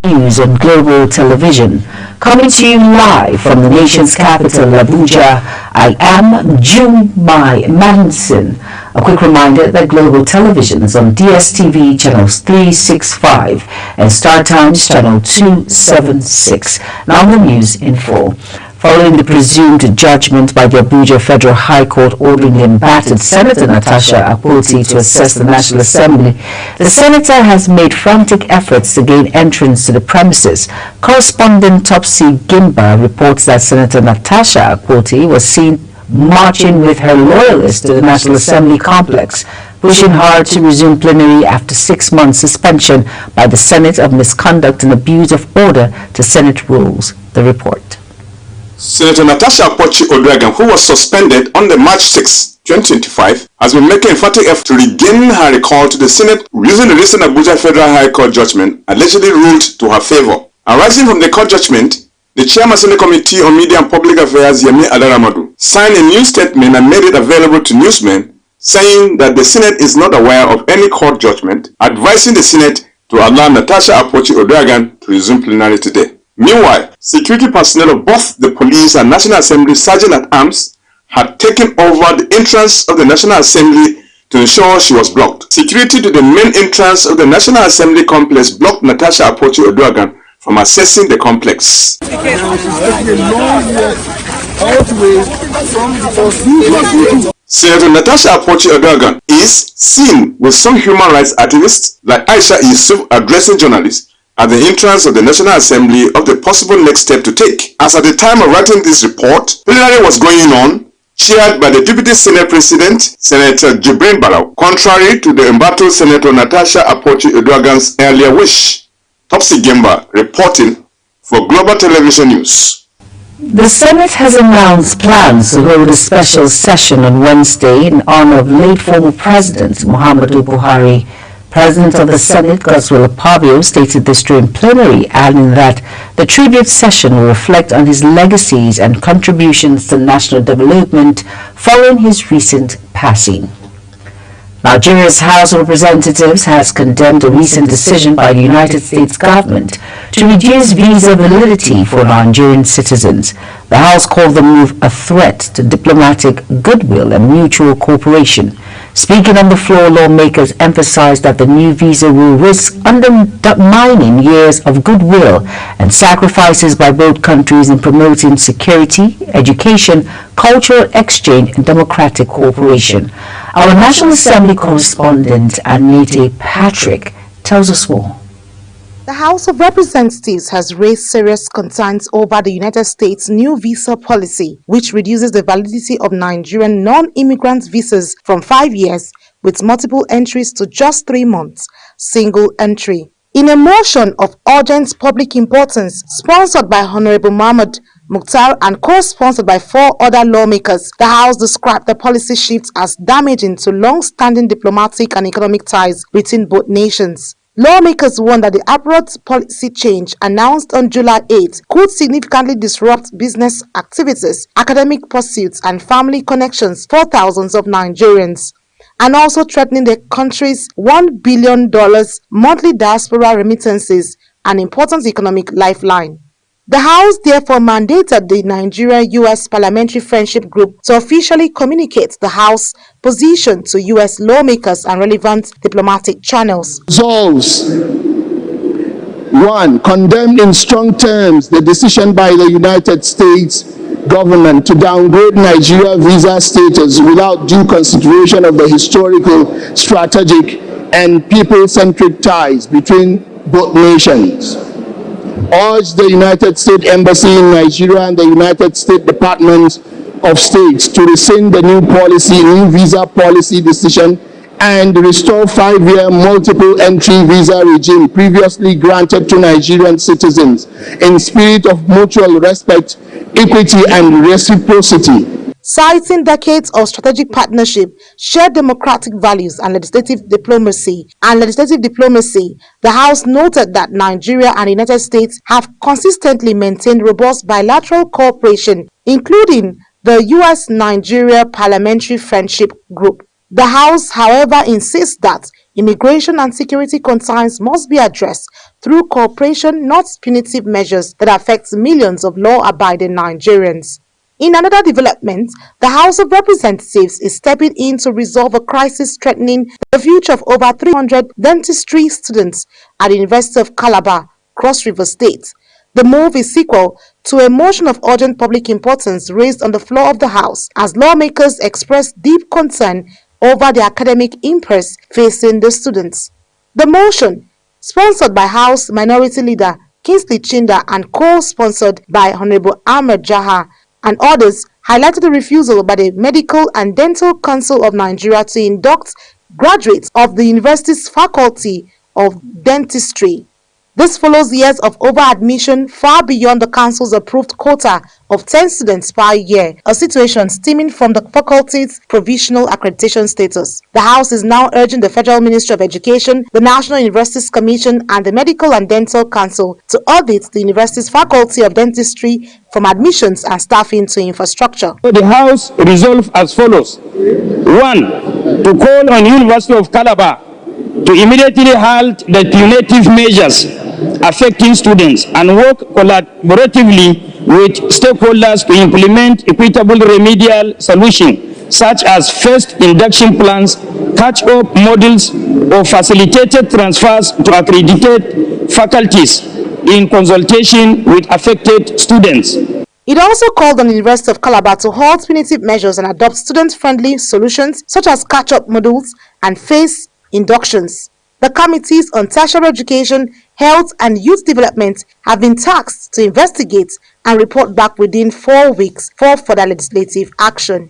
News on Global Television. Coming to you live from the nation's capital, Abuja, I am Jumai Manson. A quick reminder that Global Television is on DSTV channels 365 and Star Times channel 276. Now the news in full. Following the presumed judgment by the Abuja Federal High Court ordering the embattled Senator Natasha Akpoti to assess the National Assembly, the senator has made frantic efforts to gain entrance to the premises. Correspondent Topsy Gimba reports that Senator Natasha Akpoti was seen marching with her loyalists to the National Assembly complex, pushing hard to resume plenary after 6 months suspension by the Senate of misconduct and abuse of order to Senate rules. The report. Senator Natasha Akpoti Oduaghan, who was suspended on the March 6, 2025, has been making emphatic effort to regain her recall to the Senate using the recent Abuja Federal High Court judgment allegedly ruled to her favor. Arising from the court judgment, the Chairman Senate Committee on Media and Public Affairs, Yemi Adaramadu, signed a new statement and made it available to newsmen, saying that the Senate is not aware of any court judgment, advising the Senate to allow Natasha Akpoti Oduaghan to resume plenary today. Meanwhile, security personnel of both the police and National Assembly Sergeant-at-Arms had taken over the entrance of the National Assembly to ensure she was blocked. Security to the main entrance of the National Assembly complex blocked Natasha Akpoti Oduaghan from accessing the complex. Senator Natasha Akpoti Oduaghan is seen with some human rights activists like Aisha Yusuf addressing journalists at the entrance of the National Assembly of the possible next step to take. As at the time of writing this report, plenary was going on, chaired by the Deputy Senate President, Senator Jibrin Barau, contrary to the embattled Senator Natasha Akpoti Oduaghan's earlier wish. Topsy Gemba reporting for Global Television News. The Senate has announced plans to hold a special session on Wednesday in honor of late former President Muhammadu Buhari. President of the Senate, Godswill Akpabio, stated this during plenary, adding that the tribute session will reflect on his legacies and contributions to national development following his recent passing. Nigeria's House of Representatives has condemned a recent decision by the United States government to reduce visa validity for Nigerian citizens. The House called the move a threat to diplomatic goodwill and mutual cooperation. Speaking on the floor, lawmakers emphasized that the new visa rule risks undermining years of goodwill and sacrifices by both countries in promoting security, education, cultural exchange, and democratic cooperation. Our National Assembly correspondent, Anita Patrick, tells us more. The House of Representatives has raised serious concerns over the United States' new visa policy, which reduces the validity of Nigerian non-immigrant visas from 5 years with multiple entries to just 3 months, single entry. In a motion of urgent public importance sponsored by Honorable Mahmoud Mukhtar and co-sponsored by 4 other lawmakers, the House described the policy shift as damaging to long-standing diplomatic and economic ties between both nations. Lawmakers warned that the abrupt policy change announced on July 8 could significantly disrupt business activities, academic pursuits, and family connections for thousands of Nigerians, and also threatening the country's $1 billion monthly diaspora remittances, an important economic lifeline. The House therefore mandated the Nigeria-US Parliamentary Friendship Group to officially communicate the House position to US lawmakers and relevant diplomatic channels. Resolves 1. Condemn in strong terms the decision by the United States government to downgrade Nigeria visa status without due consideration of the historical, strategic, and people-centric ties between both nations. Urge the United States Embassy in Nigeria and the United States Department of State to rescind the new visa policy decision and restore 5-year multiple entry visa regime previously granted to Nigerian citizens in spirit of mutual respect, equity, and reciprocity. Citing decades of strategic partnership, shared democratic values, and legislative diplomacy, the House noted that Nigeria and the United States have consistently maintained robust bilateral cooperation, including the U.S.-Nigeria Parliamentary Friendship Group. The House, however, insists that immigration and security concerns must be addressed through cooperation, not punitive measures that affect millions of law-abiding Nigerians. In another development, the House of Representatives is stepping in to resolve a crisis threatening the future of over 300 dentistry students at the University of Calabar, Cross River State. The move is sequel to a motion of urgent public importance raised on the floor of the House as lawmakers express deep concern over the academic impasse facing the students. The motion, sponsored by House Minority Leader Kingsley Chinda and co-sponsored by Honorable Ahmed Jaha and others, highlighted the refusal by the Medical and Dental Council of Nigeria to induct graduates of the university's Faculty of Dentistry. This follows years of over-admission far beyond the council's approved quota of 10 students per year, a situation stemming from the faculty's provisional accreditation status. The House is now urging the Federal Ministry of Education, the National Universities Commission, and the Medical and Dental Council to audit the university's Faculty of Dentistry from admissions and staffing to infrastructure. The House resolved as follows. 1. To call on University of Calabar to immediately halt the punitive measures affecting students and work collaboratively with stakeholders to implement equitable remedial solutions such as phased induction plans, catch-up modules, or facilitated transfers to accredited faculties in consultation with affected students. It also called on the University of Calabar to halt punitive measures and adopt student-friendly solutions such as catch-up modules and phased inductions. The committees on tertiary education, health and youth development have been tasked to investigate and report back within 4 weeks for further legislative action.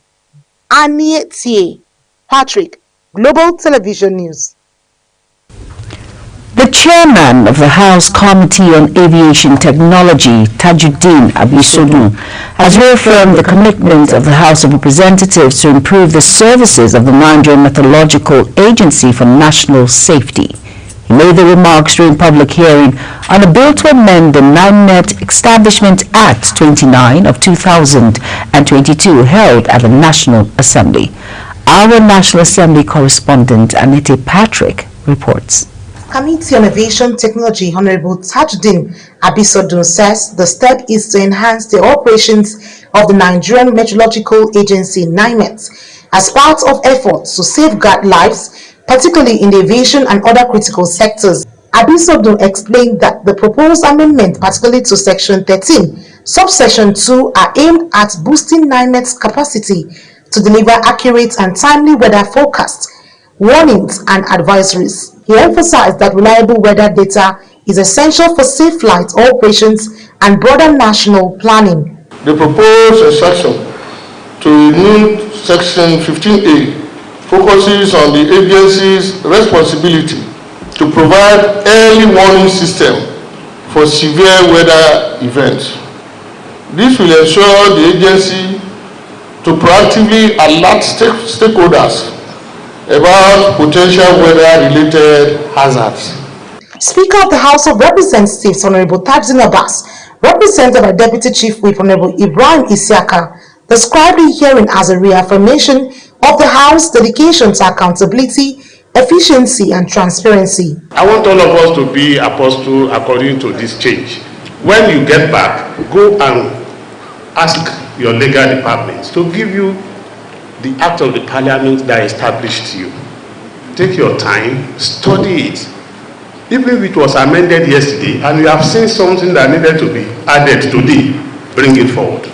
Anie Tie, Patrick, Global Television News. The chairman of the House Committee on Aviation Technology, Tajuddin Abisodu, has reaffirmed the commitment of the House of Representatives to improve the services of the Nigerian Meteorological Agency for National Safety. He made the remarks during public hearing on a bill to amend the NIMET Establishment Act 29 of 2022 held at the National Assembly. Our National Assembly correspondent Anette Patrick reports. Committee on Aviation Technology Honorable Tajuddin Abisodu says the step is to enhance the operations of the Nigerian Meteorological Agency NIMET as part of efforts to safeguard lives, particularly in the aviation and other critical sectors. Abisodu explained that the proposed amendment, particularly to Section 13, Subsection 2, are aimed at boosting NIMET's capacity to deliver accurate and timely weather forecasts, warnings and advisories. He emphasized that reliable weather data is essential for safe flight operations and broader national planning. The proposed section to new Section 15A focuses on the agency's responsibility to provide early warning system for severe weather events. This will ensure the agency to proactively alert stakeholders about potential weather-related hazards. Speaker of the House of Representatives, Honorable Tajin Abbas, represented by Deputy Chief Whip Honorable Ibrahim Isiaka, described the hearing as a reaffirmation of the House's dedication to accountability, efficiency, and transparency. I want all of us to be apostles according to this change. When you get back, go and ask your legal departments to give you the act of the parliament that established you. Take your time, study it. Even if it was amended yesterday and you have seen something that needed to be added today, bring it forward.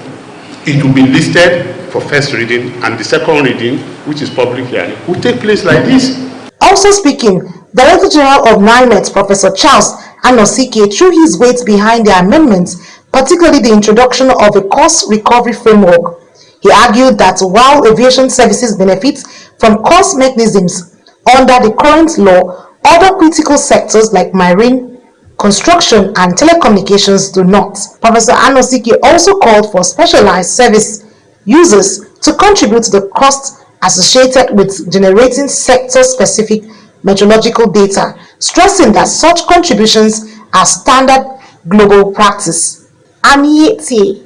It will be listed for first reading, and the second reading, which is public hearing, will take place like this. Also speaking, Director General of NIMET, Professor Charles Anosike, threw his weight behind the amendments, particularly the introduction of a cost recovery framework. He argued that while aviation services benefit from cost mechanisms under the current law, other critical sectors like marine, construction, and telecommunications do not. Professor Anosike also called for specialized service users to contribute to the costs associated with generating sector-specific meteorological data, stressing that such contributions are standard global practice. Anie Tie,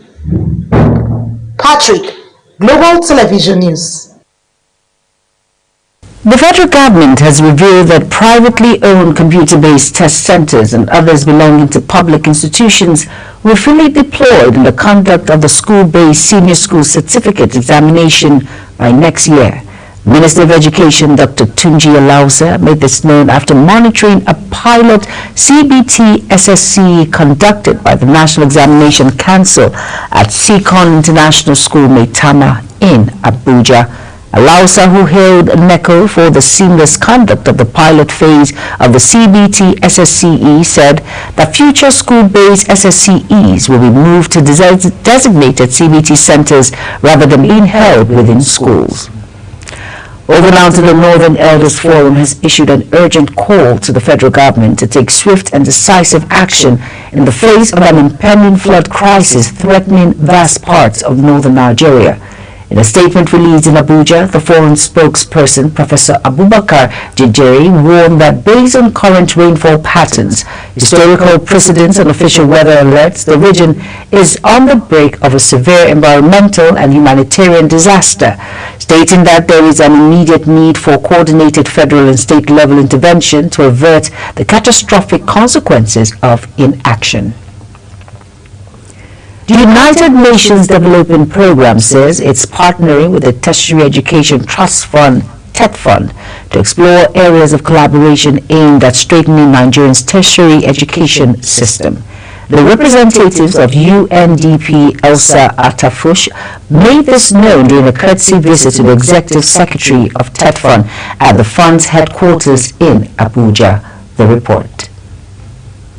Patrick, Global Television News. The federal government has revealed that privately owned computer-based test centers and others belonging to public institutions will fully deployed in the conduct of the school-based senior school certificate examination by next year. Minister of Education Dr. Tunji Alausa made this known after monitoring a pilot CBT SSCE conducted by the National Examination Council at Seacon International School, Maitama in Abuja. Alausa, who hailed NECO for the seamless conduct of the pilot phase of the CBT SSCE, said that future school-based SSCEs will be moved to designated CBT centers rather than being held within schools. Over now to the Northern Elders Forum has issued an urgent call to the federal government to take swift and decisive action in the face of an impending flood crisis threatening vast parts of northern Nigeria. In a statement released in Abuja, the forum spokesperson, Professor Abubakar Jijeri, warned that based on current rainfall patterns, historical precedents and official weather alerts, the region is on the brink of a severe environmental and humanitarian disaster, stating that there is an immediate need for coordinated federal and state level intervention to avert the catastrophic consequences of inaction. The United Nations Development Programme says it's partnering with the Tertiary Education Trust Fund, TETFund, to explore areas of collaboration aimed at strengthening Nigeria's tertiary education system. The representatives of UNDP, Elsa Atafush, made this known during a courtesy visit to the Executive Secretary of TETFund at the fund's headquarters in Abuja. The report.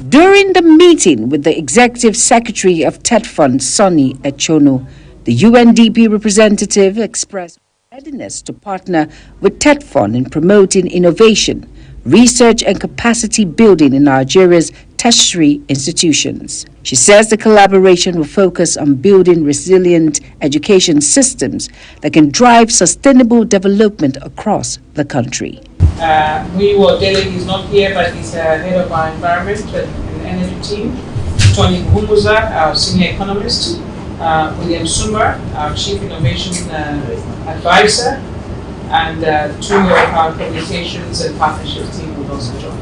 During the meeting with the Executive Secretary of TETFund, Sonny Echono, the UNDP representative expressed readiness to partner with TETFund in promoting innovation, research and capacity building in Nigeria's tertiary institutions. She says the collaboration will focus on building resilient education systems that can drive sustainable development across the country. Delek is not here, but he's head of our environment and energy team. Tony Bumbuza, our senior economist. William Summer, our chief innovation advisor. And two of our communications and partnerships team will also join.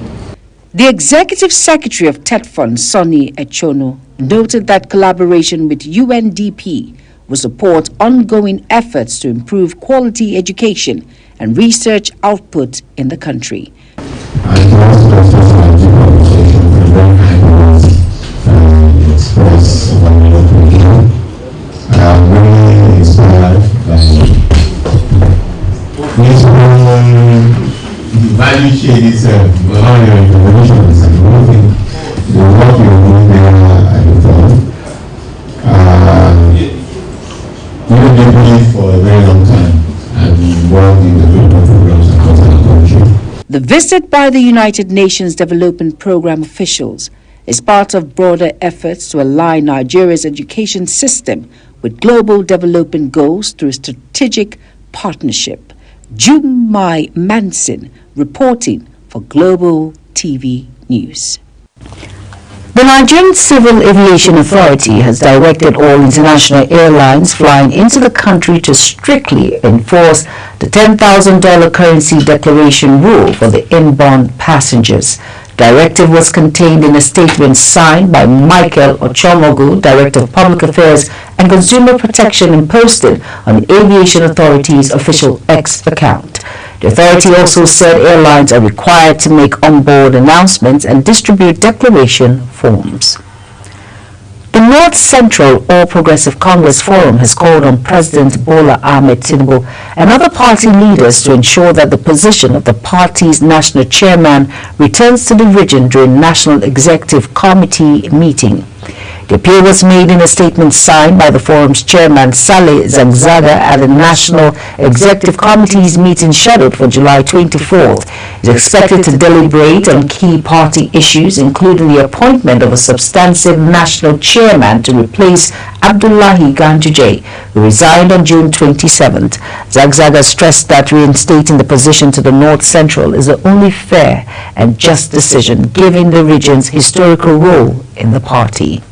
The Executive Secretary of TETFund, Sonny Echono, noted that collaboration with UNDP will support ongoing efforts to improve quality education and research output in the country. Really inspired by this whole value chain itself, how your information is evolving, the work you're doing there at the firm. You've been doing it for a very long time and involved in development programs across the country. The visit by the United Nations Development Programme officials is part of broader efforts to align Nigeria's education system with global development goals through a strategic partnership. Jumai Manson reporting for Global TV News. The Nigerian Civil Aviation Authority has directed all international airlines flying into the country to strictly enforce the $10,000 currency declaration rule for the inbound passengers. Directive was contained in a statement signed by Michael Ochomogu, Director of Public Affairs and Consumer Protection, and posted on the Aviation Authority's official X account. The authority also said airlines are required to make on-board announcements and distribute declaration forms. The North Central All Progressive Congress Forum has called on President Bola Ahmed Tinubu and other party leaders to ensure that the position of the party's national chairman returns to the region during National Executive Committee meeting. The appeal was made in a statement signed by the forum's chairman Saleh Zagzaga at the National Executive Committee's meeting scheduled for July 24th. It is expected to deliberate on key party issues, including the appointment of a substantive national chairman to replace Abdullahi Ganduje, who resigned on June 27th. Zagzaga stressed that reinstating the position to the North Central is the only fair and just decision, given the region's historical role in the party.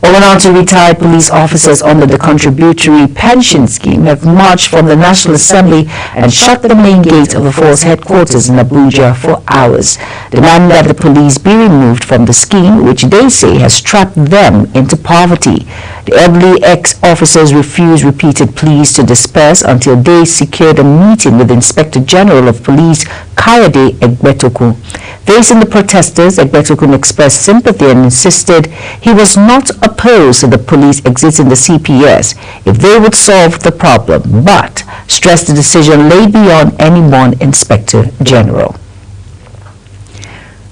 Over now to retired police officers under the contributory pension scheme have marched from the National Assembly and shut the main gate of the force headquarters in Abuja for hours, demanding that the police be removed from the scheme, which they say has trapped them into poverty. The elderly ex-officers refused repeated pleas to disperse until they secured a meeting with the Inspector General of Police, Kayode Egbetokun. Facing the protesters, Egbetokun expressed sympathy and insisted he was not opposed to the police exiting the CPS if they would solve the problem, but stressed the decision lay beyond any one Inspector General.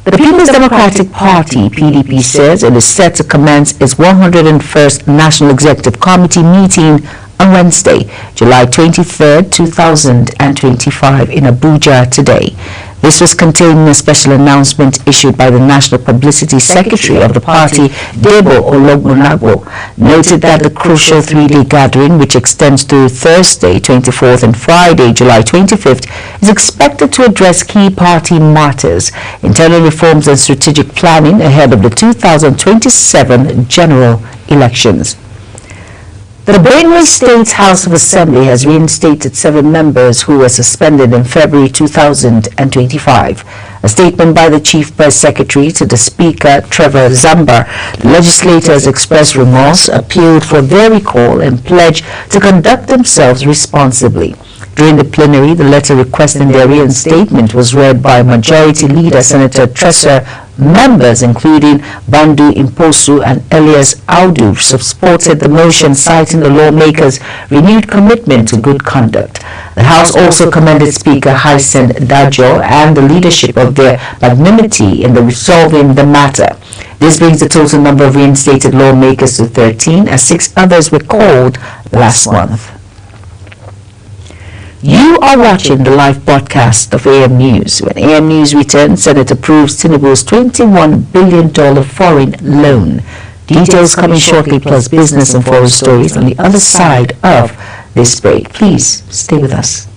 The People's Democratic Party, PDP, says it is set to commence its 101st National Executive Committee meeting on Wednesday, July 23, 2025 in Abuja today. This was contained in a special announcement issued by the National Publicity Secretary of the party, Debo Ologbonagbo, noted that the crucial three-day gathering, which extends through Thursday, 24th and Friday, July 25th, is expected to address key party matters, internal reforms and strategic planning ahead of the 2027 general elections. The Benue State House of Assembly has reinstated 7 members who were suspended in February 2025. A statement by the Chief Press Secretary to the Speaker, Trevor Zamba, the legislators expressed remorse, appealed for their recall, and pledged to conduct themselves responsibly. During the plenary, the letter requesting their reinstatement was read by Majority Leader Senator Tressa. Members, including Bandu Imposu and Elias Audu, supported the motion, citing the lawmakers' renewed commitment to good conduct. The House also commended Speaker Hyacinth Dajo and the leadership of their magnanimity in resolving the matter. This brings the total number of reinstated lawmakers to 13, as 6 others were called last month. You are watching the live broadcast of AM News. When AM News returns, Senate approves Tinubu's $21 billion foreign loan. Details coming shortly, plus business and foreign stories on the other side of this break. Please stay with us.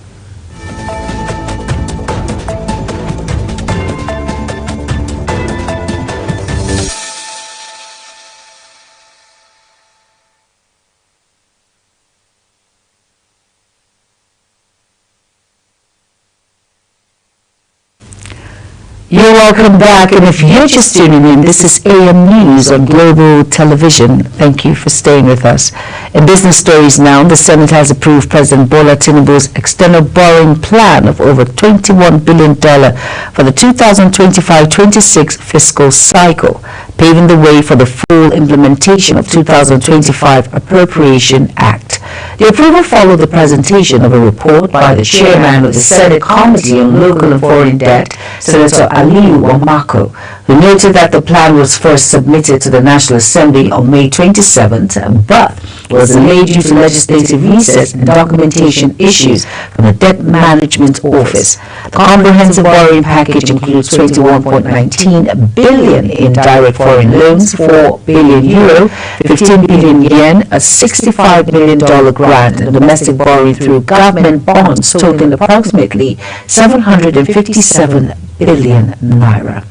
You're welcome back, and if you're just tuning in, this is AM News on Global Television. Thank you for staying with us. In business stories now, the Senate has approved President Bola Tinubu's external borrowing plan of over $21 billion for the 2025-26 fiscal cycle, paving the way for the full implementation of 2025 Appropriation Act. The approval followed the presentation of a report by the chairman of the Senate Committee on Local and Foreign Debt, Senator Aliyu Wamako, who noted that the plan was first submitted to the National Assembly on May 27th, but was delayed due to legislative recess and documentation issues from the Debt Management Office. The comprehensive borrowing package includes 21.19 billion in direct foreign loans, 4 billion euro, 15 billion yen, a $65 million grant, and domestic borrowing through government bonds totaling approximately 757 billion naira.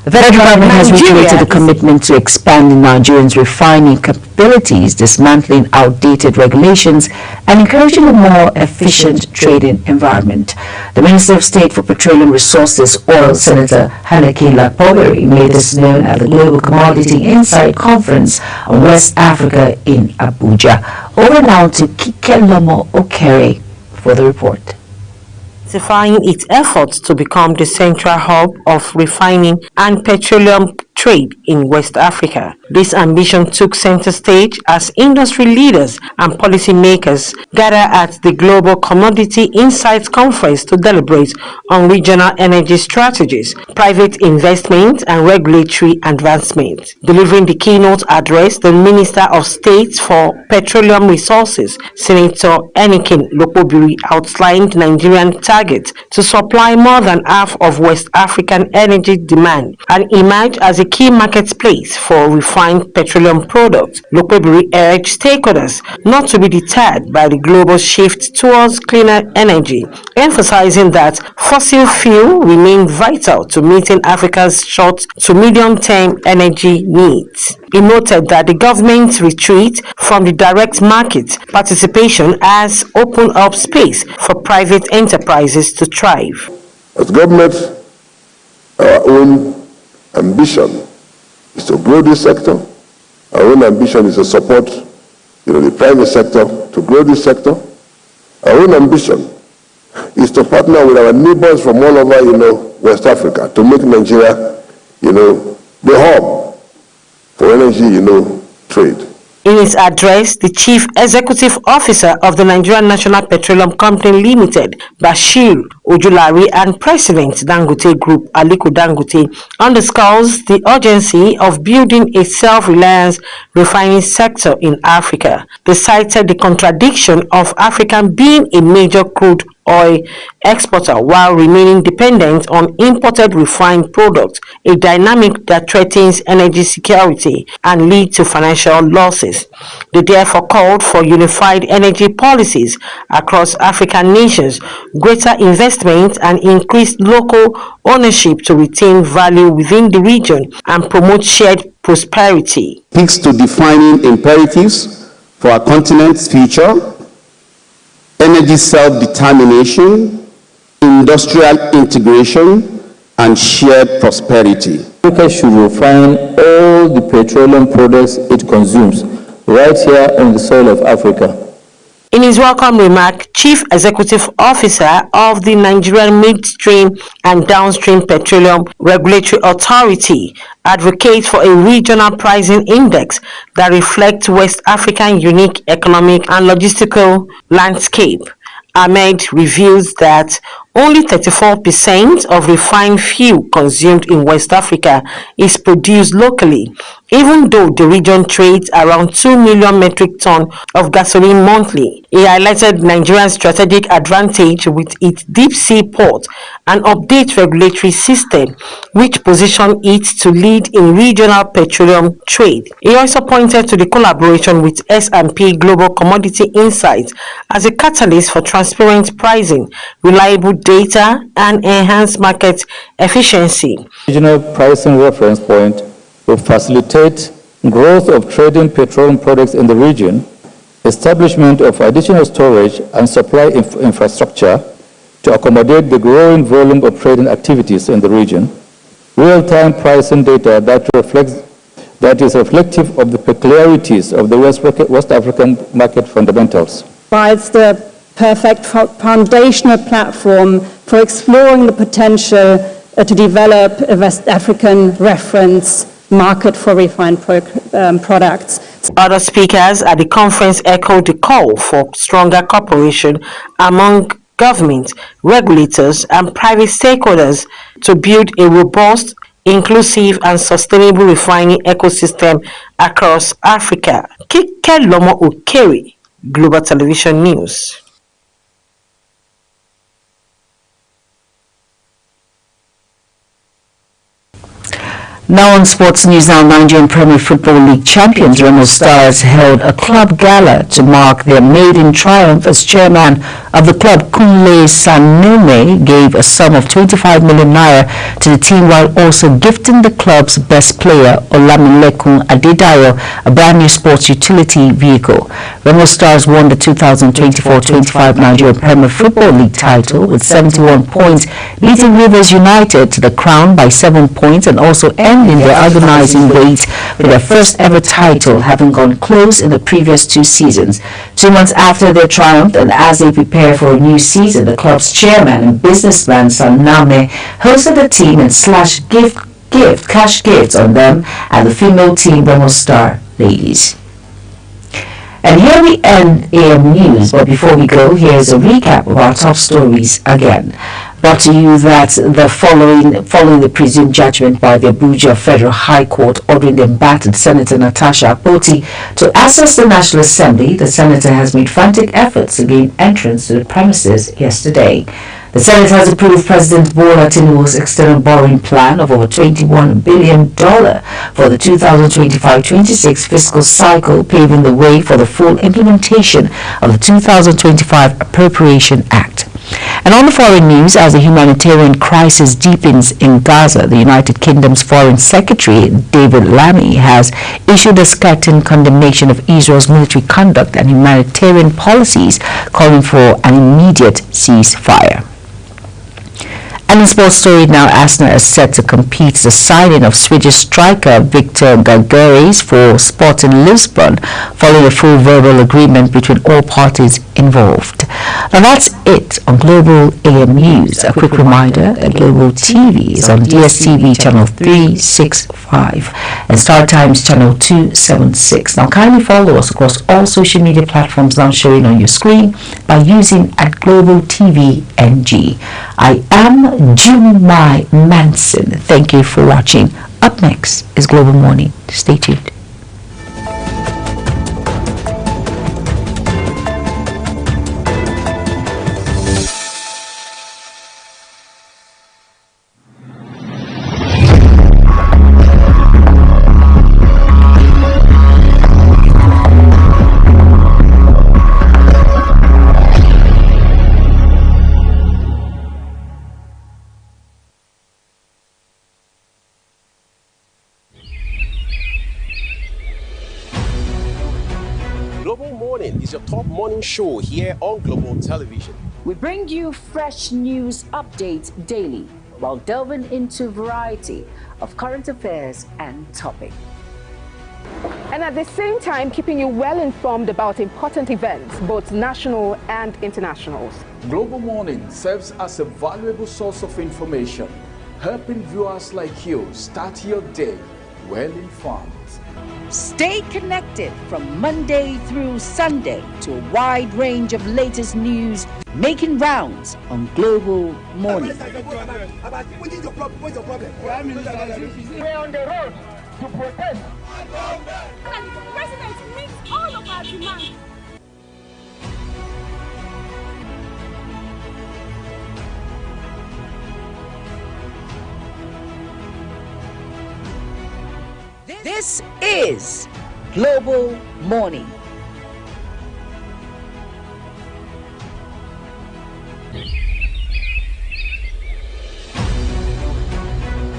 The federal government has reiterated the commitment to expanding Nigerians' refining capabilities, dismantling outdated regulations, and encouraging a more efficient trading environment. The Minister of State for Petroleum Resources, Oil, Senator Haneke Lapogari, made this known at the Global Commodity Insight Conference on West Africa in Abuja. Over now to Kikelomo Okere for the report. Intensifying its efforts to become the central hub of refining and petroleum trade in West Africa. This ambition took center stage as industry leaders and policymakers gather at the Global Commodity Insights Conference to deliberate on regional energy strategies, private investment, and regulatory advancement. Delivering the keynote address, the Minister of State for Petroleum Resources, Senator Enikin Lokobiri, outlined Nigerian target to supply more than half of West African energy demand and emerge as a key marketplace for refined petroleum products. Lokpebiri urged stakeholders not to be deterred by the global shift towards cleaner energy, emphasizing that fossil fuel remain vital to meeting Africa's short to medium-term energy needs. He noted that the government's retreat from the direct market participation has opened up space for private enterprises to thrive. As government, our own ambition is to grow this sector. Our own ambition is to support, the private sector to grow this sector. Our own ambition is to partner with our neighbors from all over, West Africa to make Nigeria, the hub for energy, trade. In his address, the Chief Executive Officer of the Nigerian National Petroleum Company Limited, Bashir Ojulari, and President Dangote Group, Aliko Dangote, underscores the urgency of building a self-reliant refining sector in Africa. They cited the contradiction of Africa being a major crude oil exporter while remaining dependent on imported refined products, a dynamic that threatens energy security and leads to financial losses. They therefore called for unified energy policies across African nations, greater investment and increased local ownership to retain value within the region and promote shared prosperity. Speaks to defining imperatives for our continent's future: energy self-determination, industrial integration, and shared prosperity. Africa should refine all the petroleum products it consumes right here on the soil of Africa. In his welcome remark, Chief Executive Officer of the Nigerian Midstream and Downstream Petroleum Regulatory Authority advocates for a regional pricing index that reflects West African unique economic and logistical landscape. Ahmed reveals that only 34% of refined fuel consumed in West Africa is produced locally, even though the region trades around 2 million metric tons of gasoline monthly. He highlighted Nigeria's strategic advantage with its deep sea port and update regulatory system, which position it to lead in regional petroleum trade. He also pointed to the collaboration with S&P Global Commodity Insights as a catalyst for transparent pricing, reliable data, and enhanced market efficiency. Regional pricing reference point will facilitate growth of trading petroleum products in the region, establishment of additional storage and supply infrastructure to accommodate the growing volume of trading activities in the region, real-time pricing data that is reflective of the peculiarities of the West African market fundamentals. Provides the perfect foundational platform for exploring the potential to develop a West African reference market for refined products. Other speakers at the conference echoed the call for stronger cooperation among government, regulators, and private stakeholders to build a robust, inclusive, and sustainable refining ecosystem across Africa. Kike Lomo Ukeri, Global Television News. Now on sports news, Nigerian Premier Football League champions Remo Stars held a club gala to mark their maiden triumph as chairman of the club. Kunle Sanume gave a sum of 25 million naira to the team while also gifting the club's best player Olamilekun Adedayo a brand new sports utility vehicle. Remo Stars won the 2024-25 Nigerian Premier Football League title with 71 points, beating Rivers United to the crown by 7 points and also ending their organizing weight with their first ever title, having gone close in the previous 2 seasons. 2 months after their triumph and as they prepare for a new season, the club's chairman and businessman Saname hosted the team and slashed cash gifts on them and the female team Remo Star ladies. And here we end AM News, but before we go, here's a recap of our top stories again. Brought to you that following the presumed judgment by the Abuja Federal High Court ordering the embattled Senator Natasha Akpoti to access the National Assembly, the senator has made frantic efforts to gain entrance to the premises yesterday. The Senate has approved President Bola Tinubu's external borrowing plan of over $21 billion for the 2025-26 fiscal cycle, paving the way for the full implementation of the 2025 Appropriation Act. And on the foreign news, as the humanitarian crisis deepens in Gaza, the United Kingdom's Foreign Secretary David Lammy has issued a scathing condemnation of Israel's military conduct and humanitarian policies, calling for an immediate ceasefire. And in sports story now, Arsenal is set to compete the signing of Swedish striker Victor Gagaris for Sporting Lisbon, following a full verbal agreement between all parties involved. Now that's it on Global AM News. A quick reminder that Global TV is on DSTV channel 365 and Star Times channel 276. Now kindly follow us across all social media platforms now showing on your screen by using @Global TV NG. I am Jumai Manson. Thank you for watching. Up next is Global Morning. Stay tuned. Global Morning is your top morning show here on Global Television. We bring you fresh news updates daily while delving into a variety of current affairs and topics. And at the same time, keeping you well informed about important events, both national and internationals. Global Morning serves as a valuable source of information, helping viewers like you start your day well informed. Stay connected from Monday through Sunday to a wide range of latest news making rounds on Global Morning. We're on the road to protest. And the president meets all of our demands. This is Global Morning.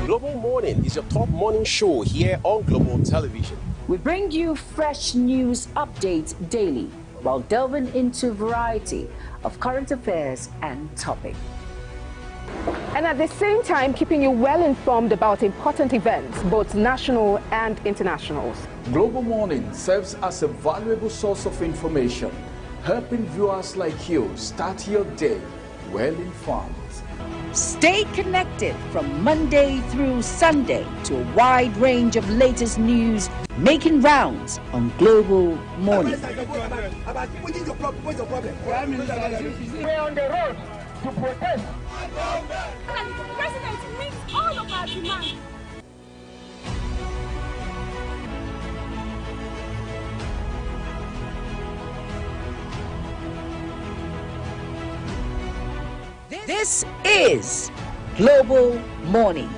Global Morning is your top morning show here on Global Television. We bring you fresh news updates daily while delving into a variety of current affairs and topics. And at the same time, keeping you well informed about important events, both national and internationals. Global Morning serves as a valuable source of information, helping viewers like you start your day well informed. Stay connected from Monday through Sunday to a wide range of latest news making rounds on Global Morning. We're on the road to protest. And the president meets all of our demands. This is Global Morning.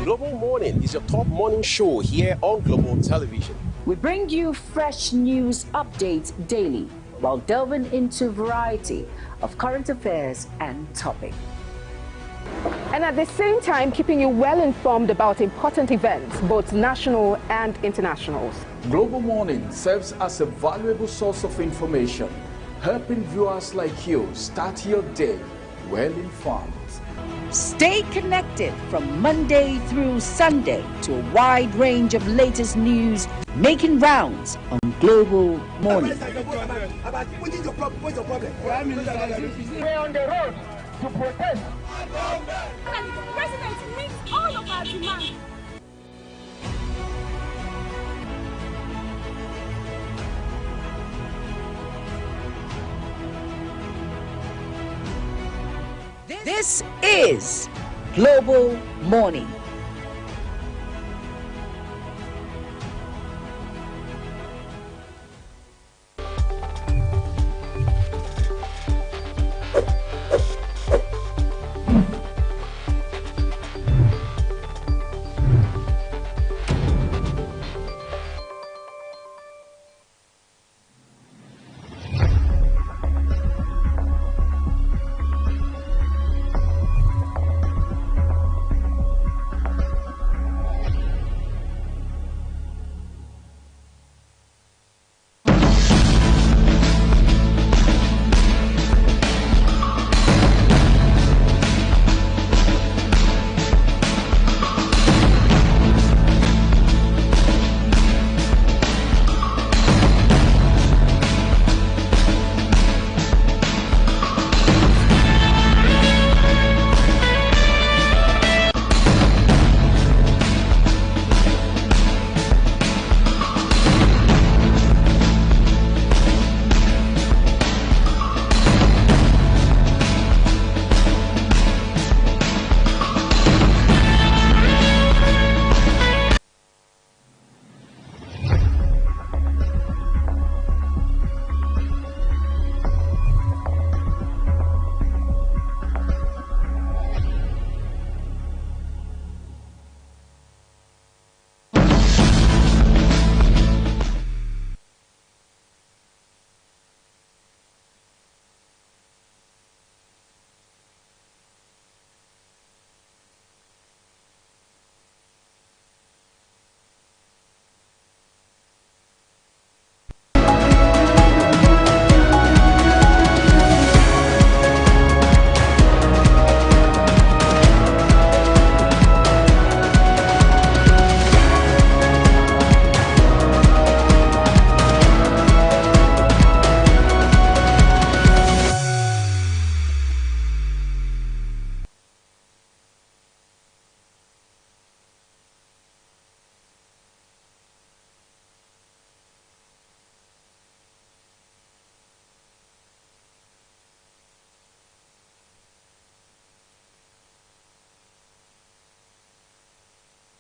Global Morning is your top morning show here on Global Television. We bring you fresh news updates daily while delving into a variety of current affairs and topics. And at the same time, keeping you well informed about important events, both national and international. Global Morning serves as a valuable source of information, helping viewers like you start your day well informed. Stay connected from Monday through Sunday to a wide range of latest news making rounds on Global Morning. We're on the road to protest. And the president meets all of our demands. This is Global Morning.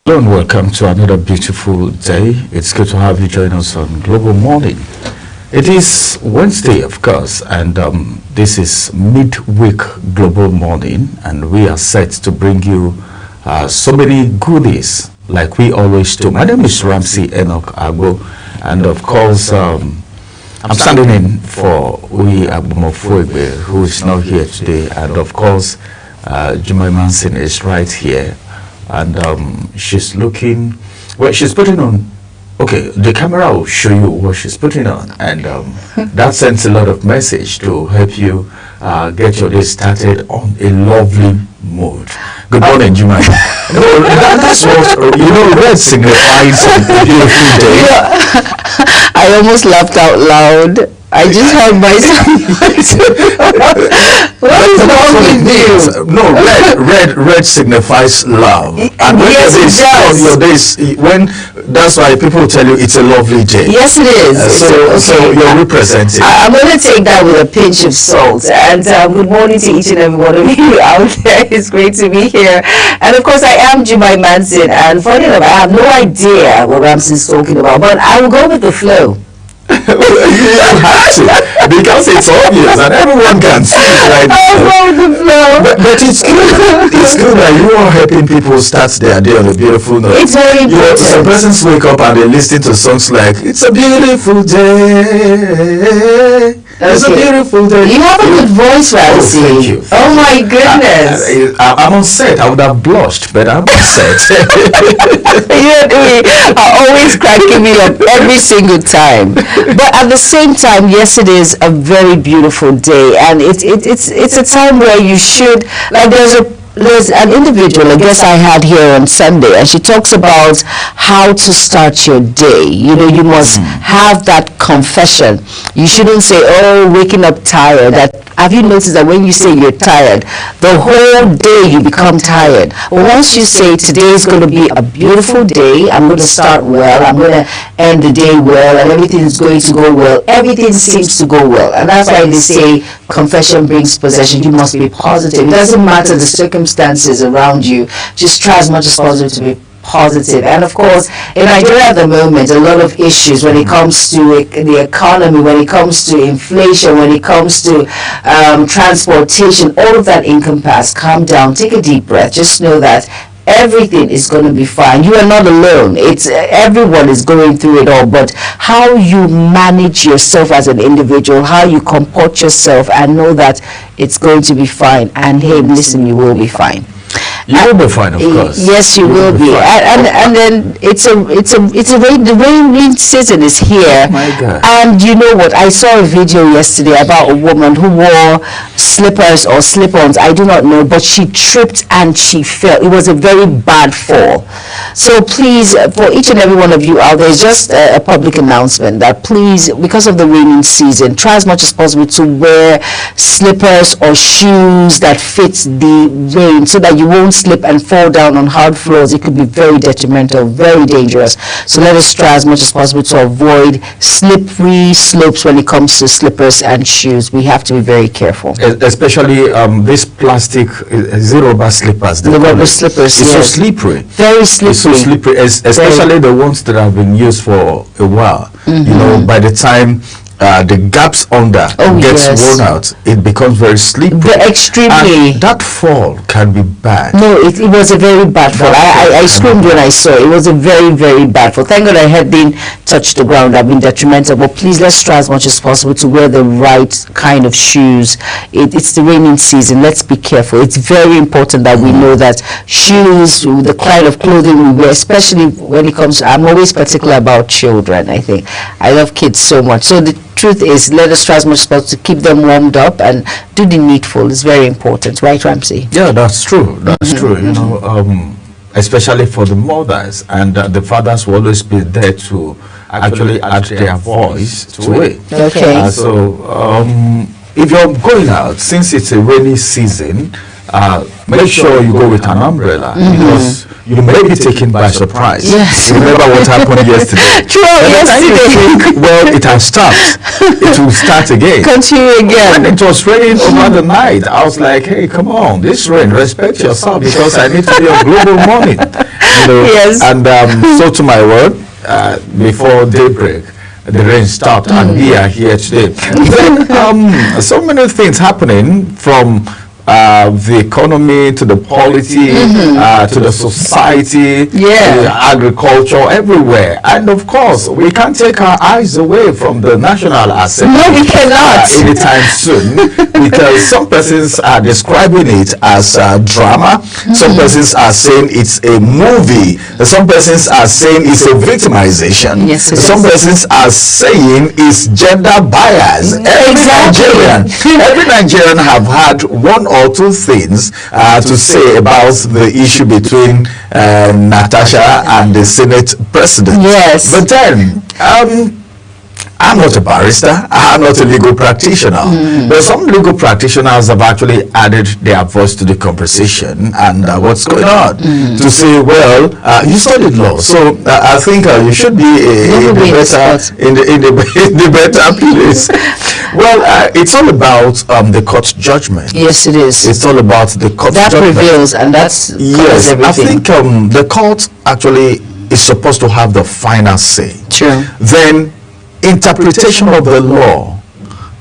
Hello and welcome to another beautiful day. It's good to have you join us on Global Morning. It is Wednesday, of course, and this is midweek Global Morning, and we are set to bring you so many goodies like we always do. My name is Ramsey Enoch Agbo, and of course I'm standing in for Uyi Agbomofuegbe, who is not here today, and of course Jumai Manson is right here. And she's looking, well, she's putting on, okay, the camera will show you what she's putting on, and that sends a lot of message to help you get your day started on a lovely mood. Good morning, Jumai. That's what, red signifies a beautiful day. I almost laughed out loud. I just heard myself. What is wrong with you? No, red signifies love. And when yes, it does. Your days, that's why people tell you it's a lovely day. Yes, it is. So you're representing. I'm going to take that with a pinch of salt. And good morning to each and every one of you out there. It's great to be here. And of course, I am Jumai Manson. And funny enough, I have no idea what Ramsey's talking about, but I will go with the flow. You have to, because it's obvious and everyone can see it right now. But it's good. It's good that you are helping people start their day on a beautiful note. It's very important. Some persons wake up and they listen to songs like "It's a beautiful day." It's a beautiful day. You have a good voice, Ramsey. Oh, thank you. Oh my goodness. I'm on set. I would have blushed, but I'm on set. You are always cracking me up every single time. But at the same time, yes, it is a very beautiful day, and it's a time where you should, like, there's an individual, I guess I had here on Sunday, and she talks about how to start your day. You know, you must have that confession. You shouldn't say, oh, waking up tired. Have you noticed that when you say you're tired, the whole day you become tired? But once you say today is going to be a beautiful day, I'm going to start well, I'm going to end the day well, and everything is going to go well, everything seems to go well. And that's why they say confession brings possession. You must be positive. It doesn't matter the circumstances around you. Just try as much as possible to be positive. And of course, in Nigeria at the moment, a lot of issues when it comes to the economy, when it comes to inflation, when it comes to transportation, all of that encompassed. Calm down, take a deep breath. Just know that everything is going to be fine. You are not alone. It's everyone is going through it all, but how you manage yourself as an individual, how you comport yourself, and know that it's going to be fine. And hey, listen, you will be fine. You will be fine, of course. Yes, you will be. And then the rain season is here. Oh my God. And you know what? I saw a video yesterday about a woman who wore slippers or slip-ons. I do not know, but she tripped and she fell. It was a very bad fall. So please, for each and every one of you out there, it's just a public announcement that please, because of the raining season, try as much as possible to wear slippers or shoes that fit the rain so that you won't slip and fall down on hard floors. It could be very detrimental, very dangerous. So let us try as much as possible to avoid slippery slopes when it comes to slippers and shoes. We have to be very careful. Especially this plastic zero-bar slippers. The rubber slippers, it's yes. so slippery. Very slippery. It's so slippery, especially the ones that have been used for a while. You know, by the time the gaps under gets worn out, it becomes very slippery. Extremely. And that fall can be bad. No, it was a very bad fall. I screamed when I saw it. It was a very, very bad fall. Thank God I hadn't touched the ground. I've been detrimental. But please, let's try as much as possible to wear the right kind of shoes. It's the raining season. Let's be careful. It's very important that we know that shoes, the kind of clothing we wear, especially when it comes to, I'm always particular about children, I think. I love kids so much. So the truth is, let us try as much as possible to keep them warmed up and do the needful. It's very important, right, Ramsey? Yeah, that's true. That's true. You know, especially for the mothers, and the fathers will always be there to actually add their voice to it. Okay. So if you're going out, since it's a rainy season, make sure you go with an umbrella because you may be taken by surprise. Yes. Remember what happened yesterday? True, yesterday. Well, it has stopped. It will start again. Continue again. When it was raining over the night, I was like, hey, come on, this rain, respect yourself because I need to be on Global Morning. You know? Yes. And so to my word, before daybreak, the rain stopped and we are here today. Then, so many things happening from the economy to the polity to the society, to the agriculture, everywhere. And of course, we can't take our eyes away from the National Assembly. No, we cannot. Anytime soon, because some persons are describing it as drama. Some persons are saying it's a movie. Some persons are saying it's a victimization. Yes, some persons are saying it's gender bias. Every Nigerian have had one or two things to say about the issue between Natasha and the Senate President. Yes. But then, I'm not a barrister, I'm not a legal practitioner, but some legal practitioners have actually added their voice to the conversation and what's going on to say, well, you studied law, so I think you should be in the better place. Well, it's all about the court judgment. Yes, it is. It's all about the court that judgment. That prevails, and that's everything. I think the court actually is supposed to have the final say. True. Then interpretation of the law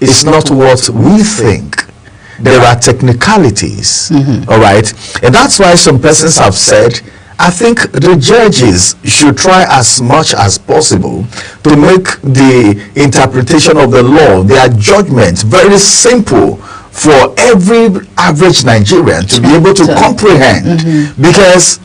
is not what we think. There are technicalities, all right? And that's why some persons have said, I think the judges should try as much as possible to make the interpretation of the law, their judgment, very simple for every average Nigerian to be able to comprehend. Because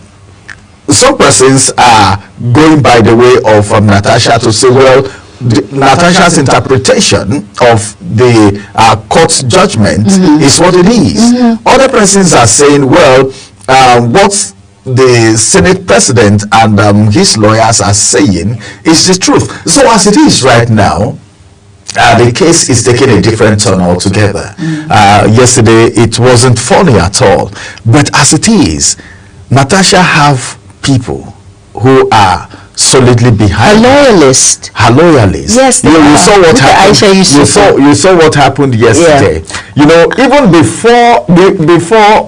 some persons are going by the way of Natasha to say, well, Natasha's interpretation of the court's judgment is what it is. Other persons are saying, well, what the Senate President and his lawyers are saying is the truth. So as it is right now, the case is taking a different turn altogether. Yesterday, it wasn't funny at all. But as it is, Natasha have people who are solidly behind her loyalist. Yes, you saw what happened. You saw what happened yesterday. You know, even before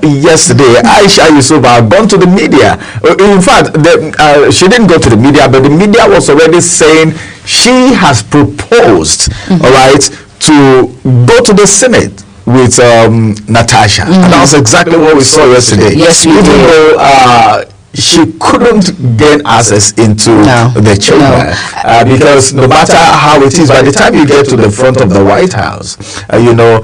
yesterday, Aisha Yusuf had gone to the media. In fact, she didn't go to the media, but the media was already saying she has proposed, all right, to go to the Senate with Natasha. And that was exactly what we saw yesterday. Yes, we did. Even though she couldn't gain access into the chamber because no matter how it is, by the time you get to the front of the White House, you know,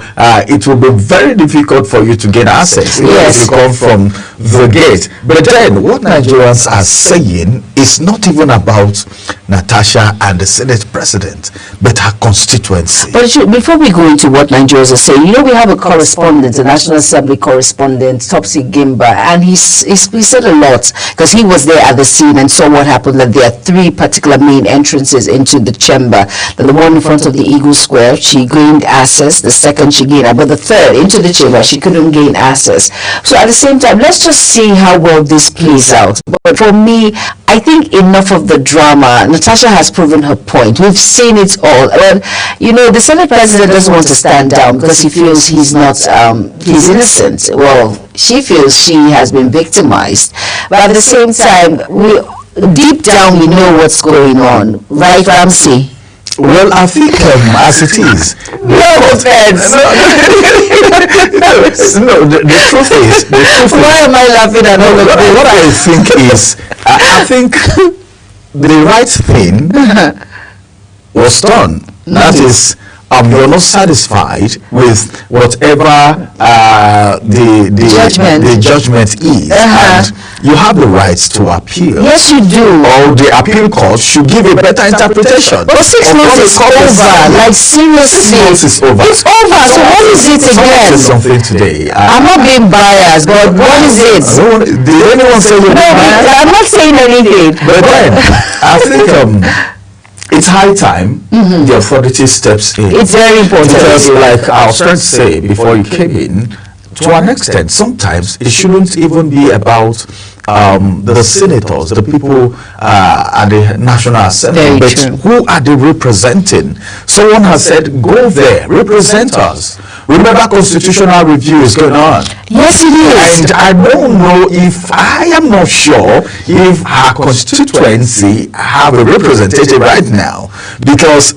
it will be very difficult for you to get access if you come from the gate. But then what Nigerians are saying is not even about Natasha and the Senate President, but her constituency. But before we go into what Nigerians are saying, you know, we have a correspondent, a National Assembly correspondent, Topsy Gimba, and he said a lot because he was there at the scene and saw what happened, that there are three particular main entrances into the chamber. The one in front of the Eagle Square, she gained access. The second, she gained, but the third, into the chamber, she couldn't gain access. So at the same time, let's just see how well this plays out. But for me, I think enough of the drama. Natasha has proven her point. We've seen it all. And, you know, the Senate President doesn't want to stand down because he feels he's not, he's innocent. Well, she feels she has been victimized. But at the same time, deep down we know what's going on. Right, Ramsey? Well, I think as it is. No offense. No, the truth is. Why am I laughing at all of this? What I think is, I think the right thing was done. That is, you're not satisfied with whatever the judgment is, and you have the rights to appeal. Yes, you do. Or the appeal court should give a better interpretation. But 6 months is over. Like, seriously. 6 months is over. It's over. So what is it again? Say something today. I'm not being biased, but what is it? Did anyone say you're biased? I'm not saying anything. But then, I think it's high time the authority steps in. It's very important. Because, like I was trying to say before you came in, to an extent, sometimes it shouldn't even be about the senators, the people at the National Assembly, but who are they representing? Someone has said, go there, represent us. Remember, constitutional review is going on. Yes, it is. And I don't know if, I am not sure if our constituency have a representative right now, because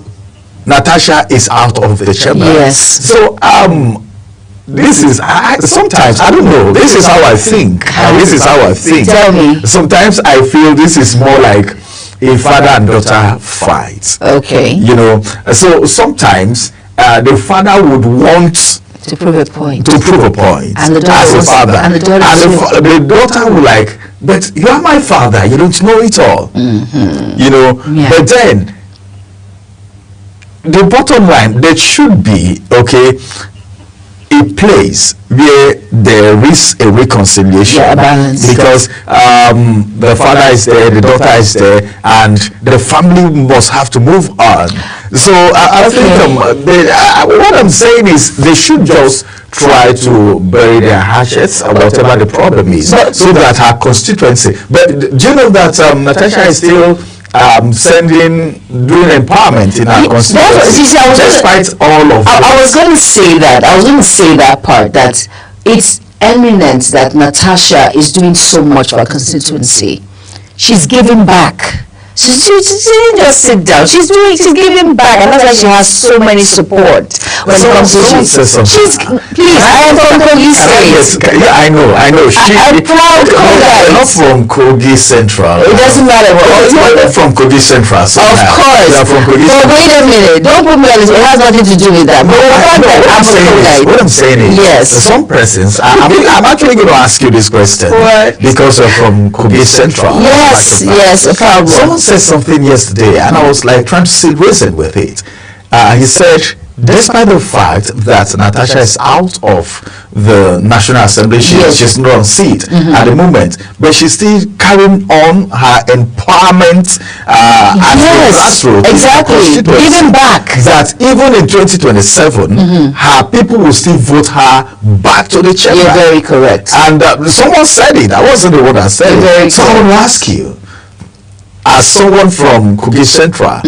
Natasha is out of the chamber. Yes. So, this is, sometimes, I don't know, this is how I think. This is how I think. Tell me. Sometimes I feel this is more like a father and daughter fight. Okay. You know, so sometimes the father would want to prove a point. To prove a point. And the daughter as a father. And the daughter will like, but you are my father, you don't know it all. You know, but then the bottom line, there should be, okay, a place where there is a reconciliation, a balance, because the father is there, the daughter is there, and the family must have to move on. So I think what I'm saying is they should just try to bury their hatchets or whatever the problem is, so that our constituency. But do you know that Natasha is still doing empowerment in our constituency, despite all of that? I was going to say that. I was going to say that part, that it's eminent that Natasha is doing so much for our constituency. She's giving back. She didn't just sit down. She's giving back, and that's why she has so many support when it comes to please, I am from Kogi State. Yeah, I know. I'm proud Kogite. Not from Kogi Central. It doesn't matter. You're from Kogi Central. So of course. But wait a minute. Don't put me on this. It has nothing to do with that. But what I'm saying is, yes, some persons. I'm actually going to ask you this question. What? Because you're from Kogi Central. Yes, a problem. Someone said something yesterday, and I was like trying to reason with it. He said, despite the fact that Natasha is out of the National Assembly, she's not on seat at the moment, but she's still carrying on her empowerment at the grassroots. Exactly, giving back. That even in 2027, her people will still vote her back to the chamber. You're very correct. And someone said it. I wasn't the one that said it. So I will ask you, as someone from Kogi Central,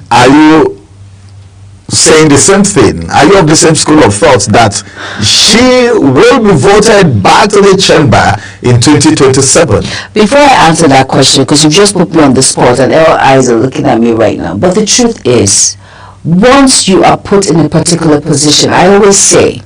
are you saying the same thing? Are you of the same school of thought that she will be voted back to the chamber in 2027? Before I answer that question, because you've just put me on the spot and all eyes are looking at me right now, but the truth is, once you are put in a particular position, I always say,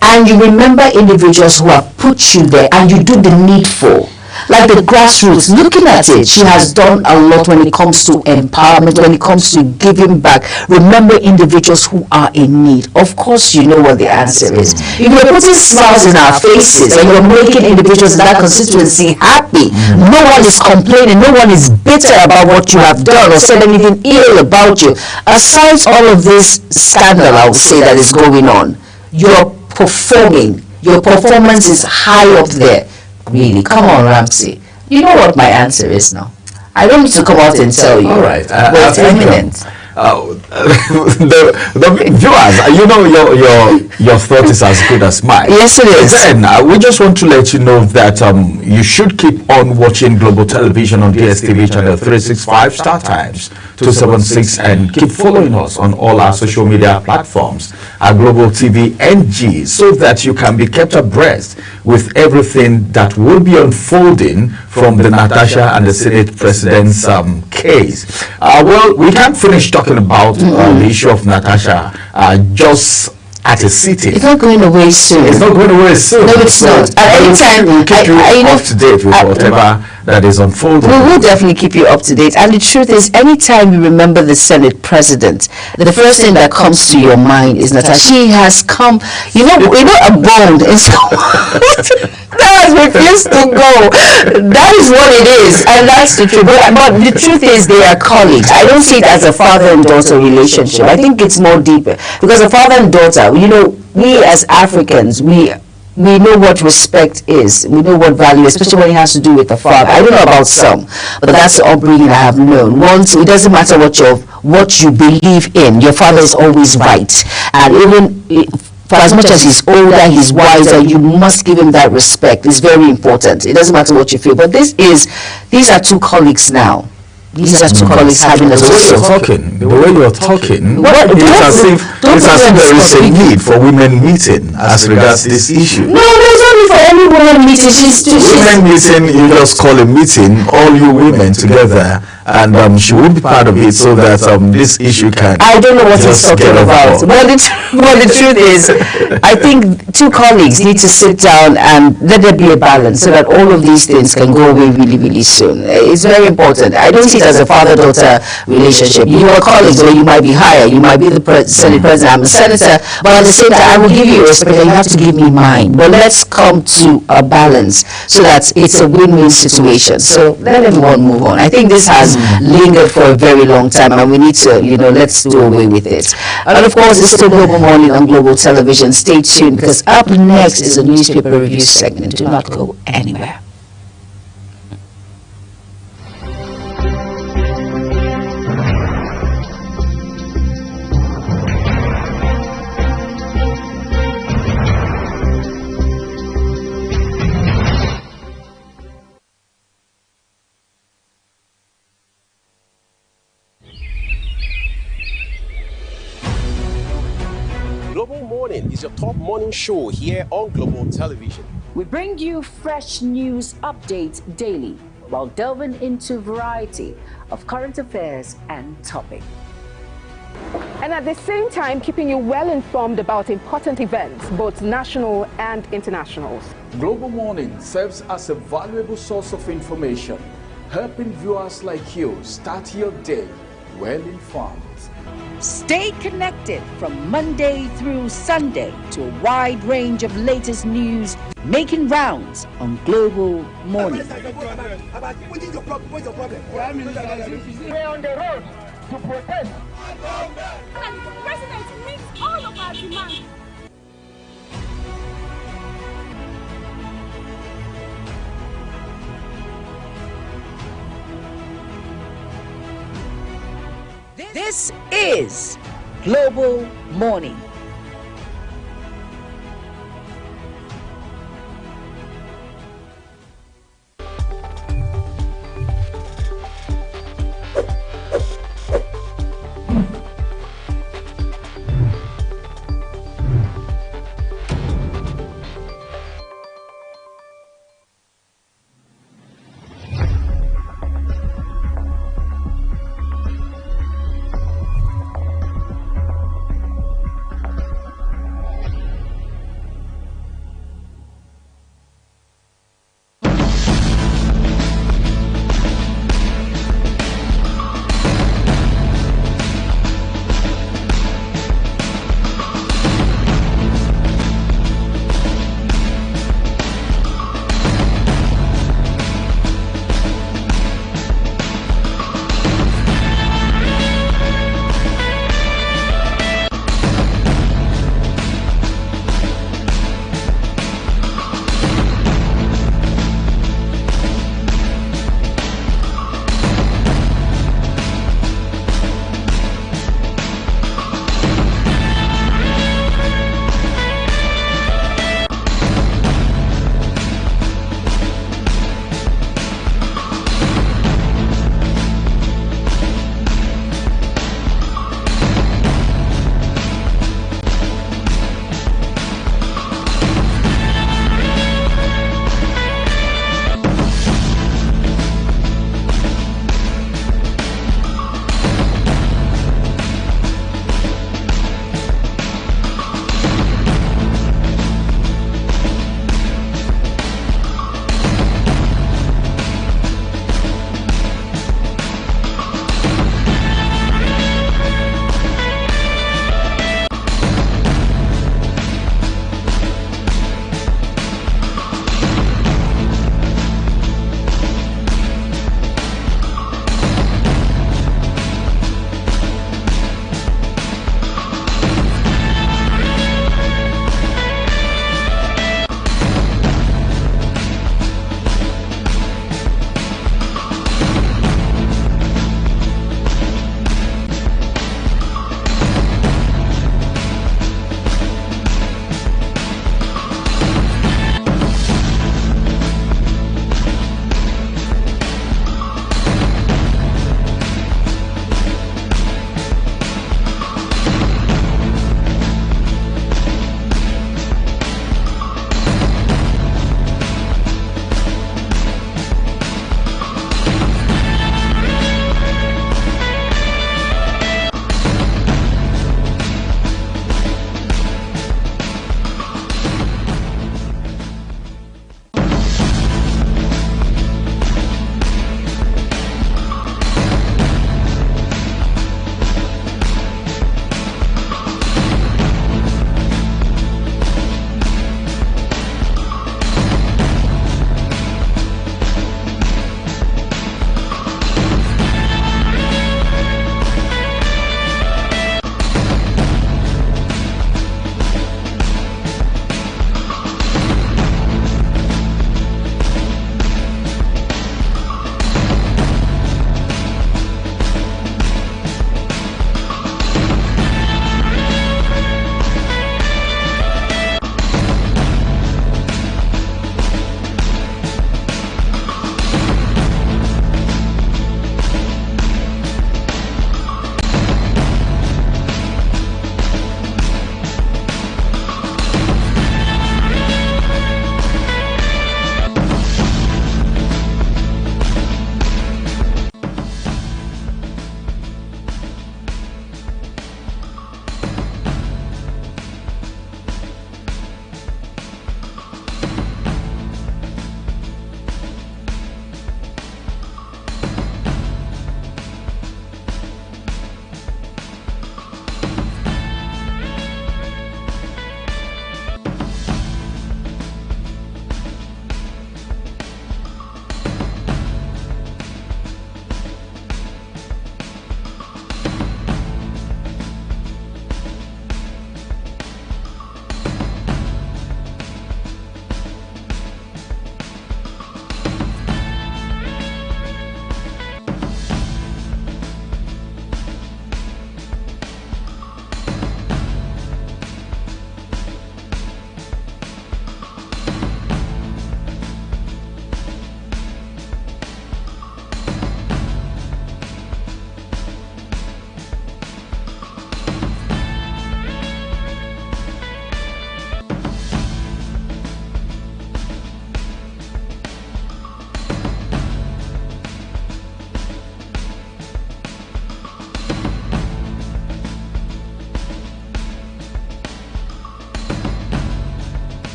and you remember individuals who have put you there and you do the needful, like the grassroots, looking at it, she has done a lot when it comes to empowerment, when it comes to giving back. Remember individuals who are in need. Of course, you know what the answer is. If you're putting smiles in our faces and you're making individuals in that constituency happy, no one is complaining, no one is bitter about what you have done or said anything ill about you. Aside all of this scandal, I would say, that is going on, you're performing. Your performance is high up there. Really, come on, Ramsey. You know what my answer is now. I don't need to come out and tell you. All right, but it's eminent. The viewers, you know, your thought is as good as mine. Yes, it is. Then we just want to let you know that you should keep on watching Global Television on DSTV channel 365 Star Times 276, and keep following us on all our social media platforms at Global TV NG, so that you can be kept abreast with everything that will be unfolding from the Natasha and the Senate President's case. Well, we can't finish talking about the issue of Natasha just at a sitting. It's not going away soon. It's not going away soon. No, it's not. At any time, we'll keep you up to date with whatever that is unfolding. We will definitely keep you up to date. And the truth is, anytime you remember the Senate President, the first thing that comes to your mind is Natasha. She has come, you know, a bond is that has refused to go. That is what it is, and that's the truth. But the truth is, they are colleagues. I don't see it as a father and daughter relationship. I think it's more deeper, because a father and daughter, you know, we as Africans, we know what respect is. We know what value, especially when it has to do with the father. I don't know about some, but that's the upbringing I have known. Once, it doesn't matter what you believe in, your father is always right. And even for as much as he's older, he's wiser, you must give him that respect. It's very important. It doesn't matter what you feel. But these are two colleagues now. These are two colleagues having a discussion. The way you're talking, it's as if there is a need for women meeting as regards this issue. No, there's only for any woman meeting. Women meeting, you just call a meeting, all you women together, and she will be part of it, so that this issue can. I don't know what he's talking about. Well, the truth is, I think two colleagues need to sit down and let there be a balance, so that all of these things can go away really, really soon. It's very important. I don't see it as a father-daughter relationship. You are colleagues, or you might be higher. You might be the Senate President. I'm a senator, but at the same time, I will give you respect, and you have to give me mine. But let's come to a balance, so that it's a win-win situation. So let everyone move on. I think this has lingered for a very long time, and we need to, let's do away with it. And of course, it's still Global Morning on Global Television. Stay tuned, because up next is a newspaper review segment. Do not go anywhere. Global Morning is your top morning show here on Global Television. We bring you fresh news updates daily. while delving into a variety of current affairs and topics. And at the same time, keeping you well informed about important events, both national and international. Global Morning serves as a valuable source of information, helping viewers like you start your day well informed. Stay connected from Monday through Sunday to a wide range of latest news making rounds on Global Morning. We're on the road to protest. And the president meets all of our demands. This is Global Morning.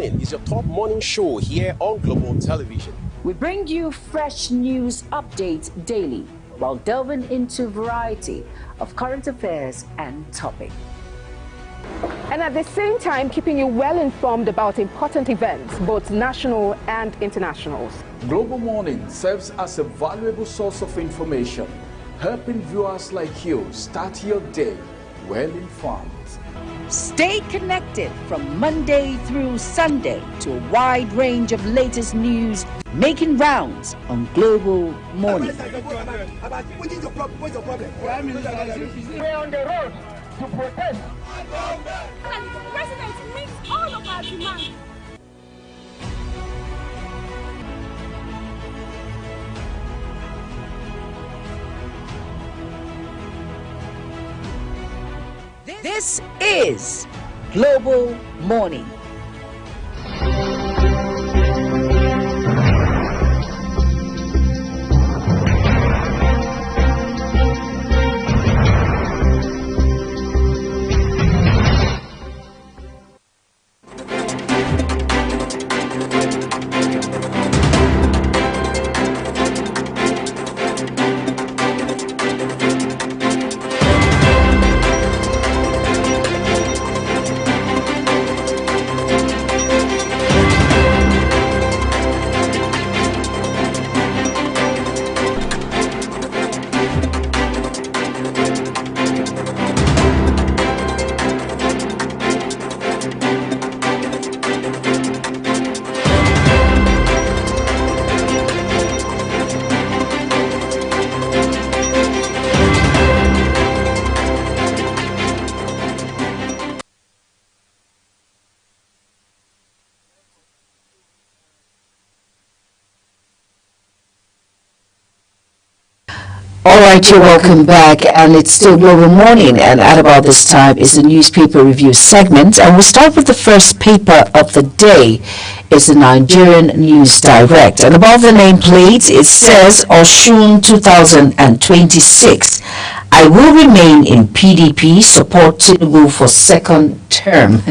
Morning is your top morning show here on Global Television. We bring you fresh news updates daily while delving into a variety of current affairs and topics. And at the same time, keeping you well informed about important events, both national and international. Global Morning serves as a valuable source of information, helping viewers like you start your day well informed. Stay connected from Monday through Sunday to a wide range of latest news making rounds on Global Morning. We're on the road to protest. And the president meets all of our demands. This is Global Morning. All right, you're welcome back, and it's still Global Morning, and at about this time is the newspaper review segment, and we'll start with the first paper of the day. It's the Nigerian News Direct, and above the nameplate it says Osun 2026. I will remain in PDP, support Tinubu for second term,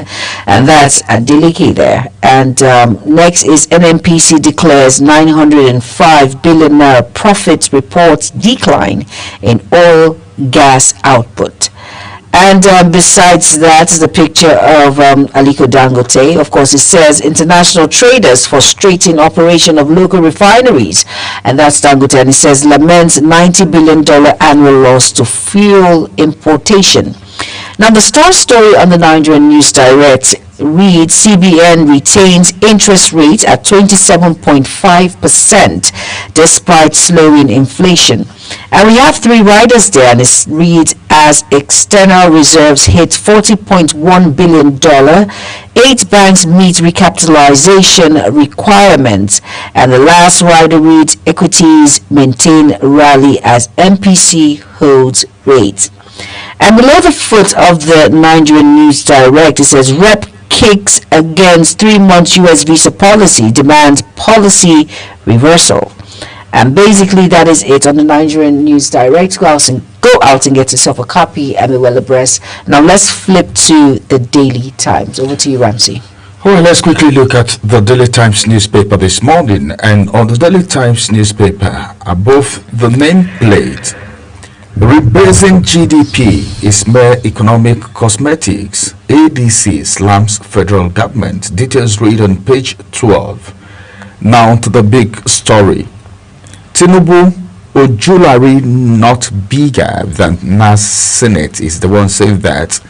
and that's Adeleke there. And next is NNPC declares 905 billion naira profits, reports decline in oil gas output. And besides that is the picture of Aliko Dangote. Of course, it says international traders frustrating operation of local refineries. And that's Dangote. And it says laments $90 billion annual loss to fuel importation. Now, the star story on the Nigerian News Direct reads CBN retains interest rate at 27.5% despite slowing inflation. And we have three riders there, and it reads as external reserves hit $40.1 billion, 8 banks meet recapitalization requirements, and the last rider reads equities maintain rally as MPC holds rate. And below the foot of the Nigerian News Direct, it says Rep kicks against 3-month US visa policy, demands policy reversal. And basically that is it on the Nigerian News Direct. Go out and get yourself a copy and be well abreast. Now let's flip to the Daily Times. Over to you, Ramsey. Well, let's quickly look at the Daily Times newspaper this morning. And on the Daily Times newspaper, above the nameplate, rebasing GDP is mere economic cosmetics. ADC slams federal government. Details read on page 12. Now to the big story. Tinubu Ojulari not bigger than NAS Senate is the one saying that.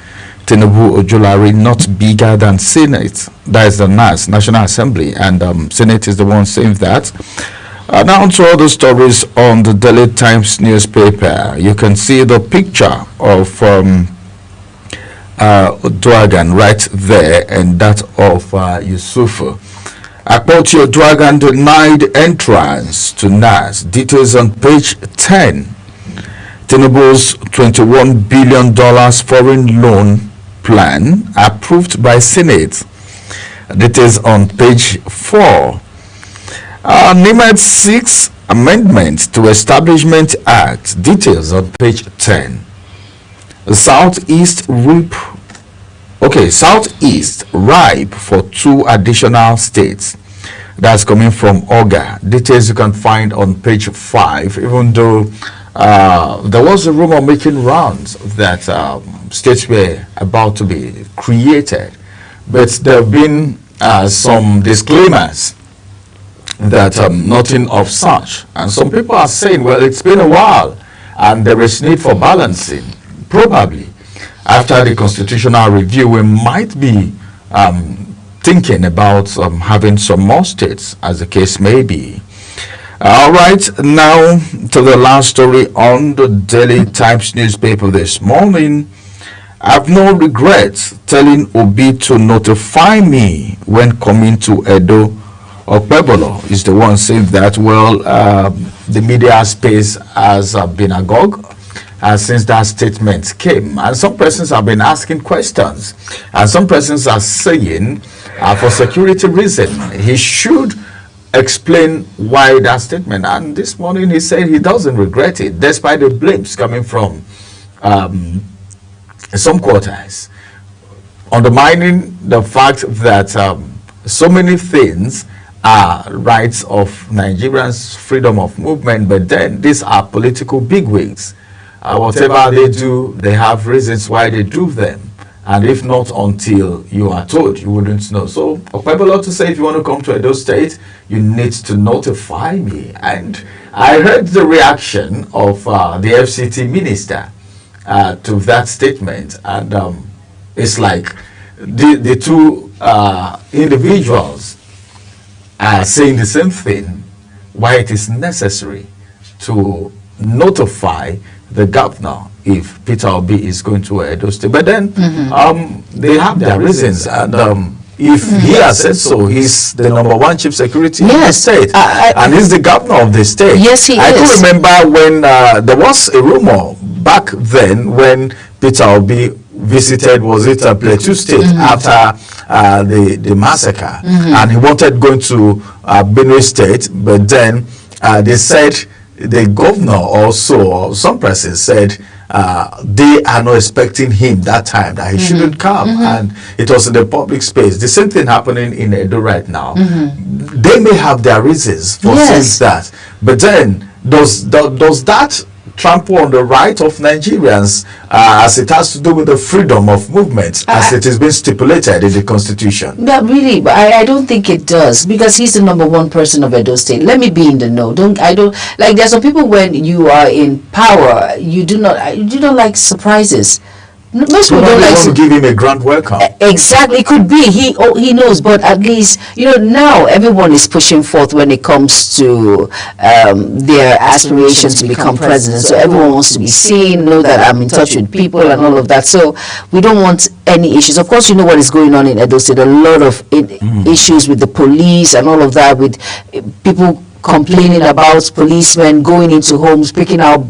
Tinubu Ojulari not bigger than Senate. That is the NAS, National Assembly, and Senate is the one saying that. Now to all the stories on the Daily Times newspaper. You can see the picture of Dragon right there, and that of Yusufu. Akpoti Dragon denied entrance to NAS. Details on page 10. Tinubu's $21 billion foreign loan plan approved by Senate. Details on page 4. NIMAD's 6th Amendment to Establishment Act. Details on page 10. Southeast RIP Okay, Southeast ripe for 2 additional states. That's coming from Oga. Details you can find on page 5, even though there was a rumor making rounds that states were about to be created. But there have been some disclaimers that nothing of such. And some people are saying, well, it's been a while and there is need for balancing. Probably after the constitutional review, we might be thinking about having some more states, as the case may be. All right, now to the last story on the Daily Times newspaper this morning. I've no regrets telling Obi to notify me when coming to Edo. Okpebolo is the one saying that. Well, the media space has been agog since that statement came, and some persons have been asking questions, and some persons are saying for security reason he should explain why that statement. And this morning he said he doesn't regret it, despite the blames coming from some quarters, undermining the fact that so many things are rights of Nigerians, freedom of movement, but then these are political bigwigs. Whatever they do, they have reasons why they do them, and if not until you are told, you wouldn't know. So Okpebolo to say, if you want to come to Edo State, you need to notify me. And I heard the reaction of the FCT minister to that statement, and it's like the two individuals are saying the same thing, why it is necessary to notify the governor if Peter Obi is going to Edo State. But then they have their reasons, and if he has said so, he's the #1 chief security in the state, and he's the governor of the state. Yes, he is. I can remember when there was a rumor back then when Peter Obi visited, was it Plateau State after the massacre, and he wanted going to Benue State, but then they said the governor also, or some persons said they are not expecting him that time, that he shouldn't come, and it was in the public space. The same thing happening in Edo right now. They may have their reasons for saying that, but then does that trample on the right of Nigerians as it has to do with the freedom of movement as it has been stipulated in the constitution? But really, I don't think it does, because he's the #1 person of Edo State. Let me be in the know. I don't like, there's some people, when you are in power, you do not like surprises. Most people don't like to give him a grand welcome. Exactly, it could be he knows, but at least now everyone is pushing forth when it comes to their aspirations to become president. So everyone wants to be seen, know that I'm in touch with people and all of that. So we don't want any issues. Of course, you know what is going on in Edo State. A lot of issues with the police and all of that, with people complaining about policemen going into homes, picking out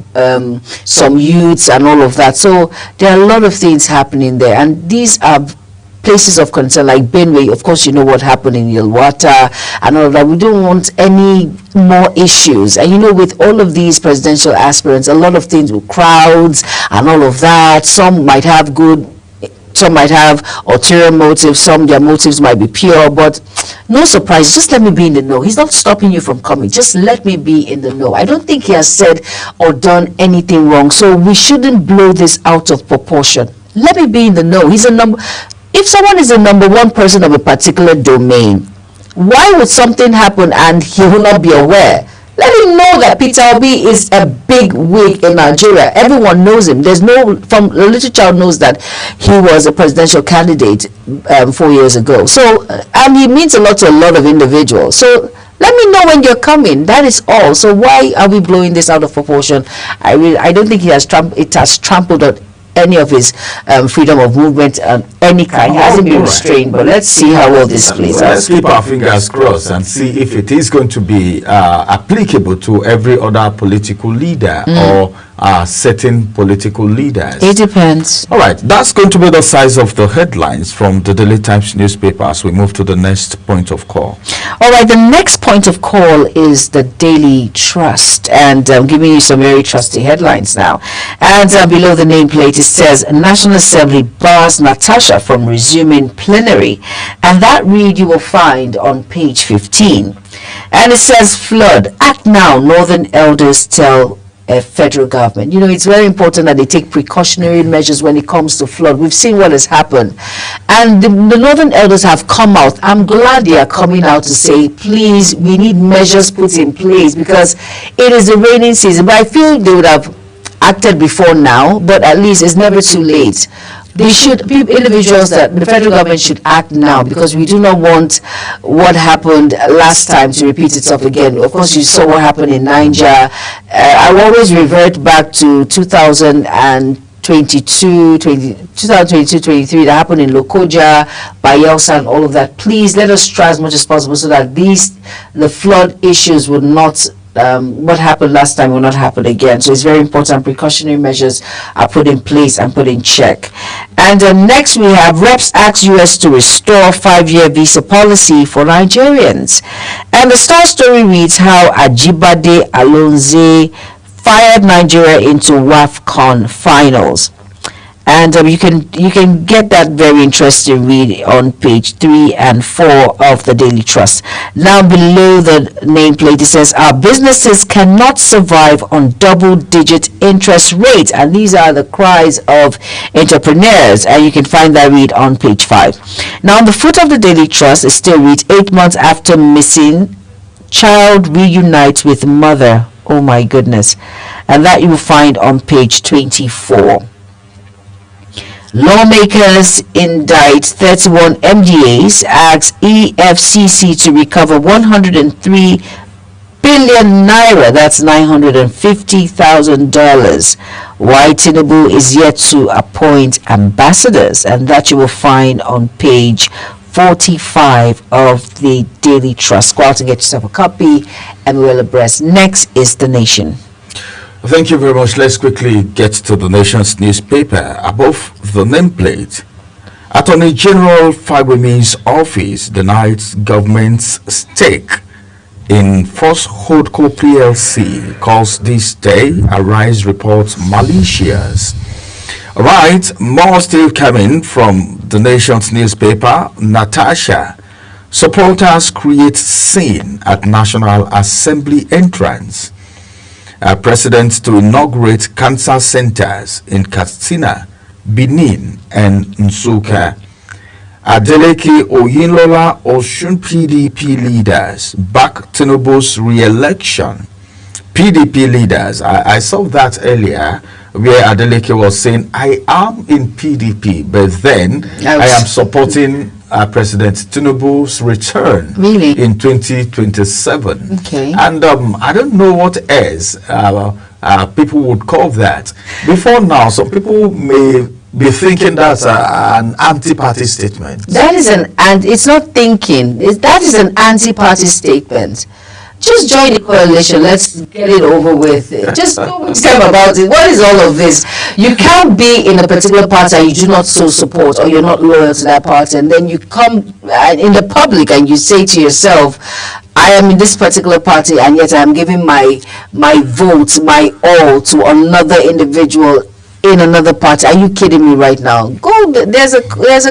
some youths and all of that. So there are a lot of things happening there, and these are places of concern, like Benue. Of course, you know what happened in Yelwata and all of that. We don't want any more issues. And with all of these presidential aspirants, a lot of things with crowds and all of that. Some might have good, some might have ulterior motives, some their motives might be pure, but no surprise. Just let me be in the know. He's not stopping you from coming. Just let me be in the know. I don't think he has said or done anything wrong, so we shouldn't blow this out of proportion. Let me be in the know. If someone is the #1 person of a particular domain, why would something happen and he will not be aware? Let him know that Peter Obi is a big wig in Nigeria. Everyone knows him. From the little child knows that he was a presidential candidate 4 years ago. So, and he means a lot to a lot of individuals. So let me know when you're coming. That is all. So why are we blowing this out of proportion? I don't think it has trampled on any of his freedom of movement and any kind. He hasn't been restrained, but let's see how well this plays out. Let's keep our fingers crossed and see if it is going to be applicable to every other political leader, or certain political leaders? It depends. All right, that's going to be the size of the headlines from the Daily Times newspaper as we move to the next point of call. All right, the next point of call is the Daily Trust, and I'm giving you some very trusty headlines now. And below the nameplate, it says National Assembly bars Natasha from resuming plenary, and that read you will find on page 15. And it says flood, act now, Northern elders tell federal government. You know, it's very important that they take precautionary measures when it comes to flood. We've seen what has happened. And the Northern elders have come out. I'm glad they are coming out to say, please, we need measures put in place because it is the rainy season. But I feel they would have acted before now, but at least it's never too late. They should, individuals, that the federal government should act now because we do not want what happened last time to repeat itself again. Of course, you saw what happened in Niger. I will always revert back to 2022-23 that happened in Lokoja, Bayelsa, and all of that. Please let us try as much as possible so that the flood issues would not. What happened last time will not happen again. So it's very important precautionary measures are put in place and put in check. And next we have reps ask US to restore 5-year visa policy for Nigerians. And the Star story reads how Ajibade Alonze fired Nigeria into WAFCON finals. And you can get that very interesting read on page 3 and 4 of the Daily Trust. Now below the nameplate it says our businesses cannot survive on double-digit interest rates, and these are the cries of entrepreneurs, and you can find that read on page 5. Now on the foot of the Daily Trust it still reads 8 months after missing, child reunites with mother. Oh my goodness. And that you will find on page 24. Lawmakers indict 31 MDAs, asks EFCC to recover 103 billion naira, that's $950,000. Why Tinubu is yet to appoint ambassadors, and that you will find on page 45 of the Daily Trust. Go out and get yourself a copy, and we will abreast. Next is The Nation. Thank you very much. Let's quickly get to the Nation's newspaper. Above the nameplate, Attorney General Fagbemin's office denies government's stake in First Holdco PLC, calls this day Arise reports malicious. Right, more still coming from the Nation's newspaper. Natasha, supporters create scene at National Assembly entrance. President to inaugurate cancer centers in Katsina, Benin, and Nsukka. Adeleke Oyinlola Osun PDP leaders back Tinubu's re-election. PDP leaders, I saw that earlier where Adeleke was saying, I am in PDP, but then I am supporting President Tinubu's return in 2027. Okay. And I don't know what else people would call that. Before now, some people may be thinking that's an anti-party statement. That is it's not thinking. That is an anti-party statement. Just join the coalition. Let's get it over with. Just tell about it. What is all of this? You can't be in a particular party and you do not so support, or you're not loyal to that party, and then you come in the public and you say to yourself, I am in this particular party and yet I am giving my vote, my all to another individual in another party. Are you kidding me right now? Go. There's a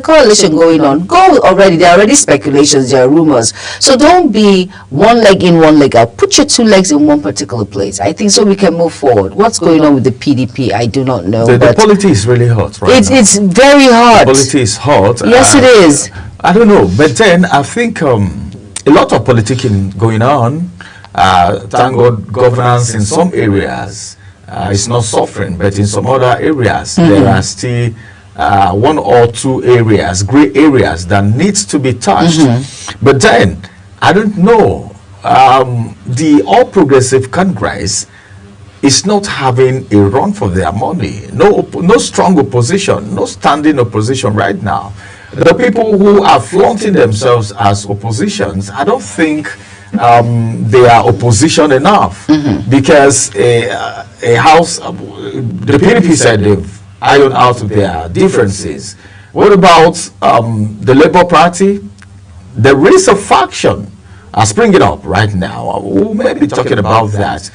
coalition going on. Go already. There are already speculations. There are rumors. So don't be one leg in, one leg out. Put your 2 legs in one particular place. I think so we can move forward. What's going on with the PDP? I do not know. The politics is really hot right now. It's very hot. The politics is hot. Yes, it is. I don't know. But then I think a lot of politicking going on. Thank God governance in some areas it's not suffering, but in some other areas there are still 1 or 2 areas, gray areas that needs to be touched. But then I don't know, the All Progressive Congress is not having a run for their money. No strong opposition, no standing opposition right now. The people who are flaunting themselves as oppositions, I don't think they are opposition enough, because a house, the PDP said they've ironed out their differences. What about the Labour Party? There is a faction springing up right now. We may be talking about that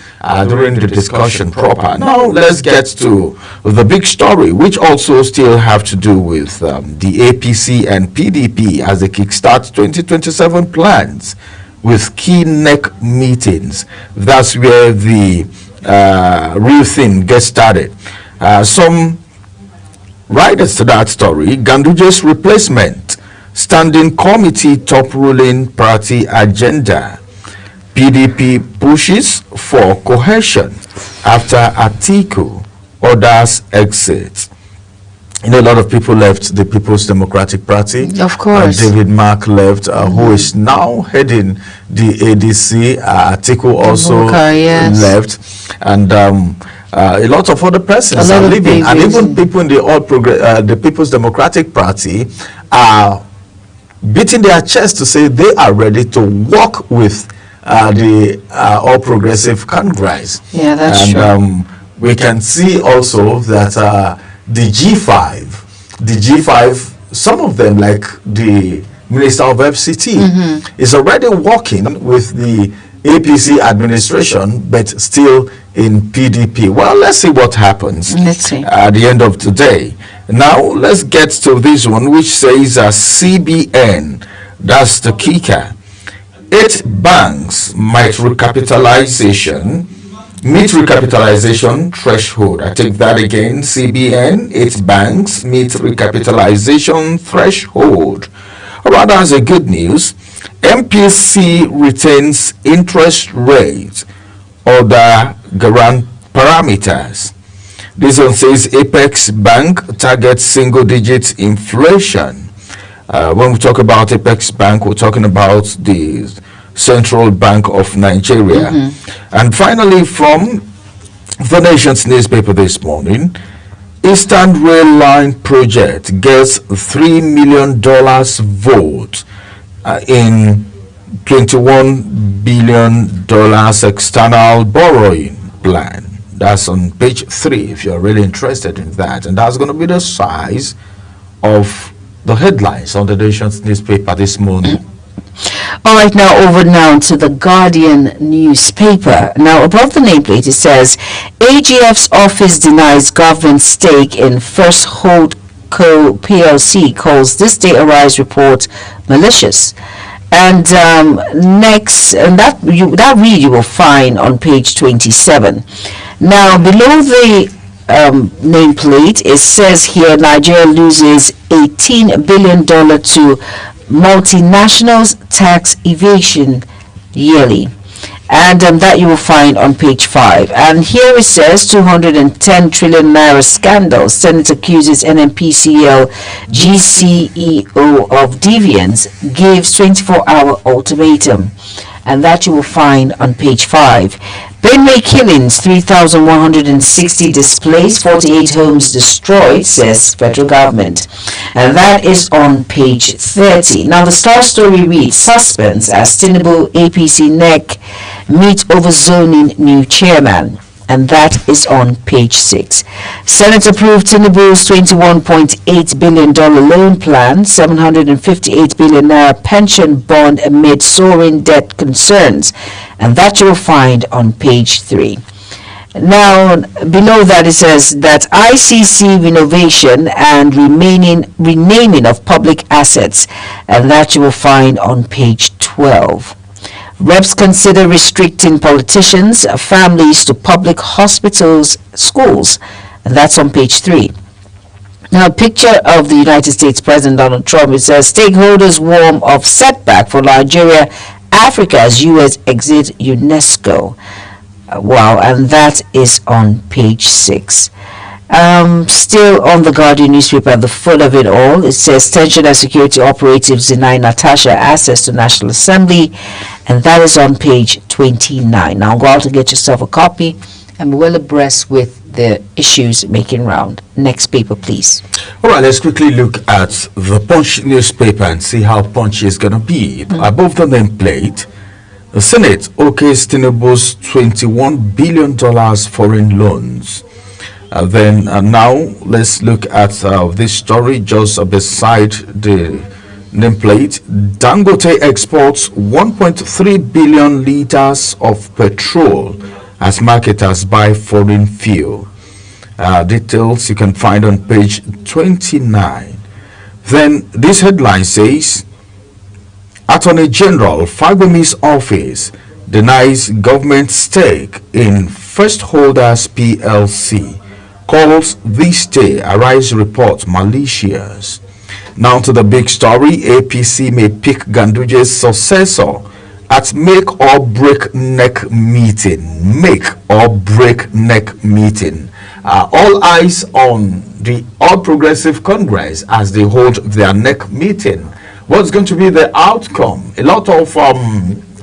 during the discussion proper. Now let's get to the big story, which also still have to do with the APC and PDP as they kickstart 2027 plans with key neck meetings. That's where the real thing gets started. Some writers to that story: Ganduje's replacement, standing committee top ruling party agenda. PDP pushes for cohesion after Atiku orders exit. You know, a lot of people left the People's Democratic Party. Of course. David Mark left, who is now heading the ADC. Atiku also left. And a lot of other persons are leaving. And even people in the People's Democratic Party are beating their chest to say they are ready to work with the All Progressive Congress. Yeah, that's true. We can see also that the G5, some of them, like the Minister of FCT, is already working with the APC administration, but still in PDP. Well, let's see what happens at the end of today. Now, let's get to this one, which says CBN, that's the kicker. 8 banks might meet recapitalization threshold. I take that again. CBN, 8 banks meet recapitalization threshold. Well, that's a good news. MPC retains interest rate, other grant parameters. This one says Apex Bank targets single-digit inflation. When we talk about Apex Bank, we're talking about the Central Bank of Nigeria. And finally, from the Nation's newspaper this morning, Eastern Rail Line project gets $3 million vote in $21 billion external borrowing plan. That's on page 3 if you're really interested in that. And that's going to be the size of the headlines on the Nation's newspaper this morning. All right, now over now to the Guardian newspaper. Now above the nameplate it says AGF's office denies government stake in First Holdco PLC, calls This Day Arise report malicious. And next, and that read you will find on page 27. Now below the nameplate it says here Nigeria loses $18 billion to multinationals tax evasion yearly, and that you will find on page 5. And here it says 210 trillion naira scandal, Senate accuses NNPCL GCEO of deviance, gives 24-hour ultimatum, and that you will find on page 5. Benue killings, 3,160 displaced, 48 homes destroyed, says federal government. And that is on page 30. Now the Star story reads, suspense as Tinubu APC NEC meet over zoning new chairman. And that is on page 6. Senate approved Tinubu's $21.8 billion loan plan, 758 billion naira pension bond amid soaring debt concerns. And that you'll find on page 3. Now, below that it says that ICC renovation and renaming of public assets. And that you will find on page 12. Reps consider restricting politicians' families to public hospitals, schools, and that's on page 3. Now, a picture of the United States President Donald Trump. It says stakeholders warn of setback for Nigeria, Africa as U.S. exit UNESCO. Wow, and that is on page 6. Still on the Guardian newspaper, at the foot of it all, it says tension and security operatives deny Natasha access to National Assembly, and that is on page 29. Now go out to get yourself a copy and be well abreast with the issues making round. Next paper, please. All right, let's quickly look at the Punch newspaper and see how punchy is going to be. Above the nameplate, The Senate okays Tinubu's $21 billion foreign loans. Now let's look at this story just beside the nameplate. Dangote exports 1.3 billion liters of petrol as marketers buy foreign fuel. Details you can find on page 29. Then this headline says, Attorney General Fagbemi's office denies government stake in First Holders PLC. Calls this day Arise report malicious. Now to the big story. APC may pick Ganduje's successor at make or break neck meeting. Make or break neck meeting. All eyes on the All Progressive Congress as they hold their neck meeting. What's going to be the outcome? A lot of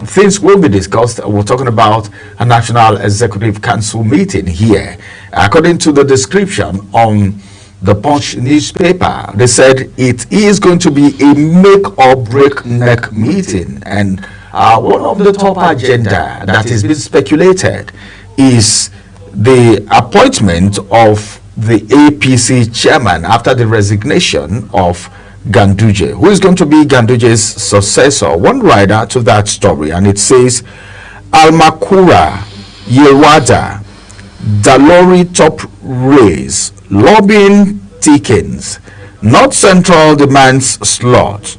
things will be discussed. We're talking about a National Executive Council meeting here. According to the description on the Punch newspaper, they said it is going to be a make or break neck meeting. And one of the top agenda that is being speculated is the appointment of the APC chairman after the resignation of Ganduje. Who is going to be Ganduje's successor? One rider to that story, and it says Almakura Yewada Dalori top raise, lobbying thickens, North Central demands slot,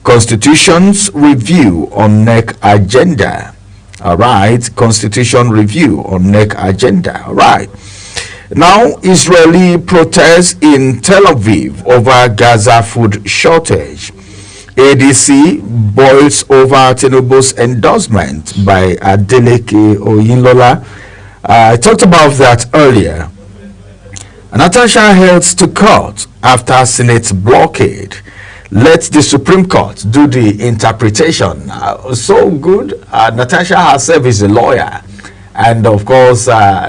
Constitution's review on NEC agenda. All right, Constitution review on NEC agenda. All right. Now, Israeli protests in Tel Aviv over Gaza food shortage. ADC boils over Tinubu's endorsement by Adeleke Oyinlola. I talked about that earlier. Natasha heads to court after Senate blockade. Let the Supreme Court do the interpretation. So good. Natasha herself is a lawyer. And of course,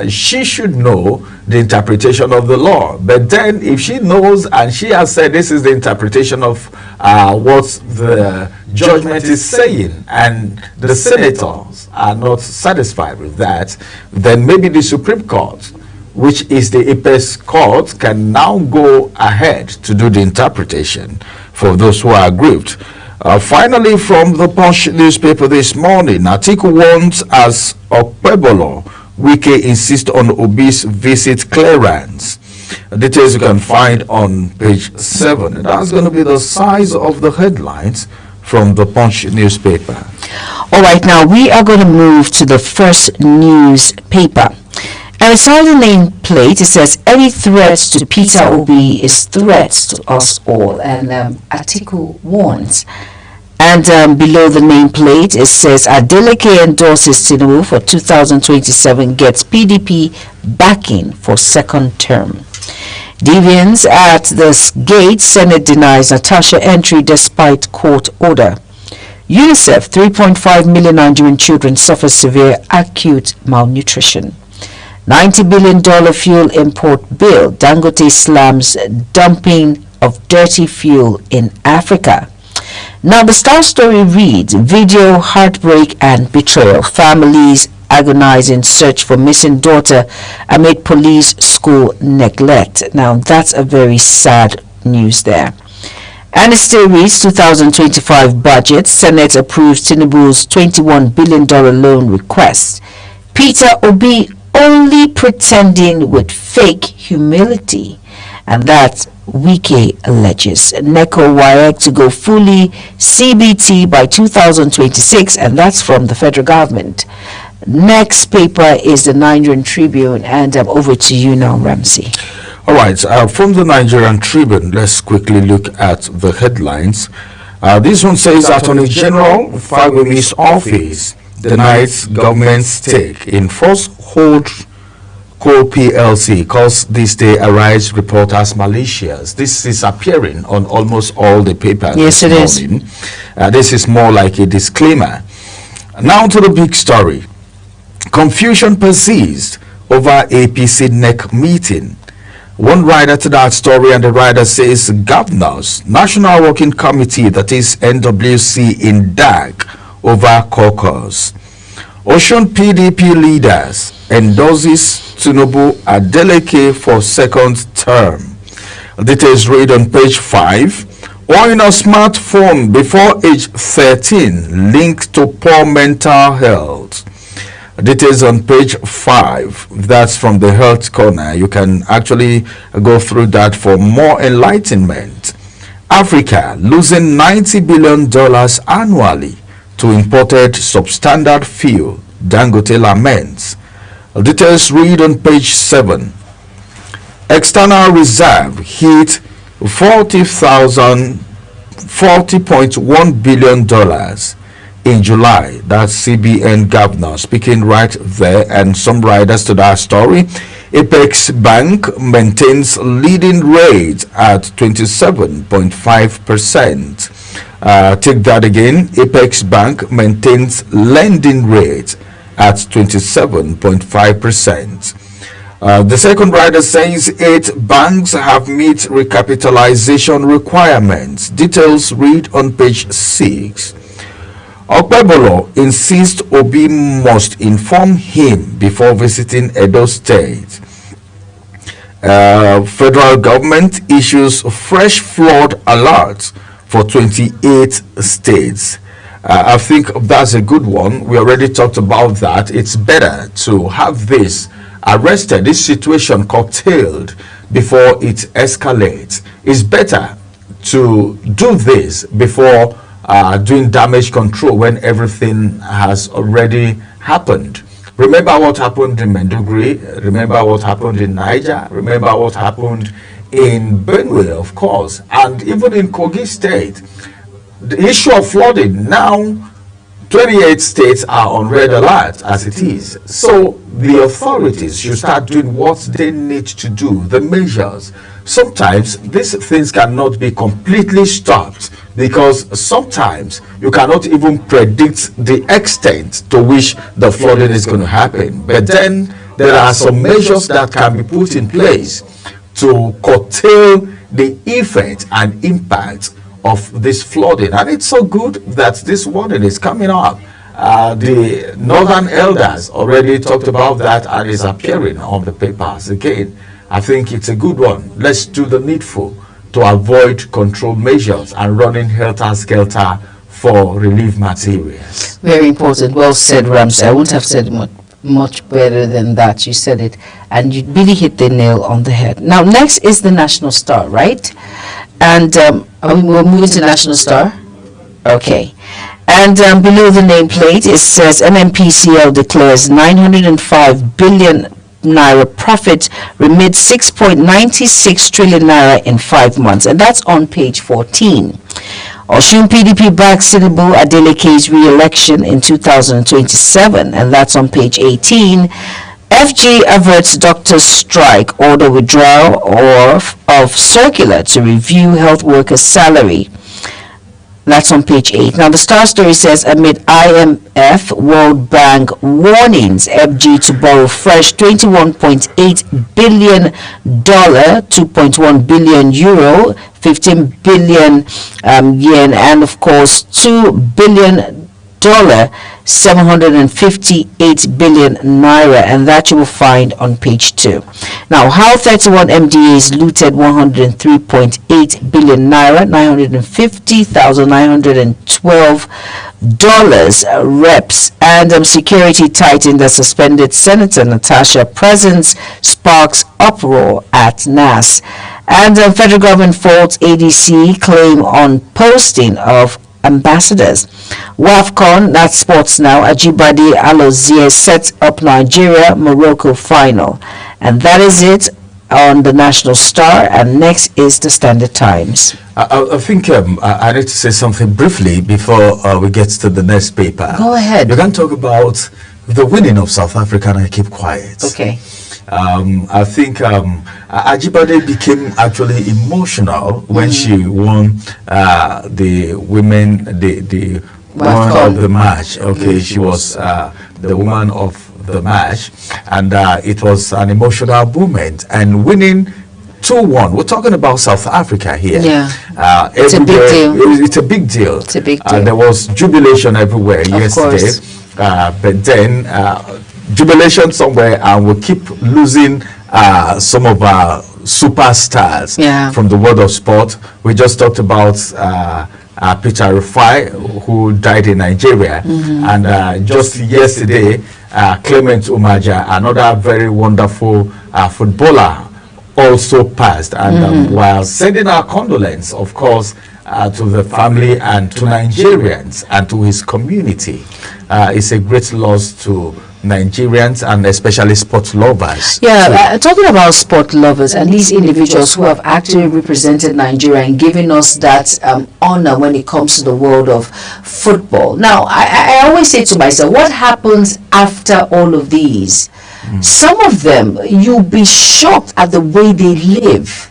she should know the interpretation of the law. But then if she knows and she has said this is the interpretation of what the judgment is saying, and the senators are not satisfied with that, then maybe the Supreme Court, which is the apex court, can now go ahead to do the interpretation for those who are aggrieved. Finally, from the Punch newspaper this morning, Atiku warns as Okpebolo, Wike insists on Obi's visit clearance. Details you can find on page 7. And that's going to be the size of the headlines from the Punch newspaper. All right, now we are going to move to the First newspaper. And beside the nameplate, it says, any threat to Peter Obi is threats to us all. And Atiku warns. And below the nameplate, it says, Adeleke endorses Tinubu for 2027, gets PDP backing for second term. Deviance at the gate, Senate denies Natasha entry despite court order. UNICEF, 3.5 million Nigerian children suffer severe acute malnutrition. $90 billion fuel import bill. Dangote slams dumping of dirty fuel in Africa. Now the Star story reads, video, heartbreak and betrayal. Families agonize in search for missing daughter amid police school neglect. Now that's a very sad news there. And it still reads 2025 budget. Senate approves Tinubu's $21 billion loan request. Peter Obi only pretending with fake humility. And that Wike alleges. NECO WAEC to go fully CBT by 2026, and that's from the federal government. Next paper is the Nigerian Tribune, and I'm over to you now, Ramsey. All right, from the Nigerian Tribune, let's quickly look at the headlines. This one says, Attorney General Fagbemi's office denies government stake in First Coal PLC, calls this day Arise reporters malicious. This is appearing on almost all the papers. Yes, it is. This is more like a disclaimer. Now to the big story. Confusion persists over APC NEC meeting. One rider to that story, and the rider says governors, National Working Committee, that is NWC in DAG, over caucus. Osun PDP leaders endorses Tinubu Adeleke for second term. Details read on page 5. Owning a smartphone before age 13 linked to poor mental health. Details on page 5. That's from the Health Corner. You can actually go through that for more enlightenment. Africa losing $90 billion annually to imported substandard fuel, Dangote laments. Details read on page 7. External reserve hit $40.1 billion in July. That's CBN governor speaking right there, and some riders to that story. Apex Bank maintains leading rate at 27.5%. Take that again. Apex Bank maintains lending rate at 27.5%. The second rider says 8 banks have met recapitalization requirements. Details read on page 6. Okpebolo insists Obi must inform him before visiting Edo State. Federal government issues fresh flood alerts for 28 states. I think that's a good one. We already talked about that. It's better to have this arrested, this situation curtailed before it escalates. It's better to do this before doing damage control when everything has already happened. Remember what happened in Maiduguri, remember what happened in Niger, remember what happened in Benue, of course, and even in Kogi State. The issue of flooding, now 28 states are on red alert as it is. So the authorities should start doing what they need to do, the measures. Sometimes these things cannot be completely stopped because sometimes you cannot even predict the extent to which the flooding is going to happen. But then there are some measures that can be put in place to curtail the effect and impact of this flooding. And it's so good that this warning is coming up. The Northern Elders already talked about that and is appearing on the papers again. I think it's a good one. Let's do the needful to avoid control measures and running helter-skelter for relief materials. Very important. Well said, Ramsey. I wouldn't have said much better than that. You said it, and you really hit the nail on the head. Now, next is the National Star, right? And we're moving to National Star. Okay. And below the nameplate, it says NNPCL declares 905 billion naira profit remit 6.96 trillion naira in 5 months, and that's on page 14. Osun PDP backs Tinubu Adeleke's re-election in 2027, and that's on page 18. FG averts doctors' strike, order withdrawal of circular to review health workers' salary. That's on page 8. Now, the Star story says, amid IMF, World Bank warnings, FG to borrow fresh $21.8 billion, 2.1 billion euro, 15 billion yen, and of course, $2 billion, 758 billion naira, and that you will find on page 2. Now, how 31 MDAs looted 103.8 billion naira, $950,912 reps, and security tightened the suspended Senator Natasha presence sparks uproar at NAS, and federal government faults ADC claim on posting of ambassadors. WAFCON, that's sports now. Ajibade Alozie sets up Nigeria Morocco final, and that is it on the National Star. And next is the Standard Times. I think I need to say something briefly before we get to the next paper. Go ahead. You can talk about the winning of South Africa, and I keep quiet. Okay. I think Ajibade became actually emotional when she won the women, the woman of the match. Okay, she was the woman of the match, and it was an emotional moment. And winning 2-1. We're talking about South Africa here. Yeah. It's a big deal. It's a big deal. It's a big deal. There was jubilation everywhere yesterday. But then jubilation somewhere, and we keep losing some of our superstars from the world of sport. We just talked about Peter Rufai, who died in Nigeria, and just yesterday, Clement Umaja, another very wonderful footballer, also passed. And while sending our condolence, of course, to the family and to Nigerians and to his community, it's a great loss to Nigerians and especially sport lovers. Talking about sport lovers and these individuals who have actually represented Nigeria and given us that honor when it comes to the world of football. Now, I always say to myself, what happens after all of these? Some of them, you'll be shocked at the way they live.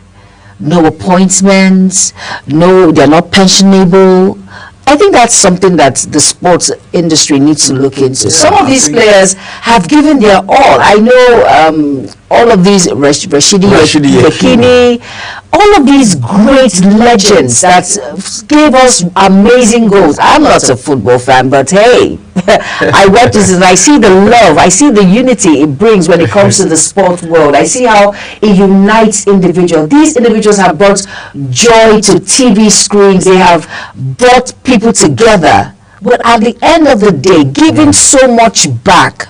No appointments, they're not pensionable. I think that's something that the sports industry needs to look into. Some of these players have given their all. I know all of these Rashidi Yekini, all of these great legends that gave us amazing goals. I'm not a football fan, but hey, I watch this and I see the love, I see the unity it brings when it comes to the sport world. I see how it unites individuals. These individuals have brought joy to TV screens. They have brought people together. But at the end of the day, giving so much back,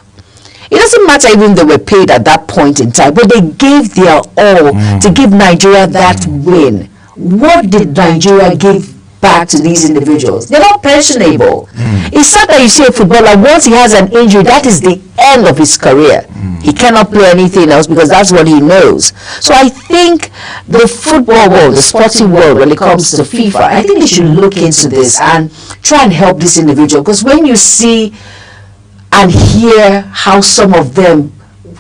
it doesn't matter even they were paid at that point in time, but they gave their all to give Nigeria that win. What did Nigeria give back to these individuals? They're not pensionable. It's sad that you see a footballer, once he has an injury, that is the end of his career. He cannot play anything else because that's what he knows. So I think the football world, the sporting world, when it comes to FIFA, I think they should look into this and try and help this individual. Because when you see and hear how some of them,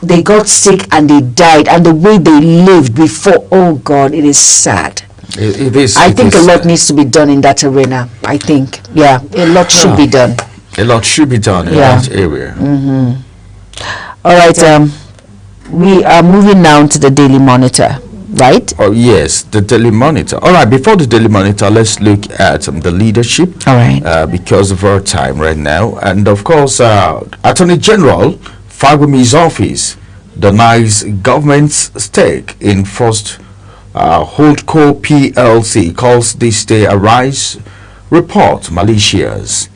they got sick and they died, and the way they lived before, oh God, it is sad. It is. I think a lot needs to be done in that arena. I think, a lot should be done. A lot should be done in that area. All right, we are moving now to the Daily Monitor, right? Oh yes, the Daily Monitor. All right, before the Daily Monitor, let's look at the leadership. All right. Because of our time right now, and of course, Attorney General Fagumi's office denies government's stake in First Holdco PLC, calls this day Arise report malicious.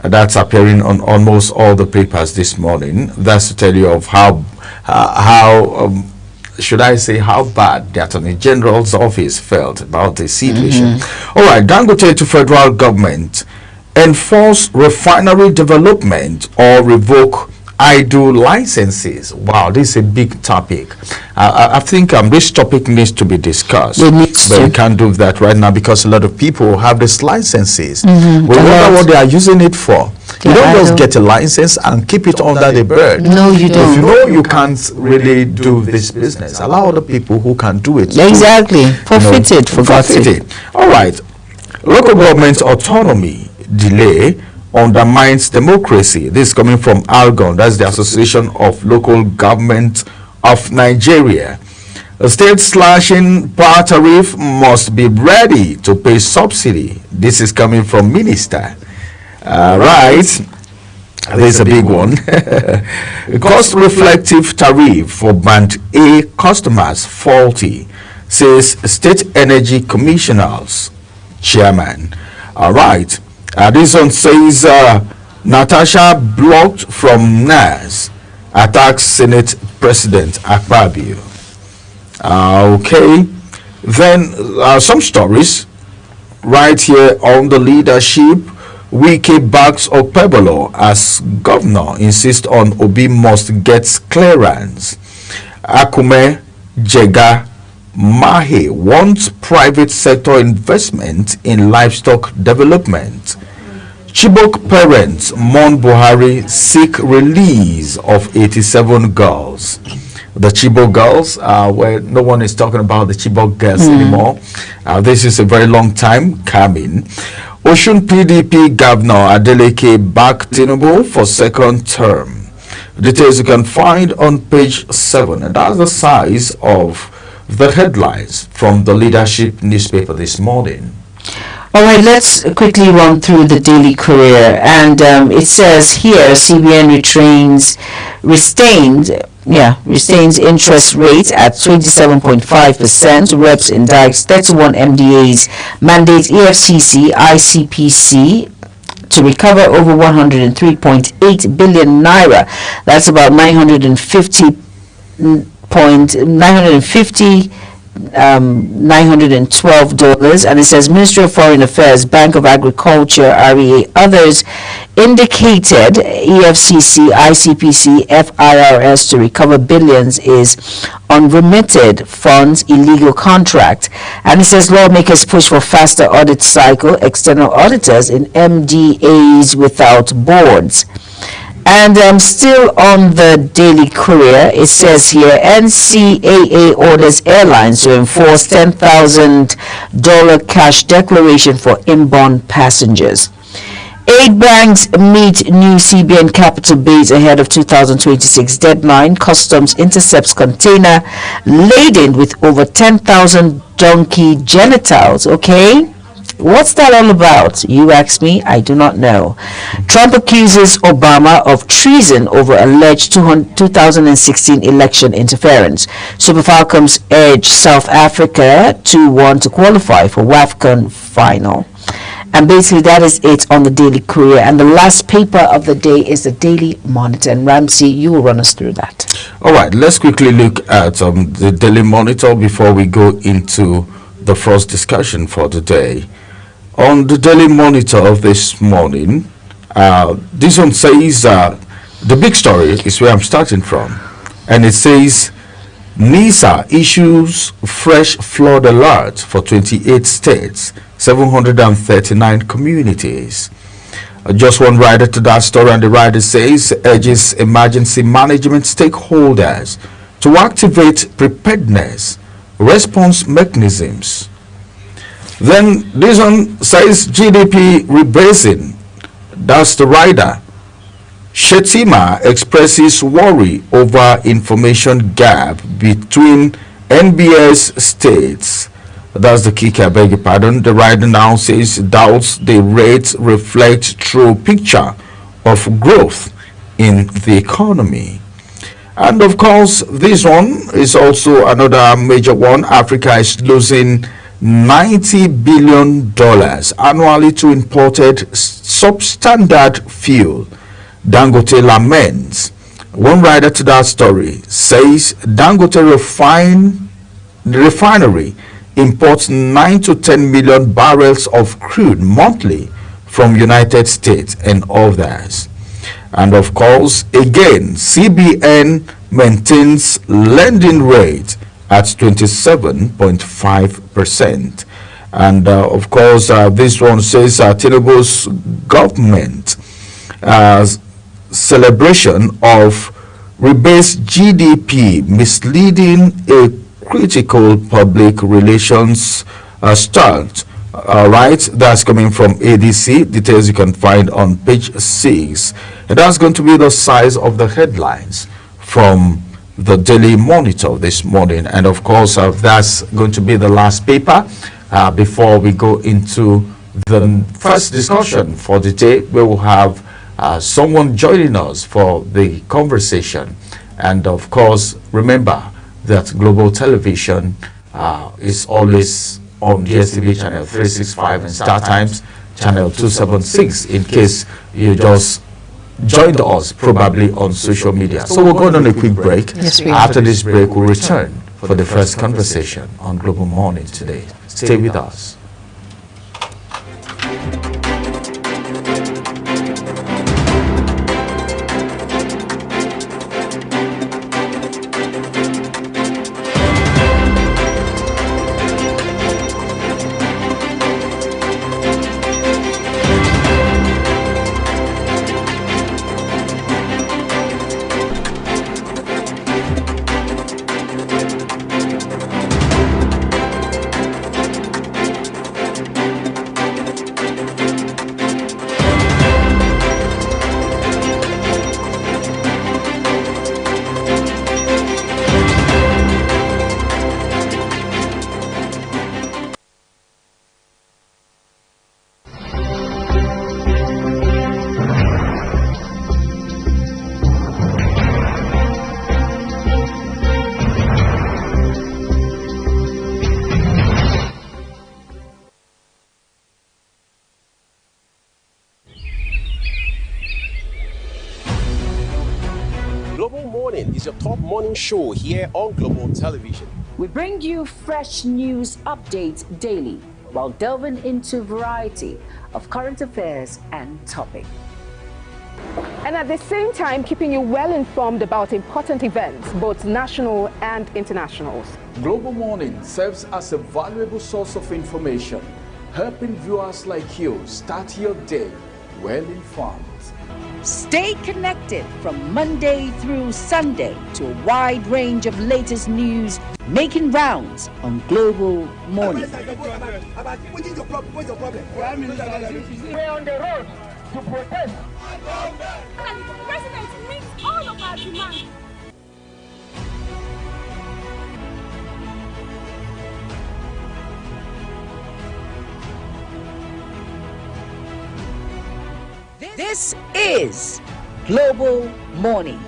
That's appearing on almost all the papers this morning. That's to tell you of how should I say how bad the Attorney General's office felt about the situation. All right, Dangote to federal government: enforce refinery development or revoke idle licenses. Wow, this is a big topic. I think this topic needs to be discussed. But we can't do that right now because a lot of people have these licenses. We wonder what they are using it for. You don't just get a license and keep it under the bed. No, you don't. If you know you can't really do this business, allow other people who can do it. Exactly. Forfeit it, forgot it. All right. Local government autonomy delay undermines democracy. This is coming from ALGON, that's the Association of Local Government of Nigeria. The state slashing power tariff must be ready to pay subsidy. This is coming from Minister. Right, this is a big one. Cost reflective tariff for Band A customers faulty, says State Energy Commissioners Chairman. All right. This one says Natasha blocked from NAS, attacks Senate President Akpabio. Okay, then some stories right here on the leadership. Wike backs Okpebolo as governor, insists on Obi must get clearance. Akume Jega Mahe wants private sector investment in livestock development. Chibok parents mourn Buhari, seek release of 87 girls. The Chibok girls, where no one is talking about the Chibok girls anymore. This is a very long time coming. Osun PDP Governor Adeleke back Tinubu for second term. Details you can find on page 7, and that's the size of the headlines from the Leadership newspaper this morning. All right, let's quickly run through the Daily Courier, and it says here CBN retains interest rate at 27.5%. Reps indicts 31 MDAs, mandates EFCC, ICPC to recover over 103.8 billion naira. That's about 912 $912, and it says Ministry of Foreign Affairs, Bank of Agriculture, REA, others indicated EFCC, ICPC, FIRS to recover billions is unremitted funds illegal contract. And it says lawmakers push for faster audit cycle, external auditors in MDAs without boards. And still on the Daily Courier, it says here, NCAA orders airlines to enforce $10,000 cash declaration for inbound passengers. 8 banks meet new CBN capital base ahead of 2026 deadline. Customs intercepts container laden with over 10,000 donkey genitals. Okay? What's that all about? You ask me, I do not know. Trump accuses Obama of treason over alleged 2016 election interference. Super Falcons edge South Africa 2-1 to qualify for WAFCON final. And basically that is it on the Daily Courier. And the last paper of the day is the Daily Monitor. And Ramsey, you will run us through that. All right, let's quickly look at the Daily Monitor before we go into the first discussion for the day. On the Daily Monitor of this morning, this one says, the big story is where I'm starting from. And it says, NISA issues fresh flood alert for 28 states, 739 communities. Just one rider to that story, and the rider says, urges emergency management stakeholders to activate preparedness response mechanisms. Then this one says GDP rebasing. That's the rider. Shetima expresses worry over information gap between NBS states. That's the kicker, I beg your pardon. The rider now says doubts the rates reflect true picture of growth in the economy. And of course, this one is also another major one. Africa is losing $90 billion annually to imported substandard fuel. Dangote laments. One writer to that story says Dangote refinery imports 9 to 10 million barrels of crude monthly from United States and others. And of course, again, CBN maintains lending rate at 27.5%. And of course, this one says Tinubu's government celebration of rebased GDP misleading a critical public relations start. Right, that's coming from ADC. Details you can find on page 6. And that's going to be the size of the headlines from the Daily Monitor this morning. And of course, that's going to be the last paper before we go into the first discussion for the day. We will have someone joining us for the conversation. And of course, remember that Global Television is always on DSTV channel 365 and Star Times channel 276 in case you just joined us probably on social media. So we're going on a quick break. Yes, After this break, we'll return for the first conversation on Global Morning today. Stay with us. top morning show here on Global Television. We bring you fresh news updates daily while delving into a variety of current affairs and topics. And at the same time, keeping you well informed about important events, both national and internationals. Global Morning serves as a valuable source of information, helping viewers like you start your day well informed. Stay connected from Monday through Sunday to a wide range of latest news making rounds on Global Morning. We're on the road to protest. And the president meets all of our demands. This is Global Morning.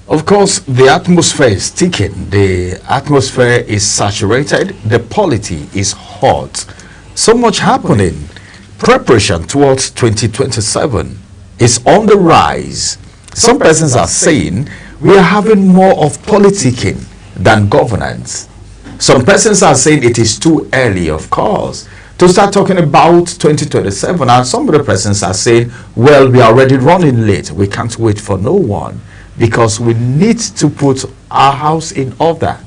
Of course, the atmosphere is ticking. The atmosphere is saturated. The polity is hot. So much happening. Preparation towards 2027 is on the rise. Some persons are saying we are having more of politicking than governance. Some persons are saying it is too early, of course, to start talking about 2027. And some of the persons are saying, well, we are already running late. We can't wait for no one because we need to put our house in order.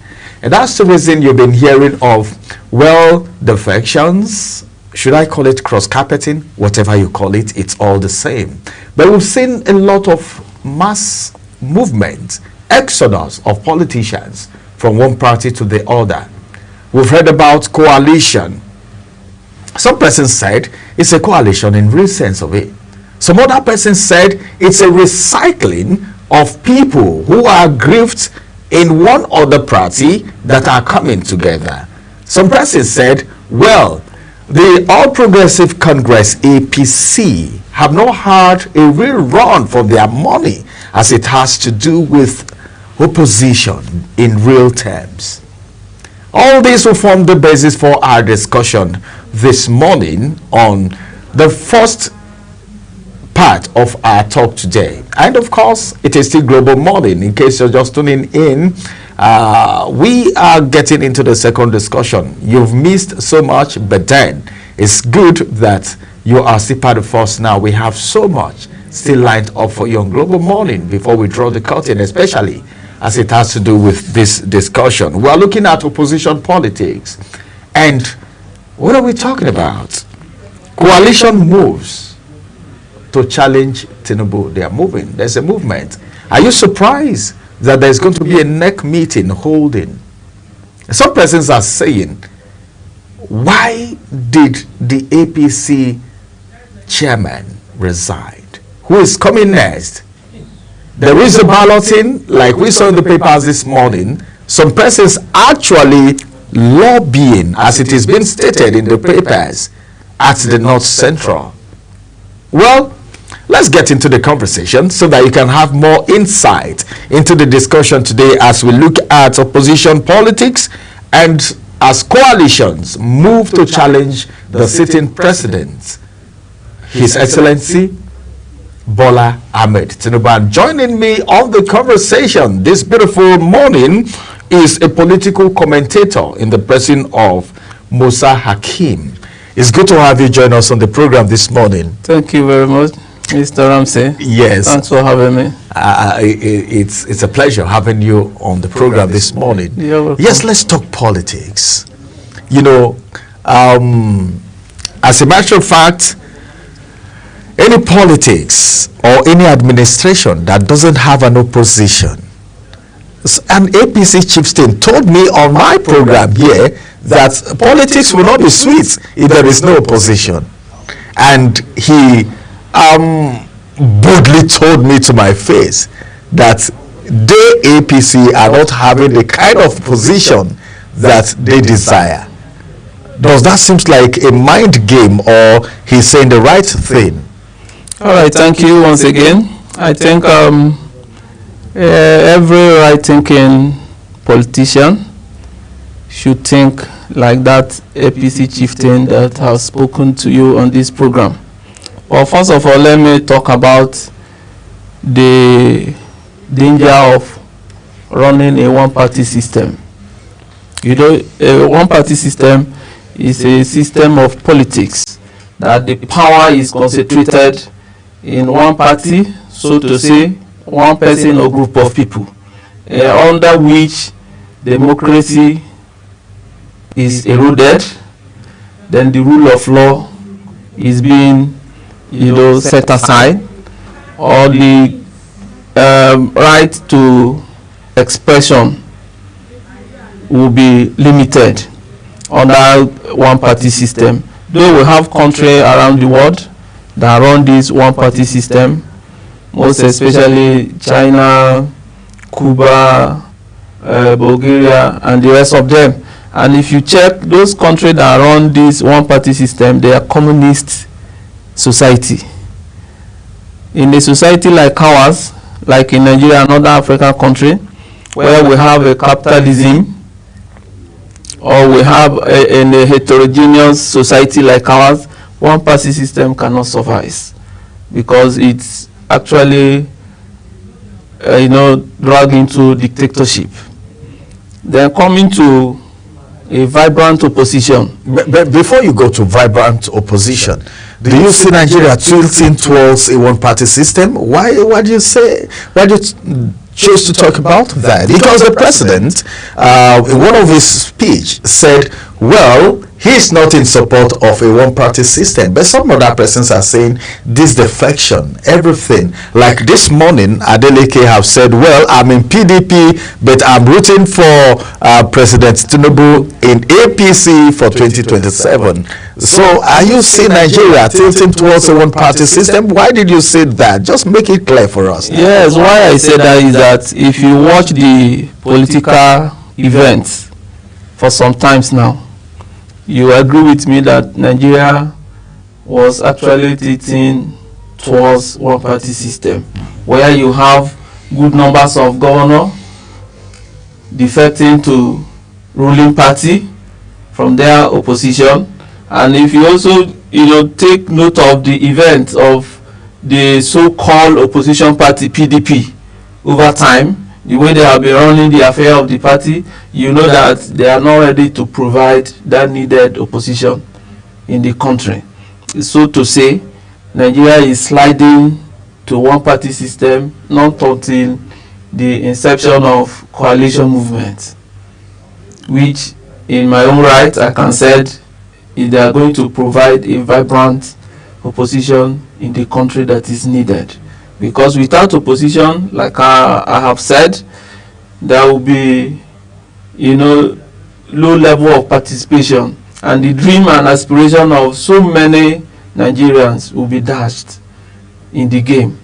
And that's the reason you've been hearing of, well, defections. Should I call it cross-carpeting? Whatever you call it, it's all the same. But we've seen a lot of mass movement, exodus of politicians from one party to the other. We've heard about coalition. Some persons said it's a coalition in real sense of it. Some other persons said it's a recycling of people who are aggrieved in one other party that are coming together. Some persons said, well, the All Progressive Congress, APC, have not had a real run for their money as it has to do with opposition in real terms. All this will form the basis for our discussion this morning on the first part of our talk today. And of course, it is still Global Morning. In case you're just tuning in, we are getting into the second discussion. You've missed so much, but then it's good that you are still part of us now. We have so much still lined up for you on Global Morning before we draw the curtain, especially as it has to do with this discussion. We are looking at opposition politics. And what are we talking about? Coalition moves to challenge Tinubu. They are moving. There's a movement. Are you surprised that there's going to be a neck meeting holding? Some persons are saying, why did the APC chairman resign? Who is coming next? There is a balloting, like we saw in the papers this morning. Some persons actually lobbying, as it is being stated in the papers, at the North Central. Well, let's get into the conversation so that you can have more insight into the discussion today as we look at opposition politics and as coalitions move to challenge the sitting president, His Excellency Bola Ahmed Tinubu. And joining me on the conversation this beautiful morning is a political commentator in the person of Musa Hakim. It's good to have you join us on the program this morning. Thank you very much, Mr. Ramsey. Yes. Thanks for having me. It's a pleasure having you on the program this morning. You're welcome. Yes, let's talk politics. You know, as a matter of fact, any politics or any administration that doesn't have an opposition, an APC chieftain told me on my program here that politics will not be sweet if there is no opposition. And he boldly told me to my face that they, APC, are not having the kind of position that they desire. Does that seem like a mind game, or he's saying the right thing? All right, thank you once again. I think every right-thinking politician should think like that APC chieftain that has spoken to you on this program. Well, first of all, let me talk about the danger of running a one-party system. You know, a one-party system is a system of politics that the power is concentrated in one party, so to say, one person or group of people, under which democracy is eroded, then the rule of law is being, set aside, or the right to expression will be limited under one-party system. Though we have countries around the world that run this one-party system, most especially China, Cuba, Bulgaria, and the rest of them. And if you check those countries that run this one-party system, they are communist society. In a society like ours, like in Nigeria and other African country, where we have a capitalism, or we have a heterogeneous society like ours, one-party system cannot suffice, because it's actually, dragged into dictatorship. Then coming to a vibrant opposition. But before you go to vibrant opposition, do you see Nigeria tilting towards a one-party system? Why do you choose to talk about that? Because the president, in one of his speech, said, well, he's not in support of a one-party system, but some other persons are saying this defection, everything. Like this morning, Adeleke have said, well, I'm in PDP, but I'm rooting for President Tinubu in APC for 2027. So are you seeing Nigeria tilting towards a one-party system? Why did you say that? Just make it clear for us. Yes, why I said that is that if you watch the political events for some times now, you agree with me that Nigeria was actually tilting towards one-party system, where you have good numbers of governors defecting to ruling party, from their opposition. And if you also, take note of the events of the so-called opposition party PDP over time, the way they have been running the affair of the party, you know that they are not ready to provide that needed opposition in the country. So to say, Nigeria is sliding to one-party system not until the inception of coalition movement, which in my own right I can say if they are going to provide a vibrant opposition in the country that is needed. Because without opposition, like I have said, there will be, low level of participation, and the dream and aspiration of so many Nigerians will be dashed in the game.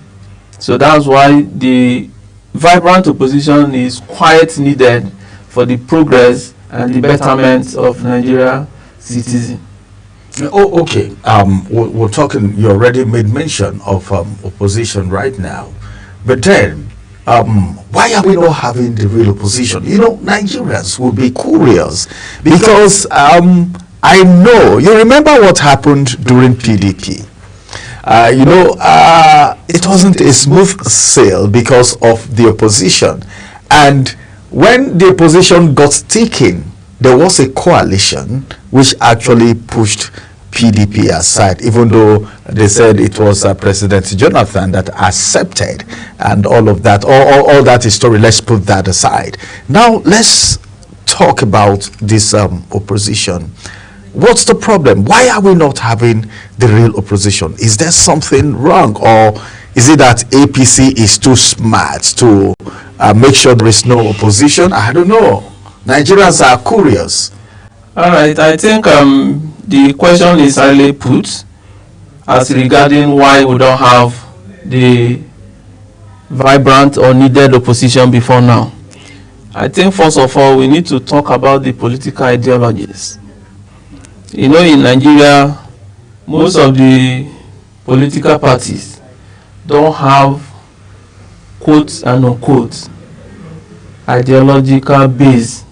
So that's why the vibrant opposition is quite needed for the progress and the betterment of Nigeria citizens. Oh, okay. We're talking. You already made mention of opposition right now, but then why are we not having the real opposition? Nigerians will be curious because I know you remember what happened during PDP. It wasn't a smooth sail because of the opposition, and when the opposition got sticking, there was a coalition which actually pushed PDP aside, even though they said it was President Jonathan that accepted and all of that, all that is story. Let's put that aside. Now let's talk about this opposition. What's the problem? Why are we not having the real opposition? Is there something wrong, or is it that APC is too smart to make sure there is no opposition? I don't know. Nigerians are curious. All right, I think the question is highly put as regarding why we don't have the vibrant or needed opposition before now. I think first of all, we need to talk about the political ideologies. In Nigeria, most of the political parties don't have quotes and unquotes ideological base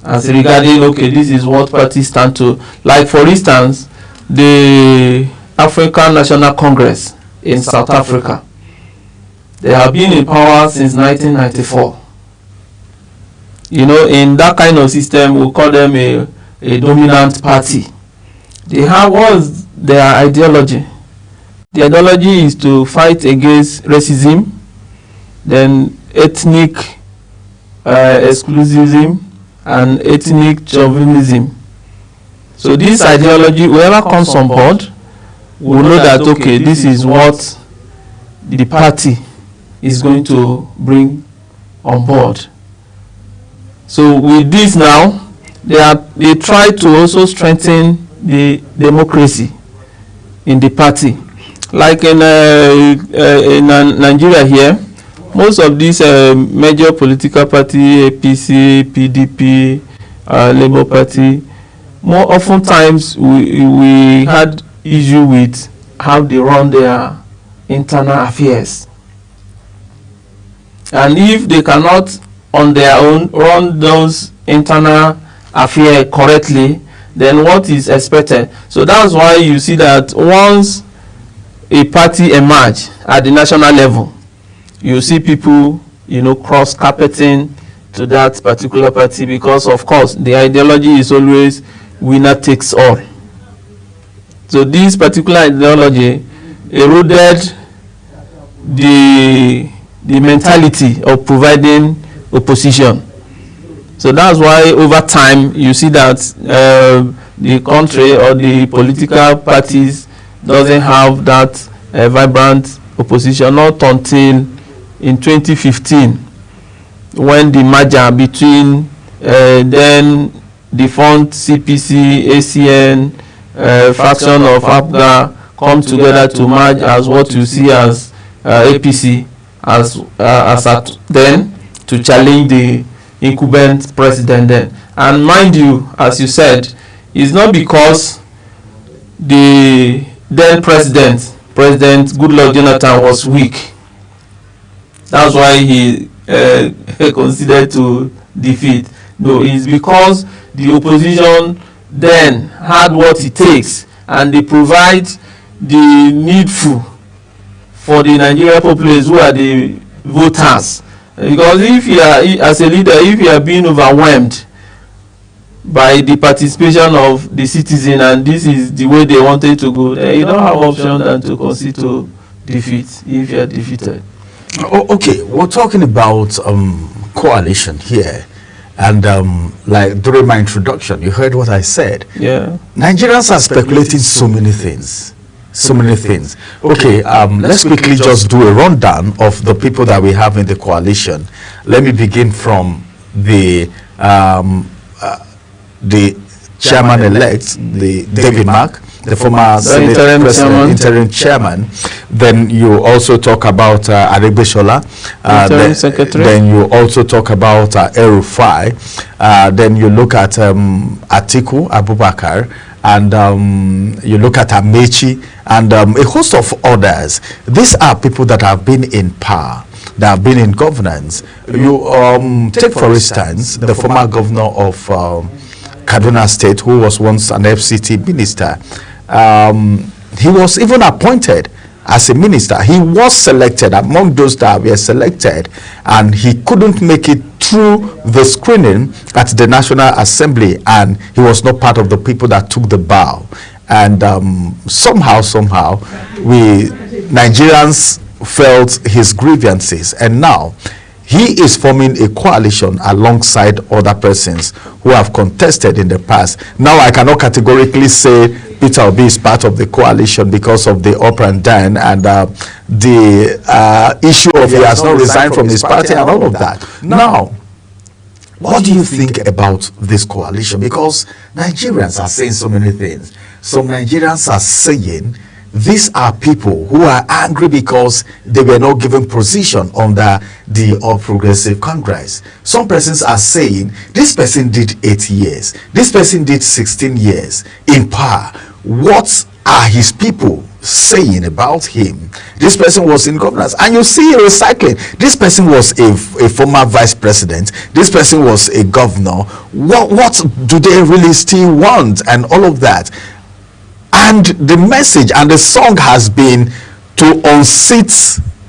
as regarding, okay, this is what parties stand to. Like for instance, the African National Congress in South Africa, they have been in power since 1994. In that kind of system, we call them a dominant party. They have, what's their ideology? The ideology is to fight against racism, then ethnic exclusivism, and ethnic chauvinism. So this ideology, whoever comes on board will know that, okay, this is what the party is going to bring on board. So with this now, they try to also strengthen the democracy in the party. Like in Nigeria here, most of these major political party, APC, PDP, Labour Party, more often times we had issue with how they run their internal affairs. And if they cannot on their own run those internal affairs correctly, then what is expected? So that's why you see that once a party emerge at the national level, you see people, cross-carpeting to that particular party, because of course the ideology is always winner takes all. So this particular ideology eroded the mentality of providing opposition. So that's why over time you see that the country or the political parties doesn't have that vibrant opposition, not until in 2015 when the merger between then defunct CPC, ACN, fraction of APGA come together to merge as what you see as APC as at then, to challenge the incumbent president then. And mind you, as you said, it's not because the then President Goodluck Jonathan was weak. That's why he considered to defeat. No, it's because the opposition then had what it takes, and they provide the needful for the Nigerian populace who are the voters. Because if you are, as a leader, if you are being overwhelmed by the participation of the citizen, and this is the way they wanted to go, then you don't have option than to concede to defeat if you are defeated. Okay, we're talking about coalition here, and like during my introduction, you heard what I said. Yeah, Nigerians are speculating so many things. Okay, let's quickly just do a rundown of the people that we have in the coalition. Let me begin from the chairman-elect, the David Mark, the former Senate President, interim chairman. Then you also talk about Aregbesola, interim secretary. Then you also talk about El-Rufai. Then you look at Atiku Abubakar, and you look at Amechi, and a host of others. These are people that have been in power, that have been in governance. You take, for instance, the former governor of Kaduna State, who was once an FCT minister. He was even appointed as a minister. He was selected among those that were selected, and he couldn't make it through the screening at the National Assembly, and he was not part of the people that took the bow. And somehow we Nigerians felt his grievances, and now he is forming a coalition alongside other persons who have contested in the past. Now I cannot categorically say Peter Obi is part of the coalition because of the up and down and the issue of he has not resigned from his party and all of that. Now, what do you think about this coalition? Because Nigerians are saying so many things. Some Nigerians are saying these are people who are angry because they were not given position under the All Progressive Congress. Some persons are saying this person did 8 years, this person did 16 years in power. What are his people saying about him? This person was in governance, and you see recycling. This person was a former vice president, this person was a governor. What do they really still want, and all of that? And the message and the song has been to unseat,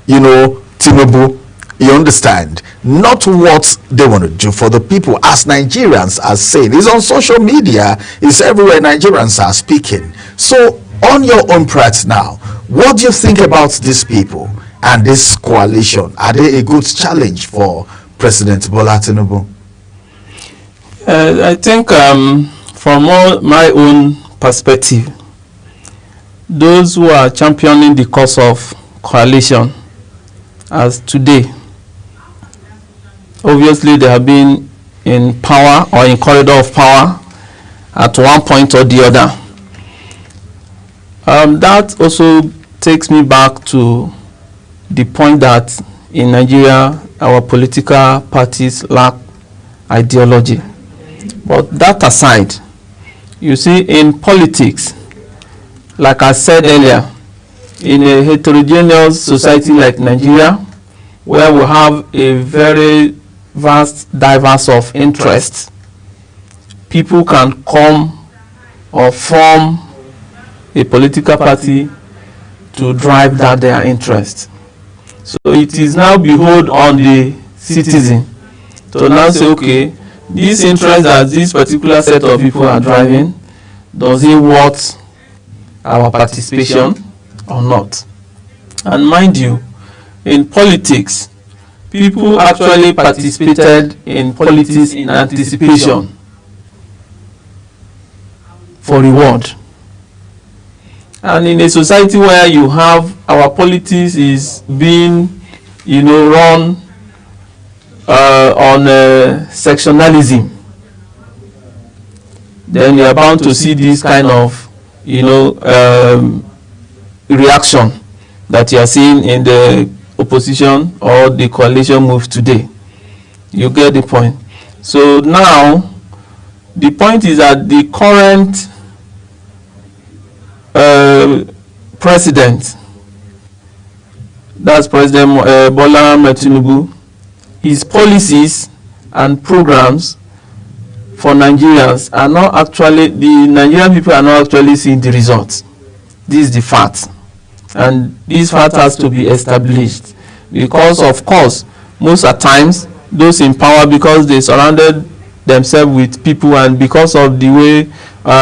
Tinubu. You understand? Not what they want to do for the people, as Nigerians are saying. It's on social media, it's everywhere. Nigerians are speaking. So, on your own part now, what do you think about these people and this coalition? Are they a good challenge for President Bola Tinubu? I think from my own perspective, those who are championing the cause of coalition as today, obviously they have been in power or in corridor of power at one point or the other. That also takes me back to the point that in Nigeria our political parties lack ideology. But that aside, you see, in politics, like I said earlier, in a heterogeneous society like Nigeria, where we have a very vast diverse of interests. People can come or form a political party to drive that their interest. So it is now behold on the citizen to now say, okay, this interest that this particular set of people are driving, does it worth our participation or not? And mind you, in politics, people actually participated in politics in anticipation for reward. And in a society where you have our politics is being, run on sectionalism, then you are bound to see this kind of, reaction that you are seeing in the opposition or the coalition move today. You get the point. So now, the point is that the current president, that's President Bola Ahmed Tinubu, his policies and programs for Nigerians are not actually, the Nigerian people are not actually seeing the results. This is the fact. And this fact has to be established because, of course, most of the times, those in power, because they surrounded themselves with people and because of the way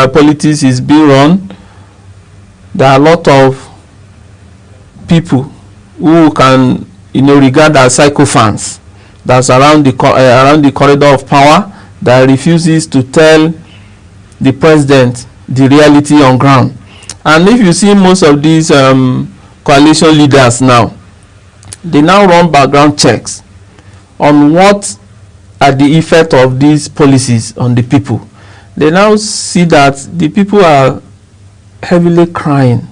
politics is being run, there are a lot of people who can, regard as sycophants that's around the corridor of power that refuses to tell the president the reality on ground. And if you see most of these coalition leaders now, they now run background checks on what are the effect of these policies on the people. They now see that the people are heavily crying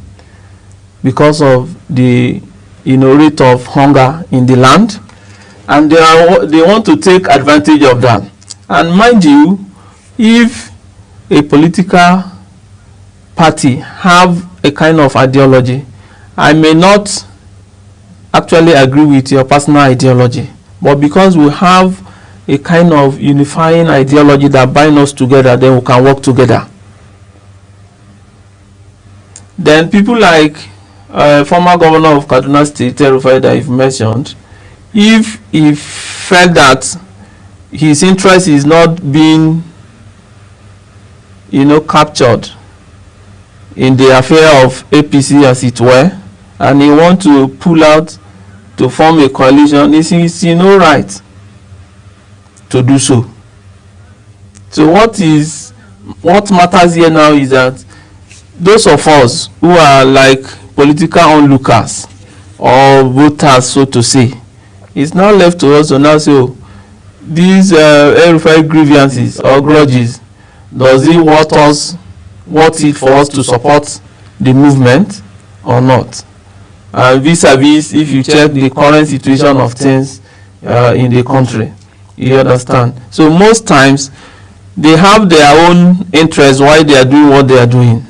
because of the rate of hunger in the land, and they want to take advantage of that. And mind you, if a political party have a kind of ideology, I may not actually agree with your personal ideology, but because we have a kind of unifying ideology that binds us together, then we can work together. Then people like former governor of Kaduna State, El-Rufai, that you've mentioned, if he felt that his interest is not being, captured in the affair of APC, as it were, and he wants to pull out to form a coalition, he's in no right to do so. So what matters here now is that those of us who are like political onlookers or voters, so to say, it's now left to us to now say, oh, these El-Rufai grievances or grudges, does it worth it for us to support the movement or not? Vis-a-vis, if you check the current situation of things in the country, you understand. So most times, they have their own interest why they are doing what they are doing.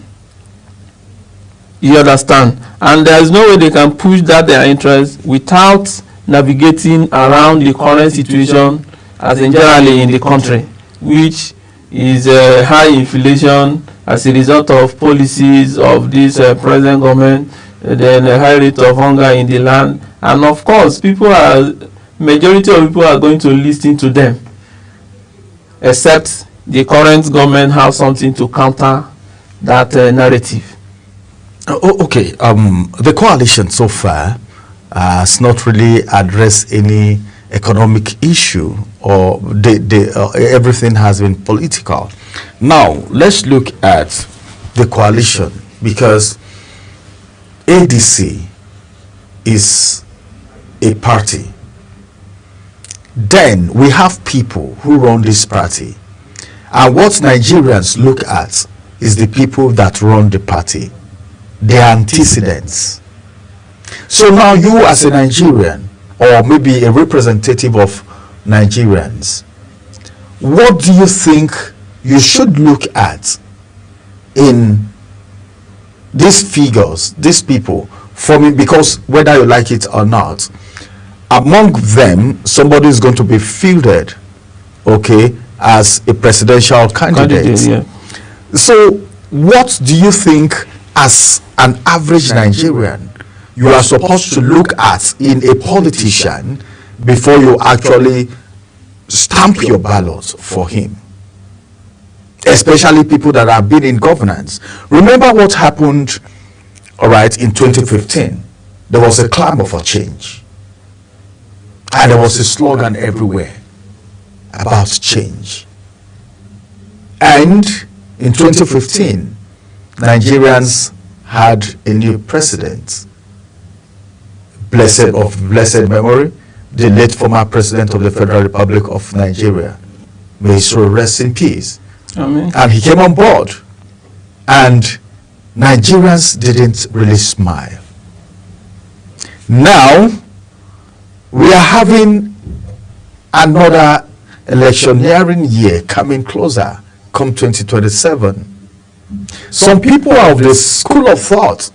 You understand? And there is no way they can push that their interest without navigating around the current situation as in generally in the country, which is high inflation as a result of policies of this present government, then a high rate of hunger in the land, and of course, majority of people are going to listen to them, except the current government has something to counter that narrative. Okay, the coalition so far has not really addressed any economic issue, or everything has been political. Now, let's look at the coalition, because ADC is a party. Then we have people who run this party, and what Nigerians look at is the people that run the party, their antecedents. So now you as a Nigerian, or maybe a representative of Nigerians, what do you think you should look at in these figures, these people forming, because whether you like it or not, among them, somebody is going to be fielded, okay, as a presidential candidate. Yeah. So, what do you think, as an average Nigerian, you are supposed to look at in a politician before you actually stamp your ballot for him? Especially people that have been in governance. Remember what happened, all right, in 2015. There was a clamor for change. And there was a slogan everywhere about change. And in 2015, Nigerians had a new president, blessed memory, the late former president of the Federal Republic of Nigeria. May his soul rest in peace. Amen. And he came on board, and Nigerians didn't really smile. Now we are having another electioneering year coming closer, come 2027. Some people are of the school of thought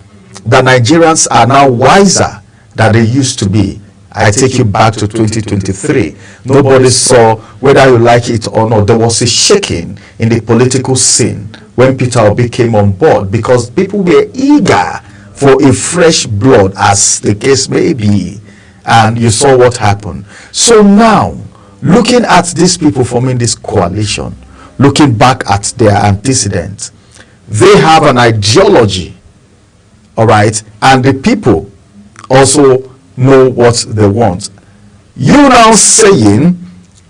that Nigerians are now wiser than they used to be. I take you back to 2023. Nobody saw, whether you like it or not, there was a shaking in the political scene when Peter Obi came on board, because people were eager for a fresh blood, as the case may be. And you saw what happened. So now, looking at these people forming this coalition, looking back at their antecedents, they have an ideology, all right, and the people also know what they want. You now saying,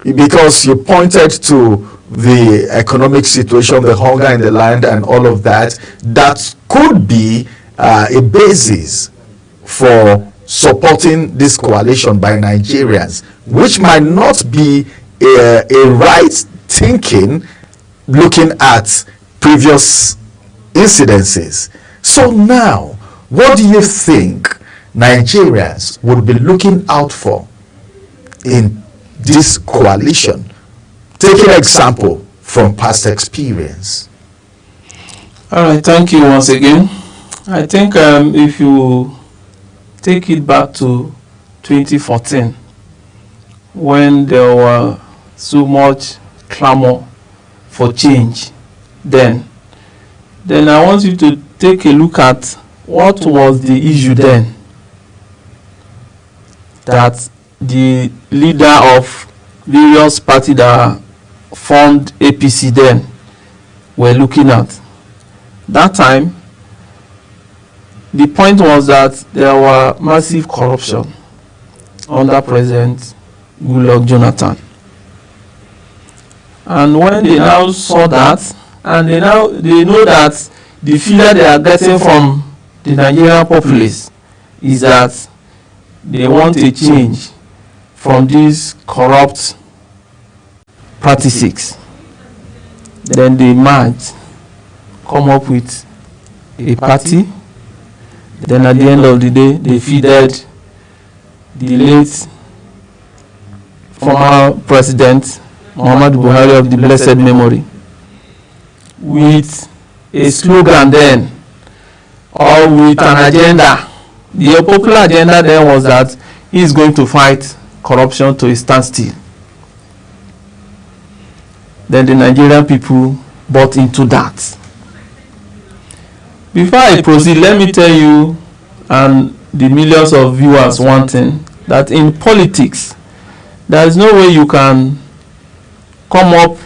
because you pointed to the economic situation, the hunger in the land and all of that, that could be a basis for supporting this coalition by Nigerians, which might not be a right thinking looking at previous incidences. So now, what do you think Nigerians would be looking out for in this coalition? Take an example from past experience. All right, thank you once again. I think if you take it back to 2014, when there were so much clamor for change, then I want you to take a look at what was the issue then that the leader of various parties that formed APC then were looking at. That time, the point was that there were massive corruption under President Goodluck Jonathan. And when they now saw that, and they know that the fear they are getting from the Nigerian populace is that they want a change from these corrupt practices. Then they might come up with a party. Then at the end of the day, they feeded the late former president Muhammadu Buhari of the blessed memory with a slogan then, or with an agenda. The popular agenda then was that he is going to fight corruption to a standstill. Then the Nigerian people bought into that. Before I proceed, let me tell you and the millions of viewers one thing, that in politics, there is no way you can come up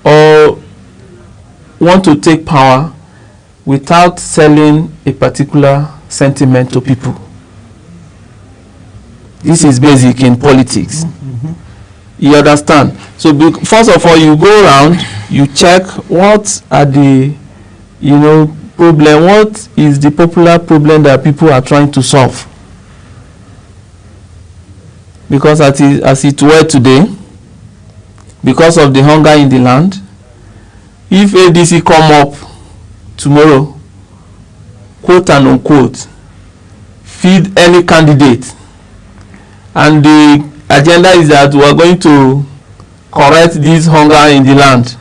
or want to take power without selling a particular sentiment to people. This is basic in politics. You understand? So first of all, you go around, you check what are the, problem, what is the popular problem that people are trying to solve. Because as it were today, because of the hunger in the land, if ADC come up tomorrow, quote and unquote, feed any candidate, and the agenda is that we are going to correct this hunger in the land,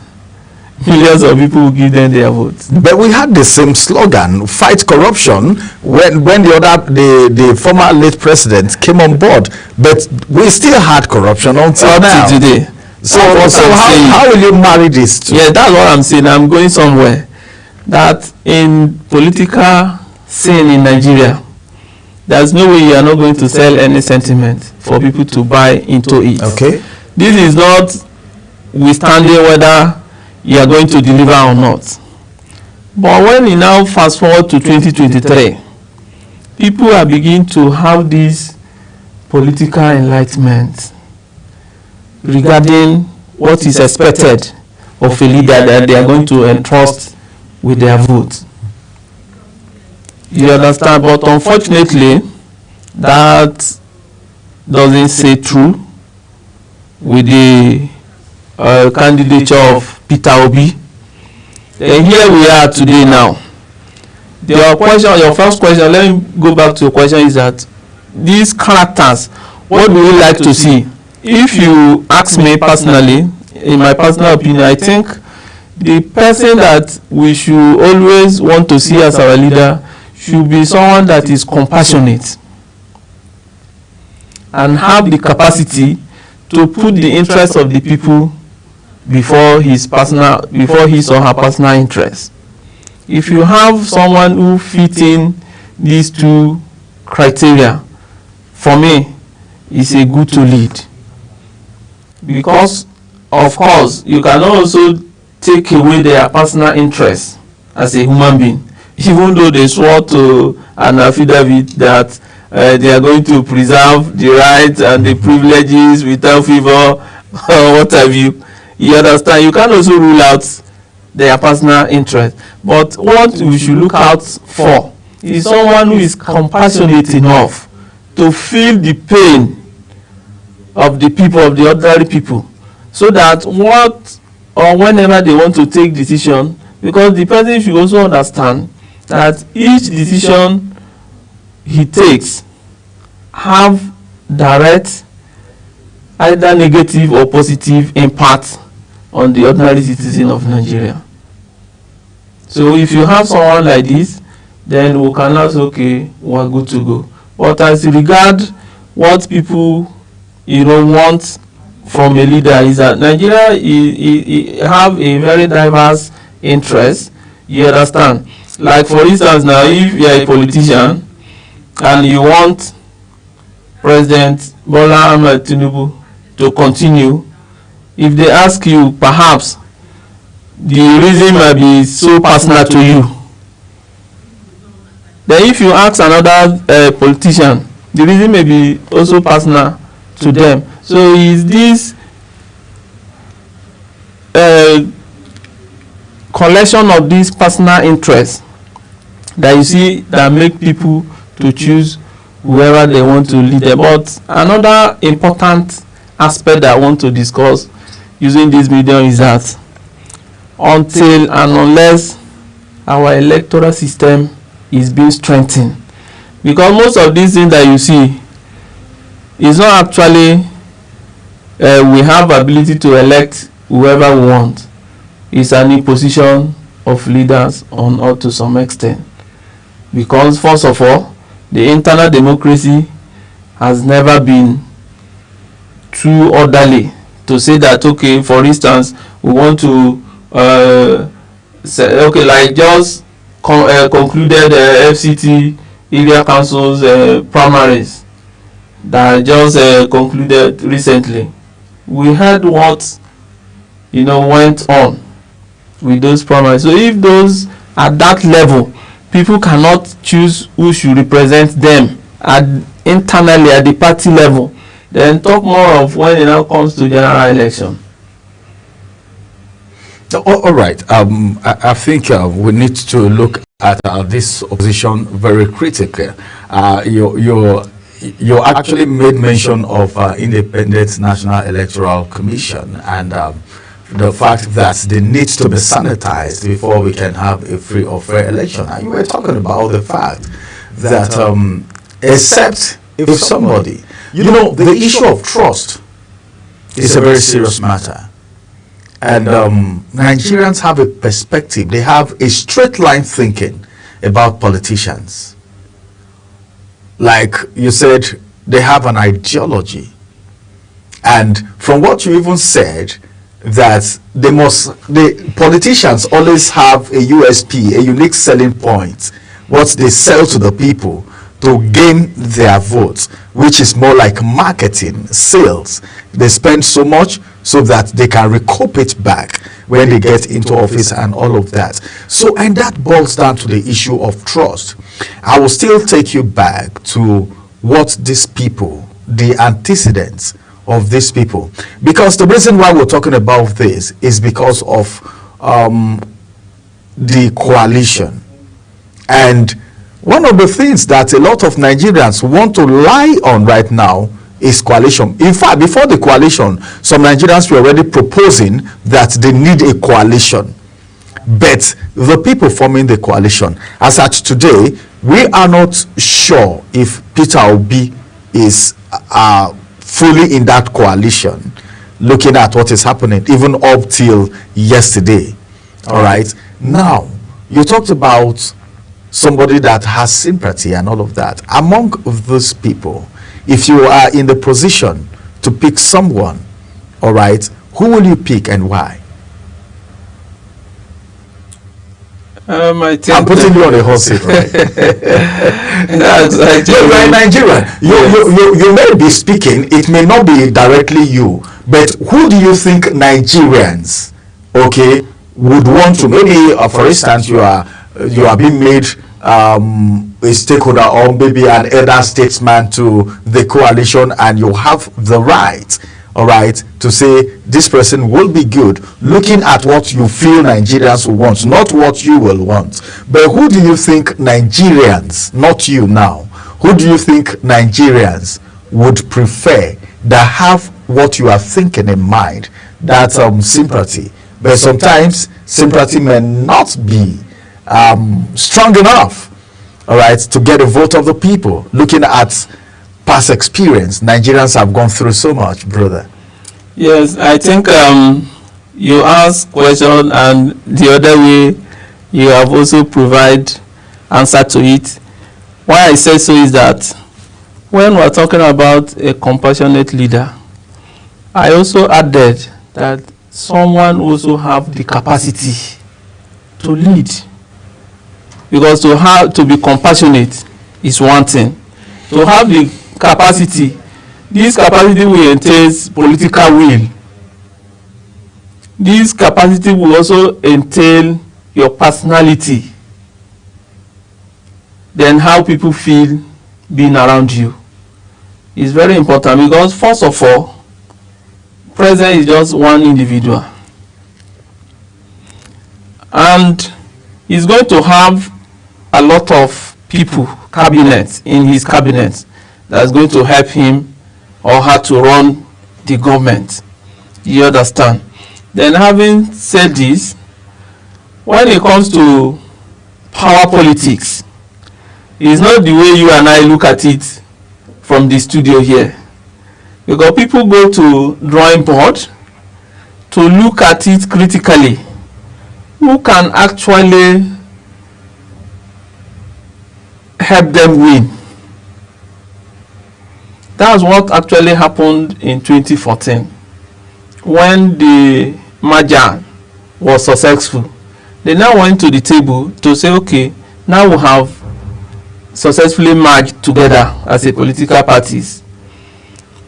millions of people will give them their votes. But we had the same slogan, fight corruption, when the former late president came on board. But we still had corruption until now. Today. So how will you marry this two? Yeah, that's what I'm saying. I'm going somewhere. That in political scene in Nigeria, there's no way you are not going to sell any sentiment for people to buy into it. Okay. This is not withstanding whether you are going to deliver or not. But when you now fast forward to 2023, people are beginning to have this political enlightenment regarding what is expected of a leader that they are going to entrust with their vote. You understand? But unfortunately, that doesn't say true with the candidature of Peter Obi. And here we are today now. Your first question, let me go back to your question, is that these characters, what do we like to see? If you ask me personally, in my personal opinion, I think the person that we should always want to see as our leader should be someone that is compassionate and have the capacity to put the interests of the people before his or her personal interest. If you have someone who fits in these two criteria, for me, it's a good to lead. Because, of course, you can also take away their personal interest as a human being, even though they swore to an affidavit that they are going to preserve the rights and the privileges without favor or what have you. You understand? You can also rule out their personal interest. But what we should look out for is someone who is compassionate enough to feel the pain of the people, of the ordinary people, so that whenever they want to take decision, because the person should also understand that each decision he takes have direct, either negative or positive impact on the ordinary citizen of Nigeria. So if you have someone like this, then we can now say, okay, we're good to go. But as regard what people want from a leader, is that Nigeria have a very diverse interest. You understand? Like for instance, now if you are a politician and you want President Bola Ahmed Tinubu to continue, if they ask you, perhaps the reason might be so personal to you. Then if you ask another politician, the reason may be also personal to them. So is this collection of these personal interests that you see that make people to choose whoever they want to lead them? But another important aspect that I want to discuss using this medium is that until and unless our electoral system is being strengthened, because most of these things that you see is not actually we have ability to elect whoever we want. It's an imposition of leaders on us to some extent, because first of all, the internal democracy has never been too orderly to say that, okay, for instance, we want to say, okay, like just concluded FCT area councils primaries that just concluded recently. We heard what went on with those primaries. So if those at that level, people cannot choose who should represent them internally at the party level, then talk more of when it now comes to general election. All right. I think we need to look at this opposition very critically. You actually made mention of Independent National Electoral Commission and the fact that they need to be sanitized before we can have a free or fair election. And you were talking about the fact that except if somebody, the issue of trust is a very serious matter. And Nigerians have a perspective. They have a straight line thinking about politicians. Like you said, they have an ideology. And from what you even said, that the politicians always have a USP, a unique selling point, what they sell to the people to gain their votes, which is more like marketing, sales. They spend so much so that they can recoup it back when they get into office and all of that. So, and that boils down to the issue of trust. I will still take you back to what these people, the antecedents of these people, because the reason why we're talking about this is because of the coalition. And one of the things that a lot of Nigerians want to lie on right now is coalition. In fact, before the coalition, some Nigerians were already proposing that they need a coalition. But the people forming the coalition, as at today, we are not sure if Peter Obi is fully in that coalition, looking at what is happening, even up till yesterday. All right. Now, you talked about somebody that has sympathy and all of that. Among those people, if you are in the position to pick someone, all right, who will you pick and why? I think I'm putting you on the hot seat, right? You're Nigerian. You may be speaking, it may not be directly you, but who do you think Nigerians, okay, would want to? Maybe, for instance, you are being made a stakeholder or maybe an elder statesman to the coalition, and you have the right, all right, to say this person will be good, looking at what you feel Nigerians will want, not what you will want. But who do you think Nigerians, not you now, who do you think Nigerians would prefer that have what you are thinking in mind, that sympathy? But sometimes sympathy may not be strong enough, all right, to get a vote of the people. Looking at past experience, Nigerians have gone through so much, brother. Yes, I think you ask question, and the other way you have also provide answer to it. Why I say so is that when we're talking about a compassionate leader, I also added that someone also have the capacity to lead. Because to be compassionate is one thing. To have the capacity, this capacity will entail political will. This capacity will also entail your personality. Then how people feel being around you is very important, because first of all, president is just one individual. And he's going to have a lot of people, cabinets, in his cabinet that's going to help him or her to run the government. You understand? Then, having said this, when it comes to power politics, it's not the way you and I look at it from the studio here. Because people go to drawing board to look at it critically. Who can actually help them win? That's what actually happened in 2014 when the merger was successful. They now went to the table to say, okay, now we have successfully merged together as a political parties.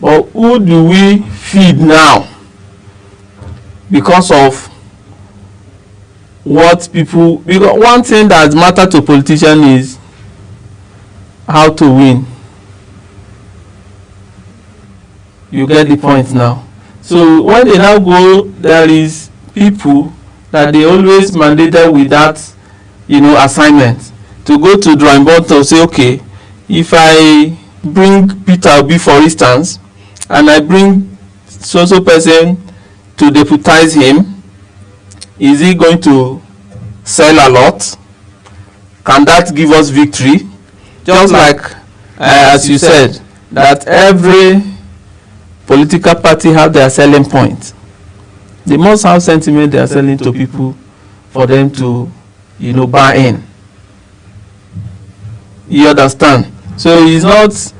But who do we feed now? Because of what people, because one thing that matters to politicians is how to win. You get the point now. So when they now go, there is people that they always mandated with that, assignment to go to drawing board to say, okay, if I bring Peter Obi, for instance, and I bring so person to deputize him, is he going to sell a lot? Can that give us victory? Just like, as you said, that every political party have their selling point. they must have sentiment they are selling to people for them to, buy in. You understand? So it's not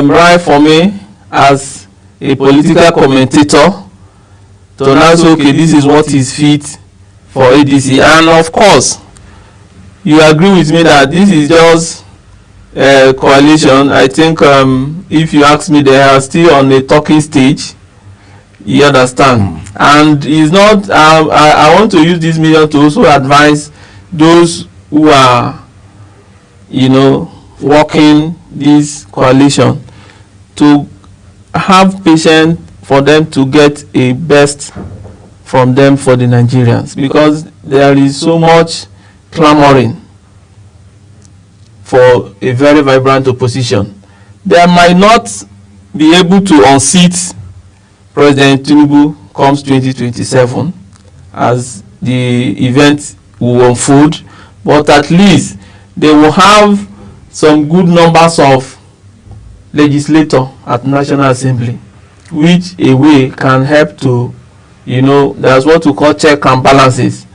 right for me as a political commentator to now say, okay, this is what is fit for ADC. And of course, you agree with me that this is just a coalition. I think if you ask me, they are still on the talking stage. You understand? And it's not, I want to use this medium to also advise those who are, working this coalition to have patience for them to get a best from them for the Nigerians, because there is so much clamoring for a very vibrant opposition. They might not be able to unseat President Tinubu comes 2027 as the event will unfold, but at least they will have some good numbers of legislators at National Assembly, which a way can help to, there's what we call check and balances,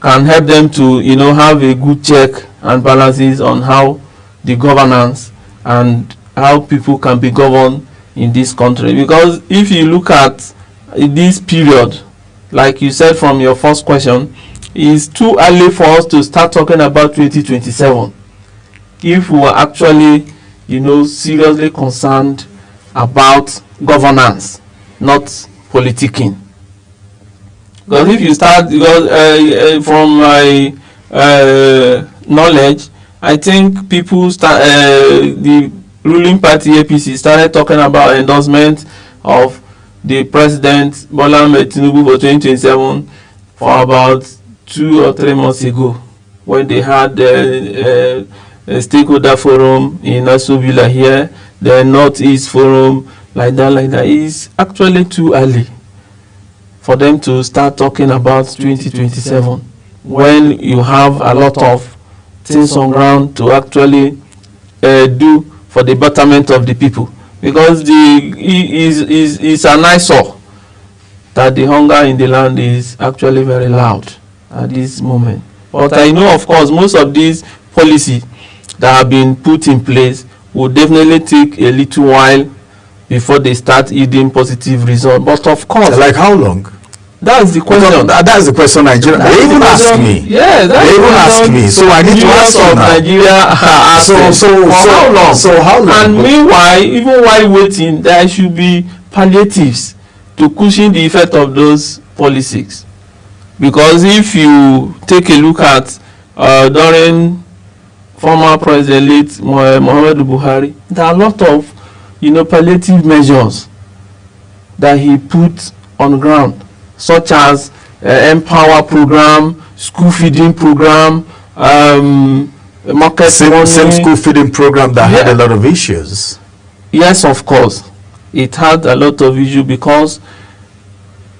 can help them to, have a good check and balances on how the governance and how people can be governed in this country. Because if you look at this period, like you said from your first question, it's too early for us to start talking about 2027 if we are actually, seriously concerned about governance, not politicking. Because if you start, from my knowledge, I think people the ruling party APC started talking about endorsement of the President Bola Ahmed Tinubu for 2027 for about 2 or 3 months ago, when they had a stakeholder forum in Aso Villa here, the Northeast forum, like that. It's actually too early for them to start talking about 2027 when you have a lot of things on ground to actually do for the betterment of the people. Because it's an eyesore that the hunger in the land is actually very loud at this moment. But I know, of course, most of these policies that have been put in place will definitely take a little while before they start yielding positive results. But of course, like how long? That's the question. That's the question Nigeria. They even ask me. Yeah, they even ask me. So I need to ask you now. Nigeria so how long? So how long? And meanwhile, even while waiting, there should be palliatives to cushion the effect of those policies. Because if you take a look at during former President late Muhammadu Buhari, there are a lot of palliative measures that he put on ground, such as Empower program, school feeding program, market same school feeding program that had a lot of issues. Yes, of course, it had a lot of issues because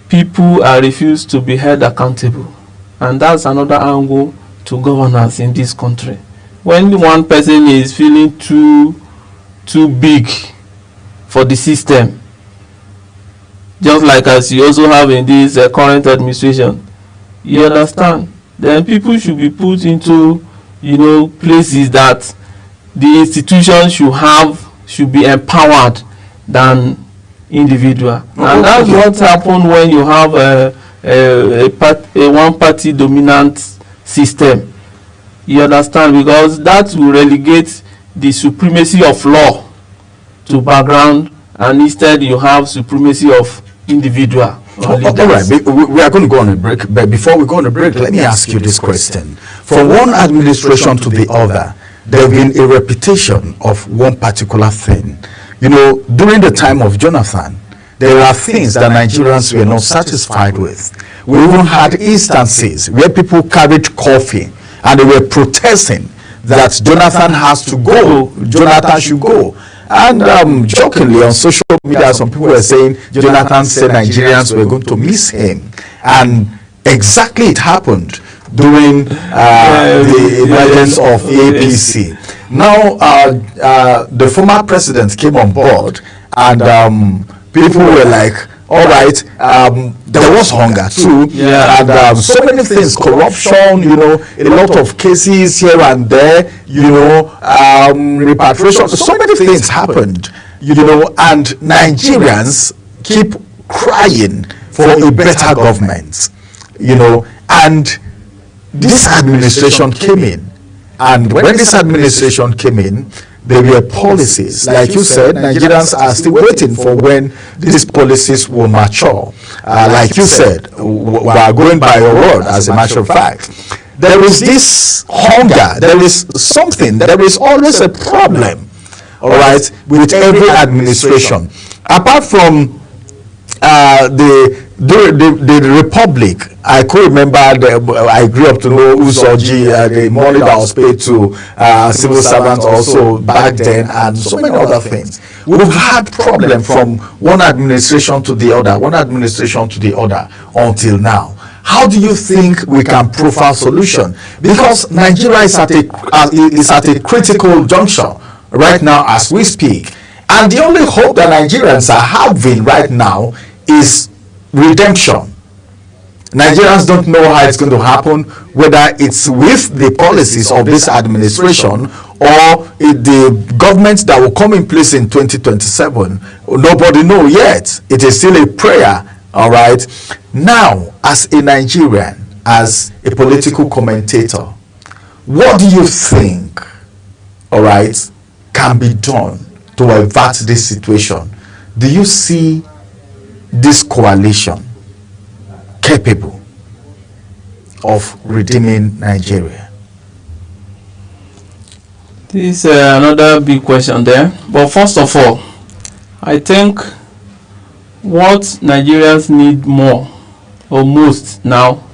people are refused to be held accountable, and that's another angle to governance in this country. When one person is feeling too big for the system, just like as you also have in this current administration, you understand, then people should be put into places that the institution should be empowered than individual. And that's what happened when you have a one-party dominant system. You understand, because that will relegate the supremacy of law to background, and instead you have supremacy of individual. All right, we are going to go on a break, but before we go on a break, let me ask you this question. From one administration to the other, there have been a repetition of one particular thing. During the time of Jonathan, there are things that Nigerians were not satisfied with. We even had instances where people carried coffee and they were protesting that Jonathan has to go, Jonathan should go. And jokingly on social media, some people were saying Jonathan said Nigerians were going to miss him. And exactly it happened during the emergence of APC. Now, the former president came on board, and people were like, all right, there was hunger too, and so many things, corruption, you know, a lot of cases here and there, you know, repatriation, so many things happened, you know, and Nigerians keep crying for a better government, you know, and this administration came in, and when this administration came in, there were policies, like you said, Nigerians are still waiting for when these policies will mature. Like you said, we are going by your word, as a matter of fact. There is this hunger, there is something, there is always a problem, all right, with every administration. Apart from the Republic, I could remember, I grew up to know Usoji, the money that was paid to civil servants also back then, and so many other things. We've had problem from one administration to the other, until now. How do you think we can profile solution? Because Nigeria is at a critical juncture right now as we speak. And the only hope that Nigerians are having right now is redemption. Nigerians don't know how it's going to happen, whether it's with the policies of this administration or the government that will come in place in 2027. Nobody knows yet. It is still a prayer, all right? Now, as a Nigerian, as a political commentator, what do you think, all right, can be done to avert this situation? Do you see this coalition capable of redeeming Nigeria? This is another big question there. But first of all, I think what Nigerians need more or most now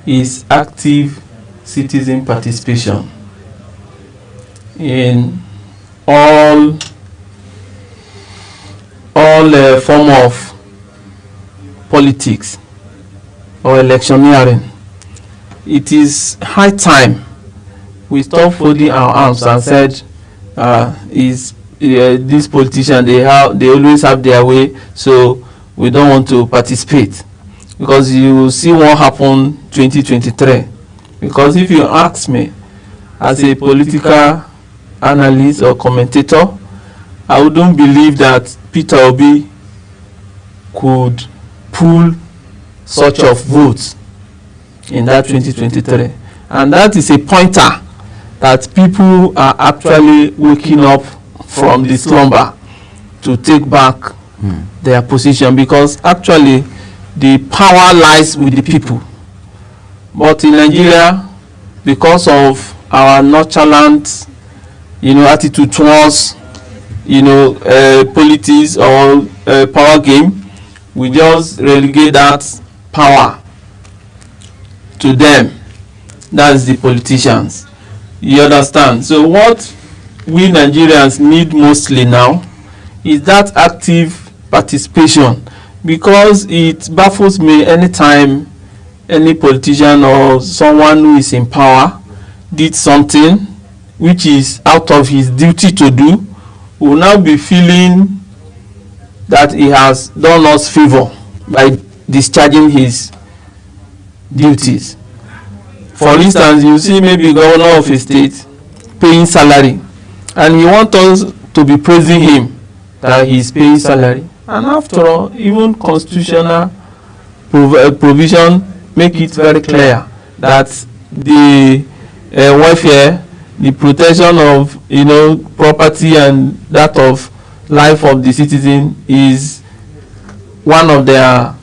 is active citizen participation in all form of politics or electioneering. It is high time we stop folding our arms and said, these politicians, they always have their way, so we don't want to participate. Because you will see what happened 2023. Because if you ask me, as a political analyst or commentator, I wouldn't believe that Peter Obi could pull such of votes in that 2023. And that is a pointer that people are actually waking up from the slumber to take back their position, because actually the power lies with the people. But in Nigeria, because of our nonchalant, attitude towards, politics or power game, we just relegate that power to them. That's the politicians. You understand? So what we Nigerians need mostly now is that active participation, because it baffles me anytime any politician or someone who is in power did something which is out of his duty to do, will now be feeling that he has done us favor by discharging his duties. For instance, you see maybe governor of a state paying salary, and he wants us to be praising him that he is paying salary. And after all, even constitutional provision make it very clear that the welfare, the protection of property and that of life of the citizen is one of their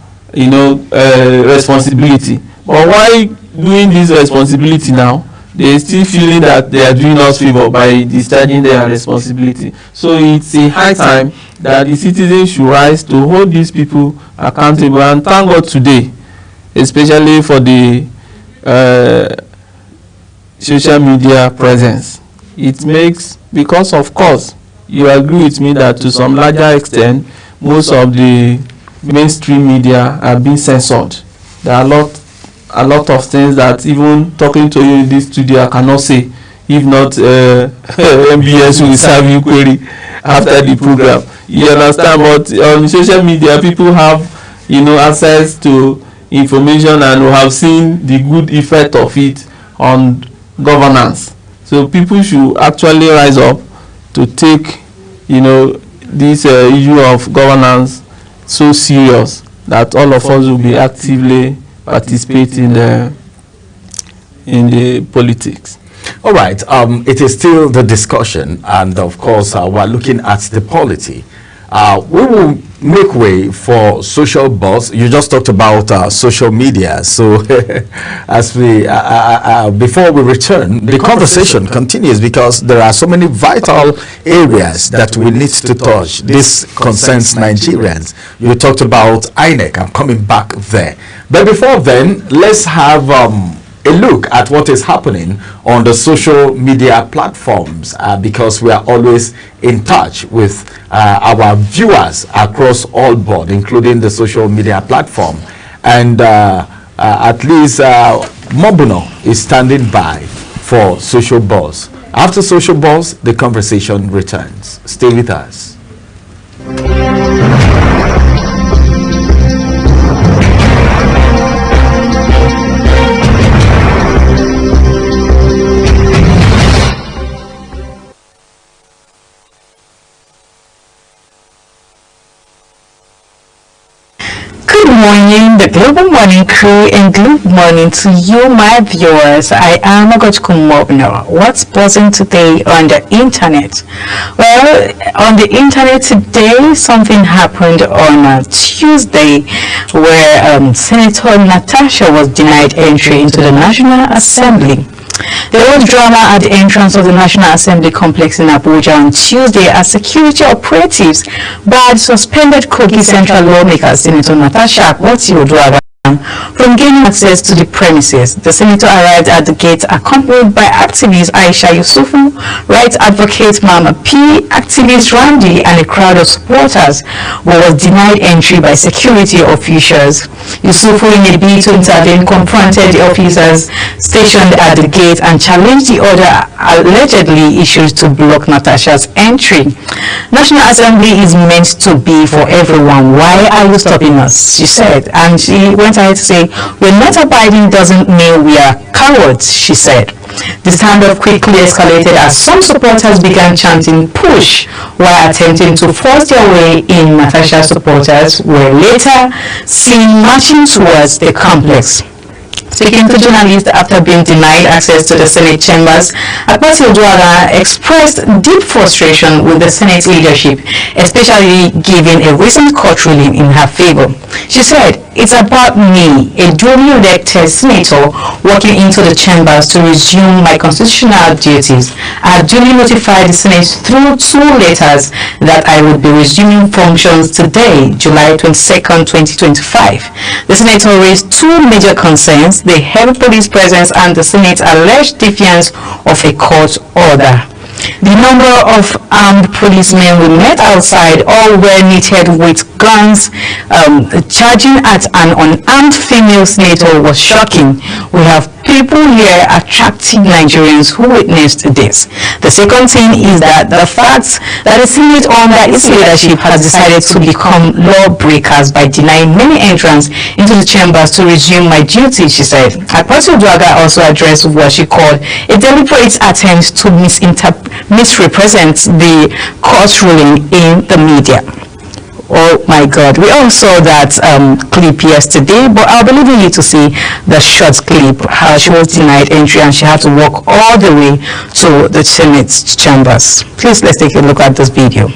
responsibility. But why doing this responsibility now? They still feeling that they are doing us favor by discharging their responsibility. So it's a high time that the citizens should rise to hold these people accountable. And thank God today, especially for the social media presence. It makes, because of course, you agree with me that to some larger extent, most of the mainstream media are being censored. There are a lot of things that even talking to you in this studio I cannot say, if not MBS will serve you query after the program. You understand? But on social media, people have access to information, and we have seen the good effect of it on governance. So people should actually rise up to take, this issue of governance so serious that all of us will be actively participating in the politics. All right, it is still the discussion, and of course we're looking at the polity. We will make way for social buzz. You just talked about social media, so as we before we return, the conversation continues, because there are so many vital areas that we need to touch. This concerns Nigerians. You talked about INEC. I'm coming back there, but before then, let's have a look at what is happening on the social media platforms, because we are always in touch with our viewers across all board, including the social media platform. And at least Mobuno is standing by for Social Buzz. After Social Buzz, the conversation returns. Stay with us. Good morning, the Global Morning crew, and good morning to you, my viewers. I am Ogochukwu Mobuno. What's buzzing today on the internet? Well, on the internet today, something happened on Tuesday where Senator Natasha was denied entry into the National Assembly. There was drama at the entrance of the National Assembly complex in Abuja on Tuesday as security operatives barred suspended Kogi Central lawmaker Senator Natasha Akpoti-Oduaghan from gaining access to the premises. The senator arrived at the gate accompanied by activist Aisha Yusufu, rights advocate Mama P, activist Randy, and a crowd of supporters, but was denied entry by security officials. Yusufu, in a bid to intervene, confronted the officers stationed at the gate and challenged the order allegedly issued to block Natasha's entry. National Assembly is meant to be for everyone. Why are you stopping us? She said, and she went ahead to say, we're not abiding doesn't mean we are cowards, she said. The standoff quickly escalated as some supporters began chanting push while attempting to force their way in. Natasha supporters were later seen marching towards the complex. Speaking to journalists after being denied access to the Senate chambers, Akpoti-Oduaghan expressed deep frustration with the Senate leadership, especially given a recent court ruling in her favor. She said, "It's about me, a duly elected senator, walking into the chambers to resume my constitutional duties. I have duly notified the Senate through 2 letters that I would be resuming functions today, July 22nd, 2025. The senator raised 2 major concerns: the heavy police presence and the Senate's alleged defiance of a court order. The number of armed policemen we met outside, all were knitted with guns, charging at an unarmed female senator was shocking. We have people here, attractive Nigerians who witnessed this. The second thing is that the fact that the Senate under its leadership has decided to become lawbreakers by denying many entrants into the chambers to resume my duty," she said. Akpoti-Oduaghan also addressed what she called a deliberate attempt to misrepresent the court ruling in the media. Oh my God, we all saw that clip yesterday, but I'll be leaving you to see the short clip, how she was denied entry and she had to walk all the way to the Senate chambers. Please, let's take a look at this video.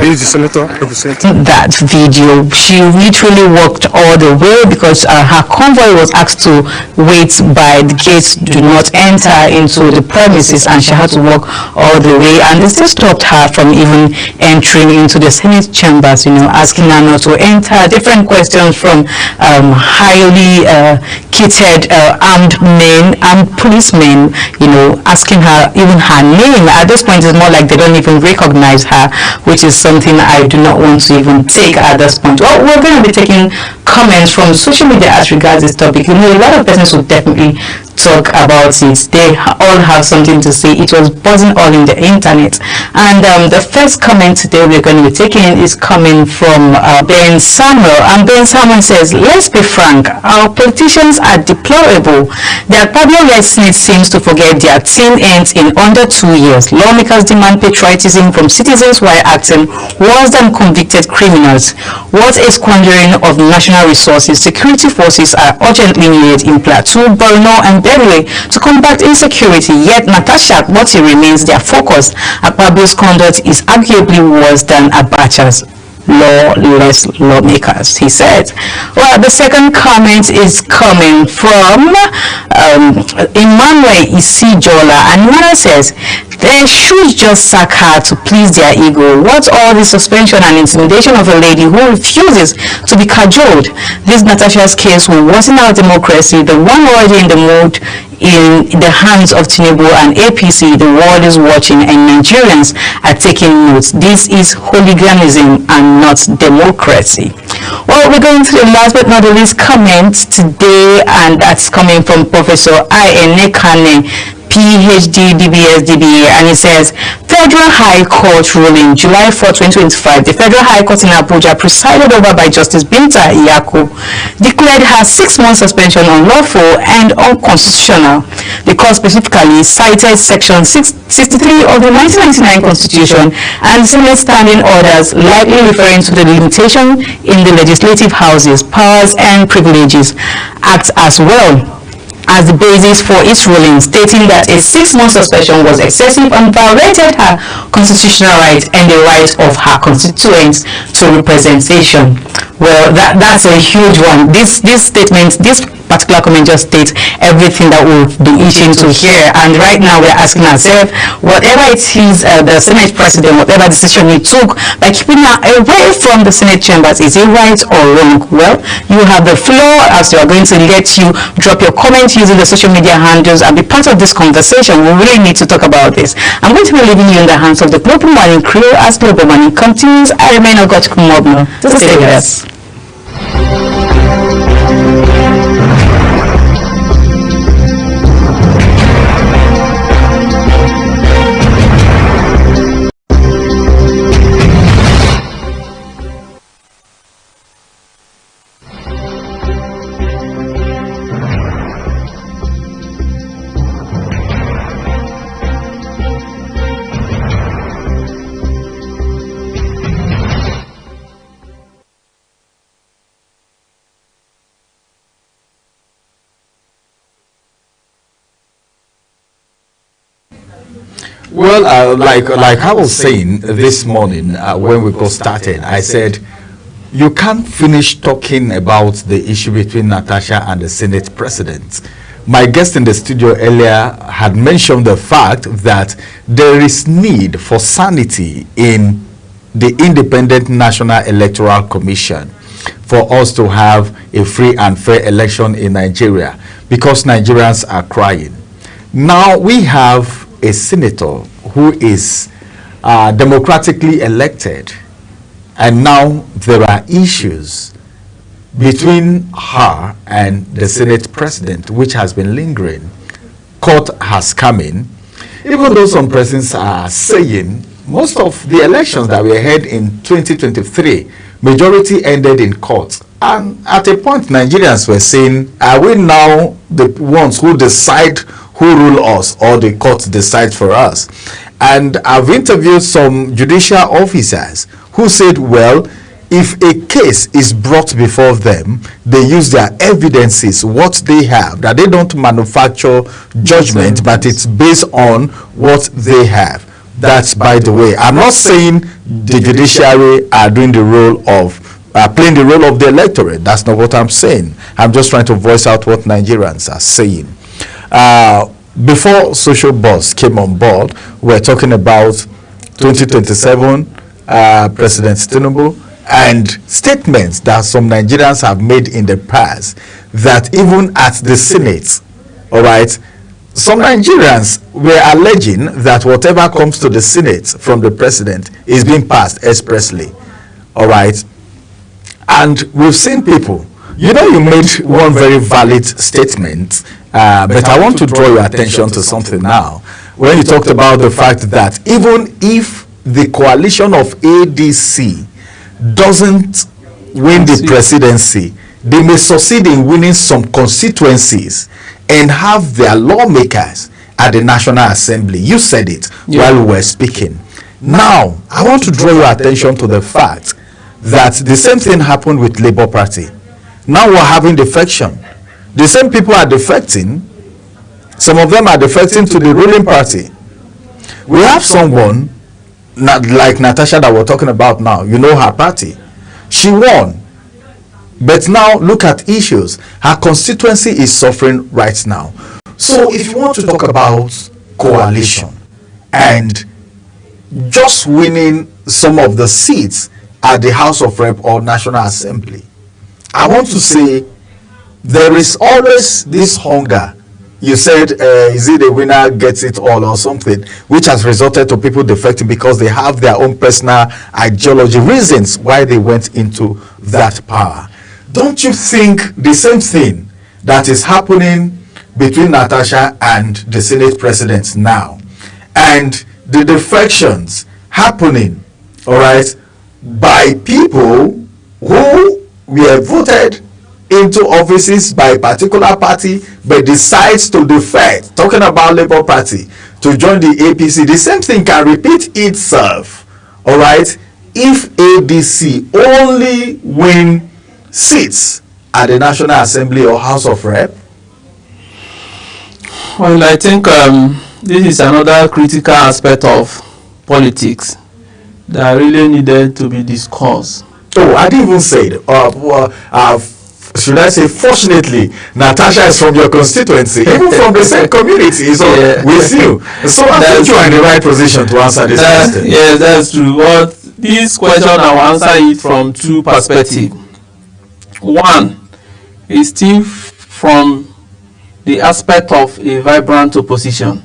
Is the senator representing that video? She literally walked all the way because her convoy was asked to wait by the gates, do not enter into the premises, and she had to walk all the way, and they still stopped her from even entering into the Senate chambers, asking her not to enter. Different questions from highly kitted armed policemen, asking her even her name. At this point, it's more like they don't even recognize her, which is something I do not want to even take at this point. Well, we're going to be taking comments from social media as regards this topic. You know, a lot of persons will definitely talk about it. They all have something to say. It was buzzing all in the internet. And the first comment today we're going to be taking is coming from Ben Samuel. And Ben Samuel says, let's be frank, our politicians are deplorable. Their Pablo Senate seems to forget their term ends in under 2 years. Lawmakers demand patriotism from citizens while acting worse than convicted criminals. What a squandering of national resources. Security forces are urgently needed in Plateau, Borno, and Benue to combat insecurity, yet Natasha Akpoti remains their focus. Akpabio's conduct is arguably worse than Abacha's lawless lawmakers, he said. Well, the second comment is coming from Emmanuel Isijola, and Emmanuel says, they should just sack her to please their ego. What's all the suspension and intimidation of a lady who refuses to be cajoled? This Natasha's case will worsen our democracy, the one already in the mood in the hands of Tinubu and APC. The world is watching and Nigerians are taking notes. This is hooliganism and not democracy. Well, we're going to the last but not the least comment today, and that's coming from Professor I.N. Kane, PhD, DBS, DBA, and it says, Federal High Court ruling July 4, 2025, the Federal High Court in Abuja, presided over by Justice Binta Iyaku, declared her 6-month suspension unlawful and unconstitutional. The court specifically cited Section 63 of the 1999 Constitution and Senate standing orders, likely referring to the limitation in the Legislative House's powers and privileges Act as well as the basis for its ruling, stating that a 6-month suspension was excessive and violated her constitutional right and the right of her constituents to representation. Well, that's a huge one. This statement, this particular comment just states everything that we'll be itching to hear. And right now we're asking ourselves, whatever it is the Senate President, whatever decision he took by keeping her away from the Senate chambers, is it right or wrong? Well, you have the floor, as we are going to let you drop your comment using the social media handles and be part of this conversation. We really need to talk about this. I'm going to be leaving you in the hands of the Global Morning crew as Global Morning continues. I remain Ogochukwu Mobno. Stay with us. Well, like I was saying this morning when we got started, I said you can't finish talking about the issue between Natasha and the Senate President. My guest in the studio earlier had mentioned the fact that there is need for sanity in the Independent National Electoral Commission for us to have a free and fair election in Nigeria, because Nigerians are crying. Now we have a senator who is democratically elected, and now there are issues between her and the Senate President which has been lingering. Court has come in, even though some persons are saying most of the elections that were held in 2023, majority ended in court. And at a point Nigerians were saying, are we now the ones who decide who rule us, or the court decides for us? And I've interviewed some judicial officers who said, well, if a case is brought before them, they use their evidences, what they have, that they don't manufacture judgment, but it's based on what they have. That's, by the way, I'm not saying the judiciary are doing the role of playing the role of the electorate. That's not what I'm saying. I'm just trying to voice out what Nigerians are saying. Before Social Buzz came on board, we're talking about 2027, President Tinubu, and statements that some Nigerians have made in the past, that even at the Senate, all right, some Nigerians were alleging that whatever comes to the Senate from the president is being passed expressly. All right. And we've seen people, you know, you made one very valid statement, but I want to draw your attention to something now. When you talked about the fact that even if the coalition of ADC doesn't win the presidency, they may succeed in winning some constituencies and have their lawmakers at the National Assembly. You said it while we were speaking. Now, I want to draw your attention to the fact that the same thing happened with Labour Party. Now we're having defection. The same people are defecting. Some of them are defecting to the ruling party. We have someone like Natasha that we're talking about now. You know her party. She won. But now look at issues. Her constituency is suffering right now. So if you want to talk about coalition and just winning some of the seats at the House of Rep or National Assembly, I want to say there is always this hunger. You said, is it the winner gets it all or something, which has resulted to people defecting because they have their own personal ideology, reasons why they went into that power. Don't you think the same thing that is happening between Natasha and the Senate president now, and the defections happening, all right, by people who were voted into offices by a particular party but decides to defect, talking about Labour Party, to join the APC, the same thing can repeat itself, all right, if ADC only win seats at the National Assembly or House of Rep? Well, I think this is another critical aspect of politics that really needed to be discussed. Oh, I didn't even say it. Should I say, fortunately, Natasha is from your constituency, even from the same community, so with you. So I think you are in the right position to answer this question. Yes, that's true. But this question, I will answer it from two perspectives. One is still from the aspect of a vibrant opposition.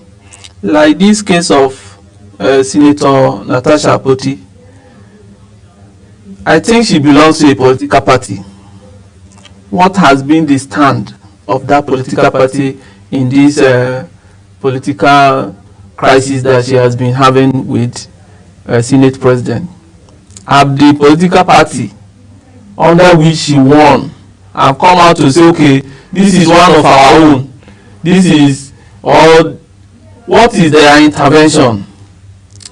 Like this case of Senator Natasha Akpoti, I think she belongs to a political party. What has been the stand of that political party in this political crisis that she has been having with Senate President? Have the political party under which she won have come out to say, okay, this is one of our own, this is, or what is their intervention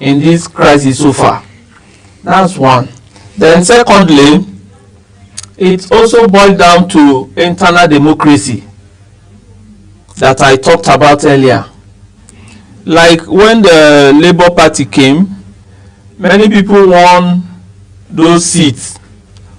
in this crisis so far? That's one. Then secondly, it also boils down to internal democracy that I talked about earlier. Like when the Labour Party came, many people won those seats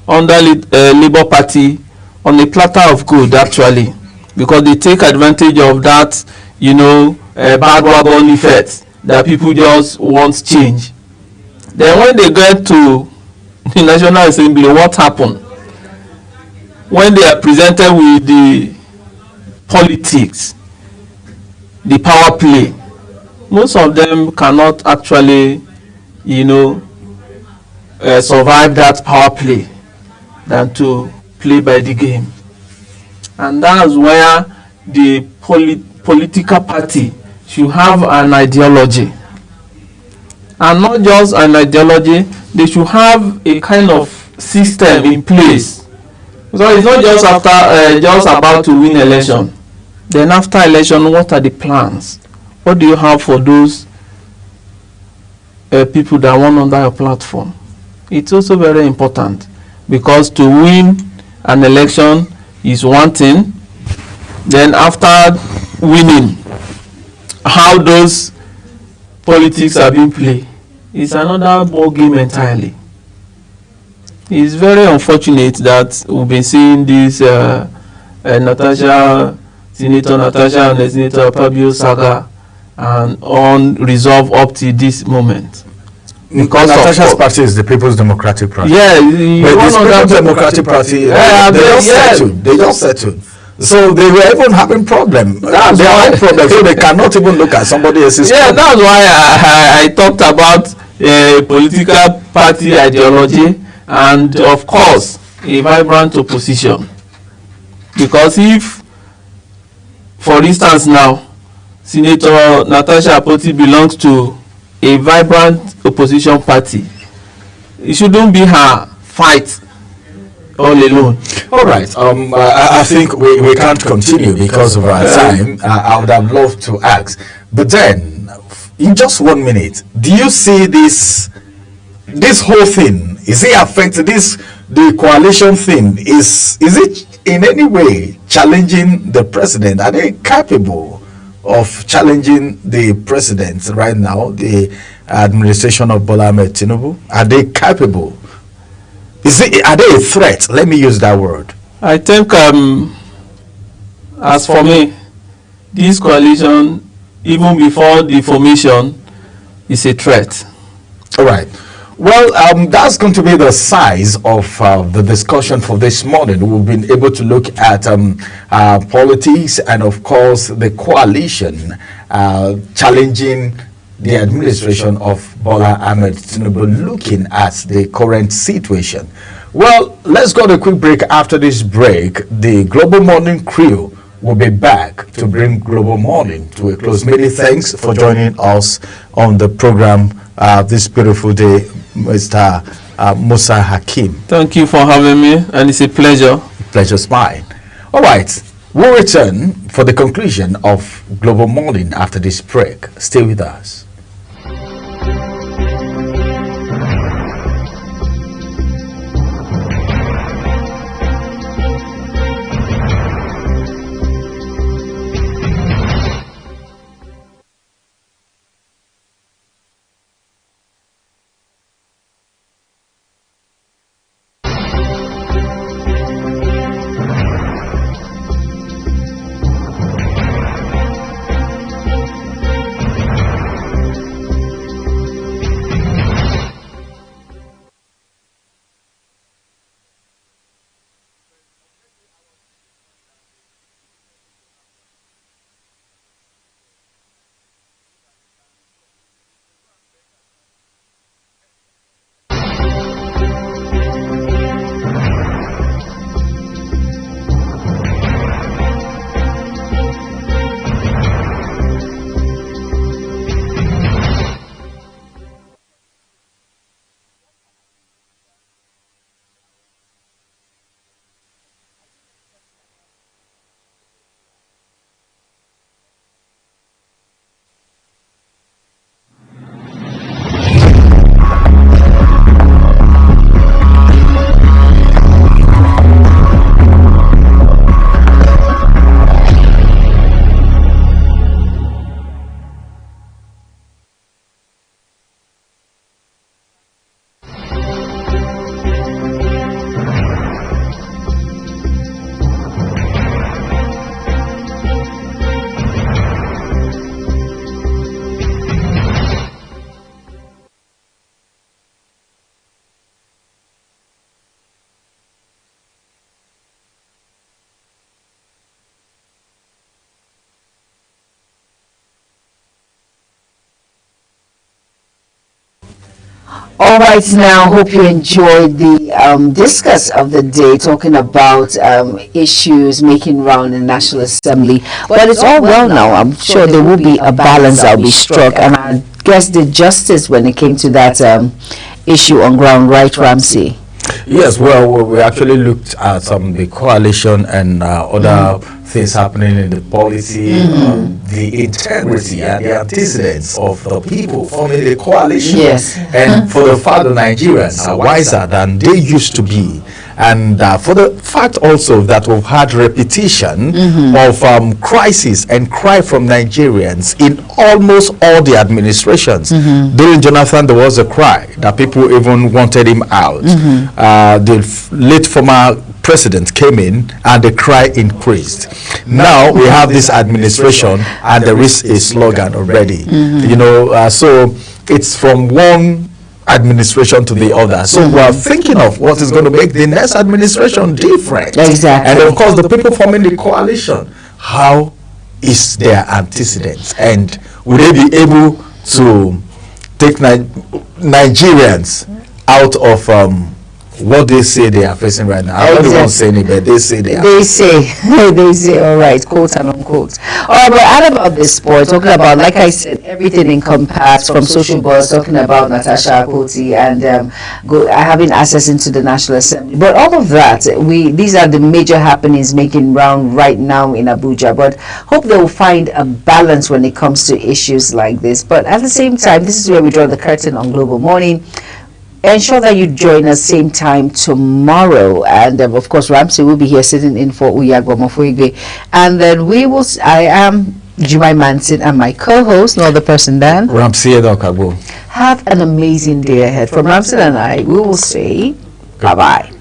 under Labour Party on a platter of gold, actually, because they take advantage of that, you know, bandwagon effect that people just want change. Then when they get to the National Assembly, what happened? When they are presented with the politics, the power play, most of them cannot actually, you know, survive that power play than to play by the game. And that's where the political party should have an ideology. And not just an ideology, they should have a kind of system in place. So it's not just after just about to win election. Then after election, what are the plans? What do you have for those people that want under your platform? It's also very important, because to win an election is one thing. Then after winning, how those politics are being played is another ball game entirely. It's very unfortunate that we've been seeing this Natasha, Senator Natasha and Senator Akpabio saga and unresolved up to this moment. Because Natasha's party is the People's Democratic Party. Yeah, but the People's Democratic Party, they just settled. So they were even having problems. They had problems, so they cannot even look at somebody else's. Yeah, problem. that's why I talked about political party ideology and, of course, a vibrant opposition. Because if, for instance now, Senator Natasha Apoti belongs to a vibrant opposition party, it shouldn't be her fight all alone. All right. I think we can't continue because of our time. I would have loved to ask, but then, in just 1 minute, do you see this whole thing? Is it affecting the coalition thing? Is it in any way challenging the president? Are they capable of challenging the president right now, the administration of Bola Ahmed Tinubu? Are they capable? Are they a threat? Let me use that word. I think, as for me, this coalition, even before the formation, is a threat. All right. Well, that's going to be the size of the discussion for this morning. We've been able to look at politics and, of course, the coalition challenging the administration of Bola Ahmed Tinubu, looking at the current situation. Well, let's go to a quick break. After this break, the Global Morning crew will be back to bring Global Morning to a close. Many thanks for joining us on the program this beautiful day, Mr. Musa Hakim. Thank you for having me, and it's a pleasure. Pleasure's mine. All right, we'll return for the conclusion of Global Morning after this break. Stay with us. All right, now, hope you enjoyed the discuss of the day, talking about issues making round in the National Assembly. But it's all well now. I'm sure there will be a balance that will be struck. And I guess the justice when it came to that issue on ground, right, Ramsey? Yes, well, we actually looked at the coalition and other things happening in the policy, the integrity and the antecedents of the people forming the coalition. Yes. And for the fact that Nigerians are wiser than they used to be. And for the fact also that we've had repetition of crisis and cry from Nigerians in almost all the administrations. During Jonathan, there was a cry that people even wanted him out. The late former president came in and the cry increased. Now we have this administration and there is a slogan already. You know, so it's from one administration to the other. So we are thinking of what is going to make the next administration different. Exactly. And of course, the people forming the coalition, how is their antecedents? And will they be able to take Nigerians out of what they say they are facing right now? I don't want to say anything, but they say they are. They say, all right, quote and unquote. All right, but out about this sport, talking about, like I said, everything encompassed, from social buzz, talking about Natasha Akoti and having access into the National Assembly. But all of that, these are the major happenings making round right now in Abuja. But hope they will find a balance when it comes to issues like this. But at the same time, this is where we draw the curtain on Global Morning. Ensure that you join us same time tomorrow, and of course Ramsey will be here sitting in for Uyagwa Mofuigwe, and then I am Jumai Manson and my co-host, no other person than Ramsey Edokagbo. Have an amazing day ahead. From Ramsey and I, we will say bye-bye.